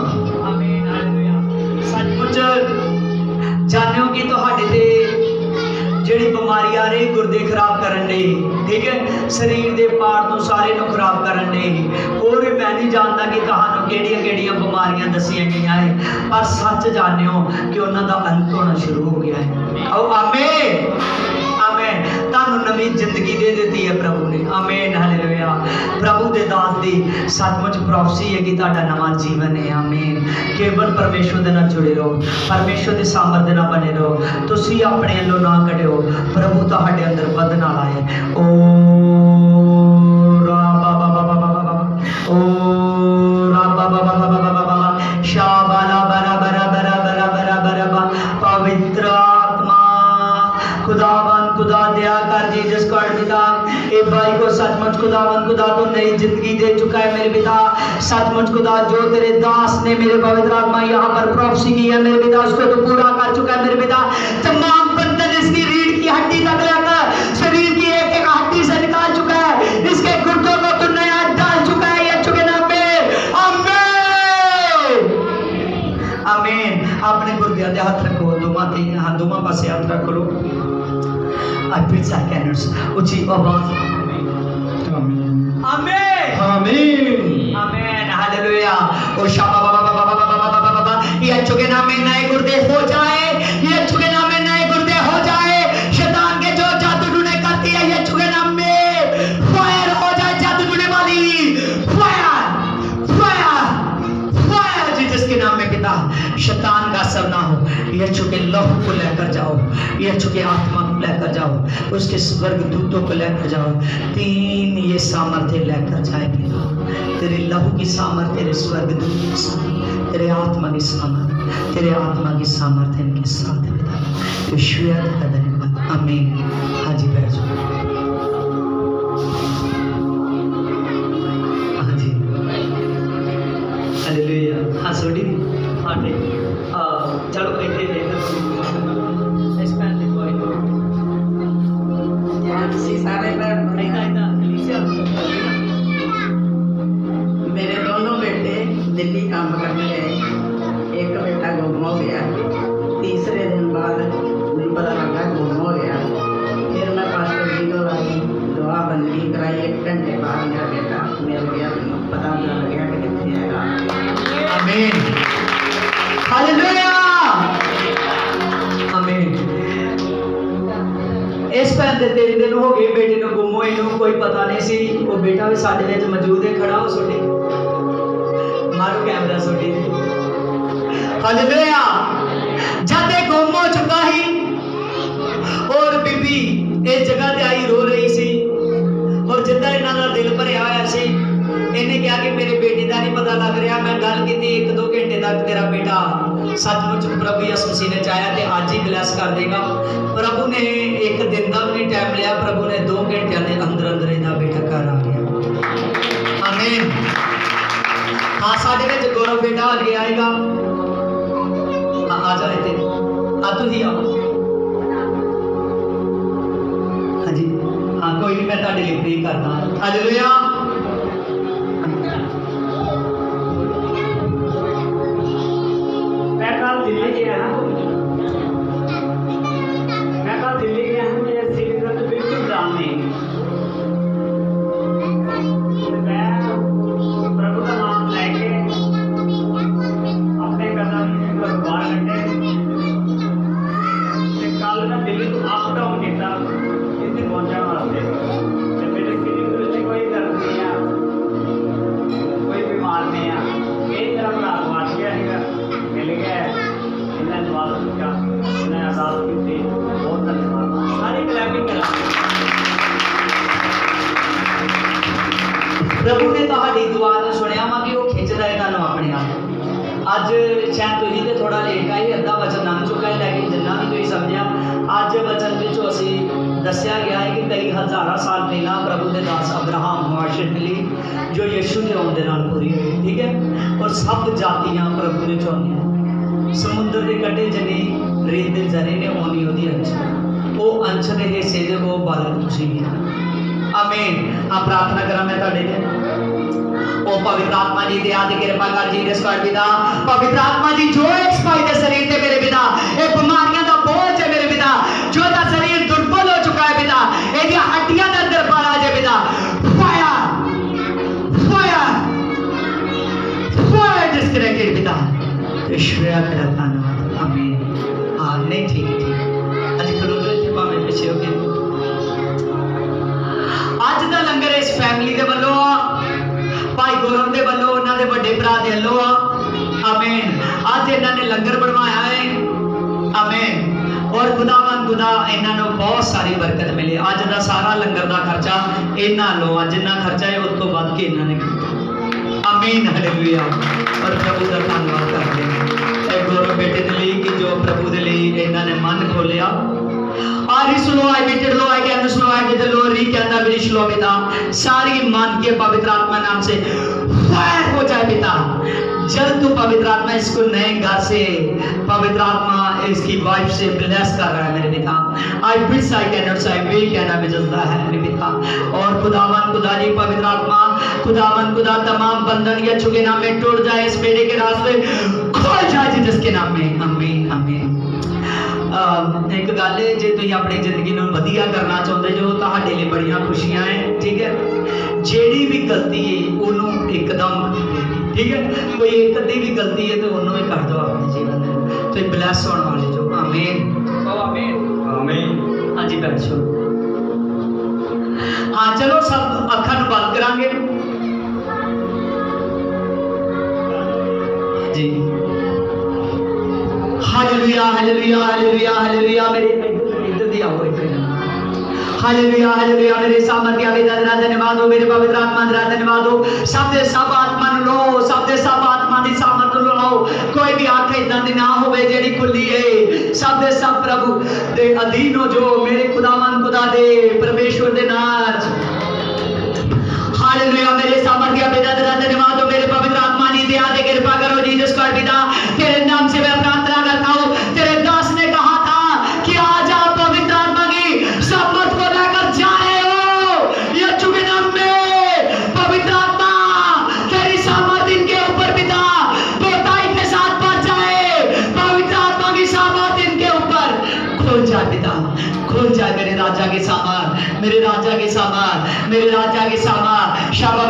आमीन हालेलुया। सचमुच जानियो कि ਤੁਹਾਡੇ ਤੇ ਜਿਹੜੀ ਬਿਮਾਰੀ ਆ ਰਹੀ ਗੁਰਦੇ ਖਰਾਬ ਕਰਨ ਲਈ, ਠੀਕ ਹੈ, ਸਰੀਰ ਦੇ ਪਾਰਟ ਨੂੰ ਸਾਰੇ ਨੂੰ ਖਰਾਬ ਕਰਨ ਲਈ। ਹੋਰ ਵੀ ਮੈਂ ਨਹੀਂ ਜਾਣਦਾ ਕਿ ਤੁਹਾਨੂੰ ਕਿਹੜੀਆਂ ਕਿਹੜੀਆਂ ਬਿਮਾਰੀਆਂ ਦੱਸੀਆਂ ਗਈਆਂ ਹੈ, ਪਰ ਸੱਚ ਜਾਣਿਓ ਕਿ ਉਹਨਾਂ ਦਾ ਅੰਤ ਹੋਣਾ ਸ਼ੁਰੂ ਹੋ ਗਿਆ ਹੈ। ਆਓ ਆਮੀਨ आमेन। ਤੁਹਾਨੂੰ ਨਵੀਂ ਜ਼ਿੰਦਗੀ ਦੇ ਦਿੱਤੀ ਹੈ ਪ੍ਰਭੂ ਨੇ। ਆਮੀਨ ਹਾਲੇਲੂਇਆ। ਪ੍ਰਭੂ ਦੇ ਦਾਸ ਦੀ ਸੱਚਮੁੱਚ ਪ੍ਰੋਫੈਸੀ ਹੈ ਕਿ ਤੁਹਾਡਾ ਨਵਾਂ ਜੀਵਨ ਹੈ। ਆਮੀਨ। ਕੇਵਲ ਪਰਮੇਸ਼ਵਰ ਦੇ ਨਾਲ ਜੁੜੇ ਰਹੋ, ਪਰਮੇਸ਼ਵਰ ਦੇ ਸਾਮਰਥ ਨਾਲ ਬਣੇ ਰਹੋ। ਤੁਸੀਂ ਆਪਣੇ ਵੱਲੋਂ ਨਾ ਕੱਢਿਓ, ਪ੍ਰਭੂ ਤੁਹਾਡੇ ਅੰਦਰ ਵਧਣ ਵਾਲਾ ਹੈ। ਓ ਰਾ ਬਾ ਬਾ ਬਾ ਬਾ ਬਾ ਬਾ ਓ ਰਾ ਬਾ ਬਾ ਬਾ ਬਾ ਬਾ ਬਾ ਸ਼ਾ ਬਾਲਾ ਬਰਾ ਬਰਾ बरा बरा बरा बरा बरा पवित्र आत्मा खुदावन खुदा दया कर जीसस कर पिता ए भाई को सचमुच खुदावन खुदा तो नई जिंदगी दे चुका है मेरे पिता। सचमुच खुदा जो तेरे दास ने मेरे पवित्र आत्मा यहाँ पर प्रोफेसी की है मेरे पिता, उसको तो पूरा कर चुका है मेरे पिता। तमाम बंधन इसकी रीढ़ की हड्डी तक लेकर शरीर की एक एक हड्डी से निकाल चुका है। इसके घुटनों को तो नया डाल चुका है यीशु के नाम में। आमीन आमीन। अपने गुर्दे दे हाथ रखो, दोवां पासे हाथ रख लो। रिपीट सेकंड्स ऊंची आवाज आमीन आमीन आमीन हालेलुया। ओ शाबा बाबा बाबा बाबा बाबा बाबा बाबा यीशु के नाम में नए गुर्दे हो जाए, यीशु के नाम में नए गुर्दे हो जाए। शैतान के जो जादू टूने करती है यीशु के नाम में फायर हो जाए, जादू टूने वाली फायर फायर फायर जीसस के नाम में पिता। शैतान का असर ना हो, यीशु के लहू को लेकर जाओ, यीशु के आत्मा को लेकर जाओ, उसके स्वर्ग दूतों को लेकर जाओ। तीन ये सामर्थ्य लेकर जाए पिता, तेरे लहू की सामर्थ्य, तेरे स्वर्ग दूत की सामर्थ्य, तेरे आत्मा की सामर्थ्य, तेरे आत्मा की सामर्थ्य इनके साथ पिता। ईश्वर का धन्यवाद। आमीन। हाँ जी बैठ जाओ। हाँ जी हालेलुया। हाँ सोडी हाँ ठीक। चलो इतने इस पैन पे कोई मेरे दोनों बेटे दिल्ली काम करने गए, एक बेटा गुम हो गया। तीसरे दिन बाद मुझे पता लगा गुम हो गया। फिर मैं पास्टर जी को आई, दुआ बंदी कराई। 1 घंटे बाद मेरा बेटा मिल गया, पता लग गया कि कितने है। आमीन हालेलुया आमीन। इस पैन दे 3 दिन हो गए बेटे ਨੂੰ ਗੁੰਮ ਹੋਏ ਨੂੰ, ਕੋਈ ਪਤਾ ਨਹੀਂ ਸੀ। ਉਹ ਬੇਟਾ ਵੀ ਸਾਡੇ ਵਿੱਚ ਮੌਜੂਦ ਹੈ, ਖੜਾ ਹੋ ਛੋਟੇ ਮਾਰੋ ਕੈਮਰਾ ਛੋਟੇ ਹਾਲੇਲੁया। ਜਦ ਇਹ ਗੁੰਮ ਹੋ ਚੁੱਕਾ ਸੀ और बीबी इस जगह ते आई रो रही सी, और जिद्दां इन्हां दा दिल भरिया होया सी, इन्हें कहा कि मेरे बेटे का नहीं पता लग रहा। मैं गल की 1-2 घंटे तक तेरा बेटा सचमुच प्रभु यीशु मसीह ने चाहा तो आज ही ब्लैस कर देगा। प्रभु ने 1 दिन का भी नहीं टाइम लिया, प्रभु ने 2 घंटे के अंदर अंदर इहदा बेटा घर आ गया। आमीन। हाँ साढ़े विच गौरव बेटा आ गया आएगा। हाँ आ जाओ इत्थे, आ तुसीं आओ। हाँ जी हाँ कोई नहीं, मैं तुहाडे लई प्रे करना। हालेलुया। मैं कल दिल्ली गया हूँ, मेरे सीरीज में बिल्कुल जान नहीं। मैं प्रभु का नाम लेके अपने कदम पर बाहर रखे। कल मैं दिल्ली को अप डाउन किया इतने पहुंचा वास्ते। मेरे सीरीज में कोई दर्द नहीं है, कोई बीमार नहीं है। यही तरह का मार गया है, मिल गया इन्हें द्वारा का इन्हें आजाद की थी। बहुत धन्यवाद। सारी क्लैपिंग करा। प्रभु ने ਤੁਹਾਡੀ ਦੁਆ ਨੂੰ ਸੁਣਿਆ ਵਾ ਕਿ ਉਹ ਖਿੱਚਦਾ ਹੈ ਤੁਹਾਨੂੰ ਆਪਣੇ ਆਪ। ਅੱਜ ਸ਼ਾਇਦ ਤੁਸੀਂ ਤੇ ਥੋੜਾ ਲੇਟ ਆਏ, ਅੱਧਾ ਵਚਨ ਲੰਘ ਚੁੱਕਾ ਹੈ, ਲੇਕਿਨ ਜਿੰਨਾ ਵੀ ਤੁਸੀਂ ਸਮਝਿਆ ਅੱਜ ਵਚਨ ਵਿੱਚੋਂ ਅਸੀਂ दसिया गया है कि कई हज़ारा साल पहला प्रभु के दास अब्राहम को आशीष मिली जो यीशु के आने नाल पूरी हुई, ठीक है। और सब जातियां प्रभु ने चाहदियां समुद्र के कटे जने रेत के जरे ने होनी होती अंश वो अंश के हिस्से दे वो बालक तुसीं भी। आमीन। हाँ प्रार्थना करा मैं तुहाडे ते ओ पवित्र आत्मा जी दे आदि कृपा कर जी दे स्वर्ग पिता। पवित्र आत्मा जी जो एक सफाई दे शरीर ते मेरे पिता ये बीमारियां दा बोझ है मेरे पिता जो दा शरीर दुर्बल हो चुका है पिता ये हड्डियां दे अंदर बल आ जाए पिता। फायर फायर फायर डिस्कनेक्टेड पिता ईश्वरिया तेरा धन्यवाद। आमीन। हाँ नहीं ठीक है ठीक अज खड़ो जो इतने भावें पिछे हो गए अज का लंगर इस फैमिली के वालों भाई गौरव के वालों उन्होंने बड़े भरा के वालों आमीन। अज इन्होंने लंगर बनवाया है आमीन। और खुदावन खुदा इन्होंने बहुत सारी बरकत मिली। अज का सारा लंगर का खर्चा इन्हों लो जिन्ना खर्चा है उस तो वध के इन्होंने आमीन हालेलुया। और प्रभु का धन्यवाद करते हैं गौरव बेटे के लिए कि जो प्रभु के लिए इन्होंने मन खोलिया आरी सुनो आई बिटर लो आई के सुनो आई बिटर लो री के अंदर विश लो पिता सारी मन के पवित्र आत्मा नाम से फायर हो जाए पिता। जब तू पवित्र आत्मा इसको नए घर से पवित्र आत्मा इसकी वाइफ से ब्लेस कर रहा है मेरे पिता। I wish I can not से वी कैन आई जस्ट है मेरे पिता। और खुदावन खुदा जी पवित्र आत्मा खुदावन खुदा तमाम बंधन या छुके नाम में टूट जाए इस बेटे के रास्ते खोल जाए जिसके नाम में आमीन आमीन। एक गल है जे तुम अपनी जिंदगी में वधिया करना चाहते जो ਤੁਹਾਡੇ लिए बड़िया खुशियां है ठीक है। जेड़ी भी गलती है उन्होंने एकदम ठीक है कोई एक अद्धी भी गलती है तो उन्होंने भी कर दो अपने जीवन में तो ब्लैस होने वाले जो आमीन आमीन आमीन। हाँ जी बैठ जाओ। हाँ चलो सब अखां नूं बंद करांगे जी। हालेलुया हालेलुया हालेलुया हालेलुया मेरे इधर दिया हो एक हालेलुया हालेलुया मेरे सामर्थ्य वेदा तेरा धन्यवाद हो मेरे पवित्र आत्मा तेरा धन्यवाद हो। सब दे सब आत्मा नु लो सब दे सब आत्मा दी सामर्थ नु लो कोई भी आंख इदां दी ना होवे जेड़ी खुली है सब दे सब प्रभु दे अधीन हो जो मेरे खुदावन खुदा दे परमेश्वर दे नाल हालेलुया मेरे सामर्थ्य वेदा तेरा धन्यवाद हो मेरे पवित्र आत्मा जी दया दे कृपा करो जीसस का पिता तेरे नाम से मैं प्रार्थना करता हूं। तेरे दास ने कहा था कि आज आप पवित्र आत्मा की सामर्थ को लेकर जा रहे हो यीशु के नाम में पवित्र आत्मा तेरी सामर्थ इनके ऊपर पिता बोताई के साथ बढ़ जाए पवित्र आत्मा की सामर्थ इनके ऊपर खोल जाए पिता खोल जाए मेरे राजा के सामर्थ मेरे राजा के सामर्थ मेरे राजा के सामर्थ शाबा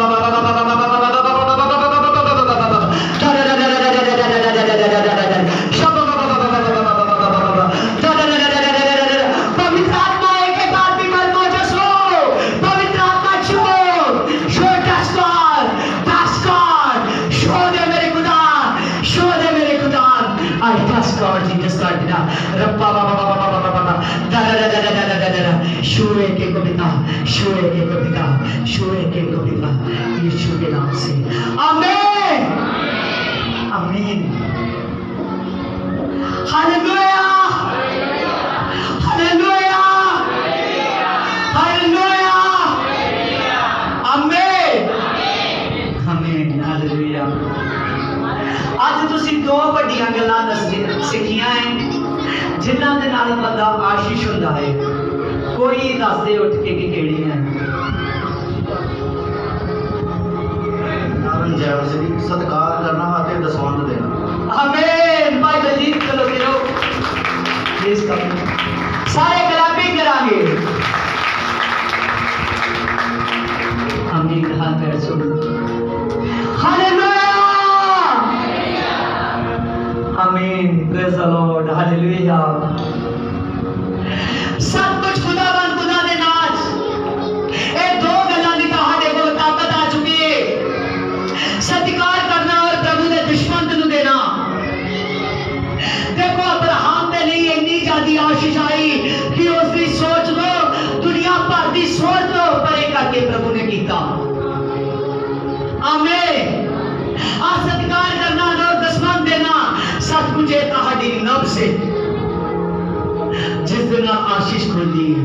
शोए के कविता यीशु के नाम से आमीन आमीन। हालेलुया हालेलुया हालेलुया आमीन आमीन हालेलुया। आज तुसीं दो बड़ियां गल्लां सिखियां हैं जिन्हां दे नाल बंदा आशीष हुंदा है। कोई दस दे उठ के कि केड़ी है सत्कार करना ते दसवंध देना आमीन। भाई बलजीत चलो करो प्लीज करो सारे कलामी करांगे आमीन। हाथ पैर छोड़ो हालेलुया आमीन प्रेज द लॉर्ड हालेलुया। सब कुछ खुदावन खुदा दे नाच ए दो गल्लां दी तुहाडे कोल ताकत आ चुकी है सत्कार करना और प्रभु दे दुश्मन नूं देना। देखो अब्राहम दे लिए इतनी ज्यादा आशीष आई कि उसकी सोच लो दुनिया भर की सोच लो परे करके प्रभु ने किया आमीन। आ सत्कार करना और दुश्मन देना सब कुछ है तुहाडी नफ्स से जिस दिन आशीष खुलती है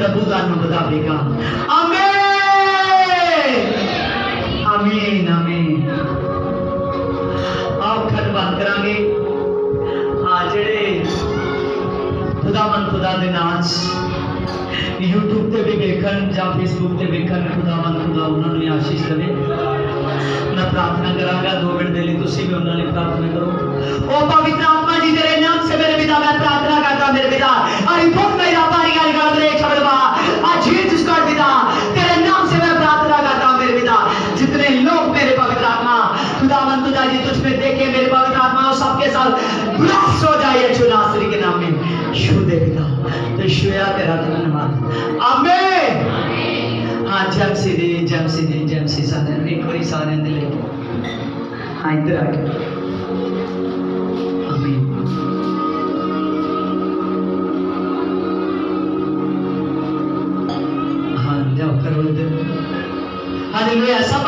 प्रभु ਤੁਹਾਨੂੰ ਵਧਾਵੇਗਾ। Amen amen amen. ਆਓ ਖੱਡ ਬੰਦ ਕਰਾਂਗੇ। ਜਿਹੜੇ ਖੁਦਾ ਦੇ ਨਾਮ YouTube ਤੇ ਵੀ ਵੇਖਣ ਜਾਂ Facebook ਤੇ ਵੇਖਣ, ਖੁਦਾ ਉਹਨਾਂ ਨੂੰ ਆਸ਼ੀਸ਼ ਦੇਵੇ। मैं प्रार्थना करांगा 2 मिनट के लिए, तुसी भी उन्होंने प्रार्थना करो। ओ पवित्र आत्मा जी तेरे नाम से मेरे पिता मैं प्रार्थना करता मेरे पिता आई बहुत मेरा पानी का निकाल दे छबड़वा आज जीसस गॉड पिता तेरे नाम से मैं प्रार्थना करता हूं मेरे पिता। जितने लोग मेरे पवित्र आत्मा खुदा जी तुझ में देखे मेरे पवित्र आत्मा सबके साथ ब्लेस हो जाए यीशु नासरी के नाम में। यीशु दे पिता तो यीशुया तेरा धन्यवाद। आमीन। हाँ जमसी दे सारे एक बारी सारे अंदर लेके हाँ इधर आके आमीन। हाँ जाओ करो इधर। हालेलुया। सब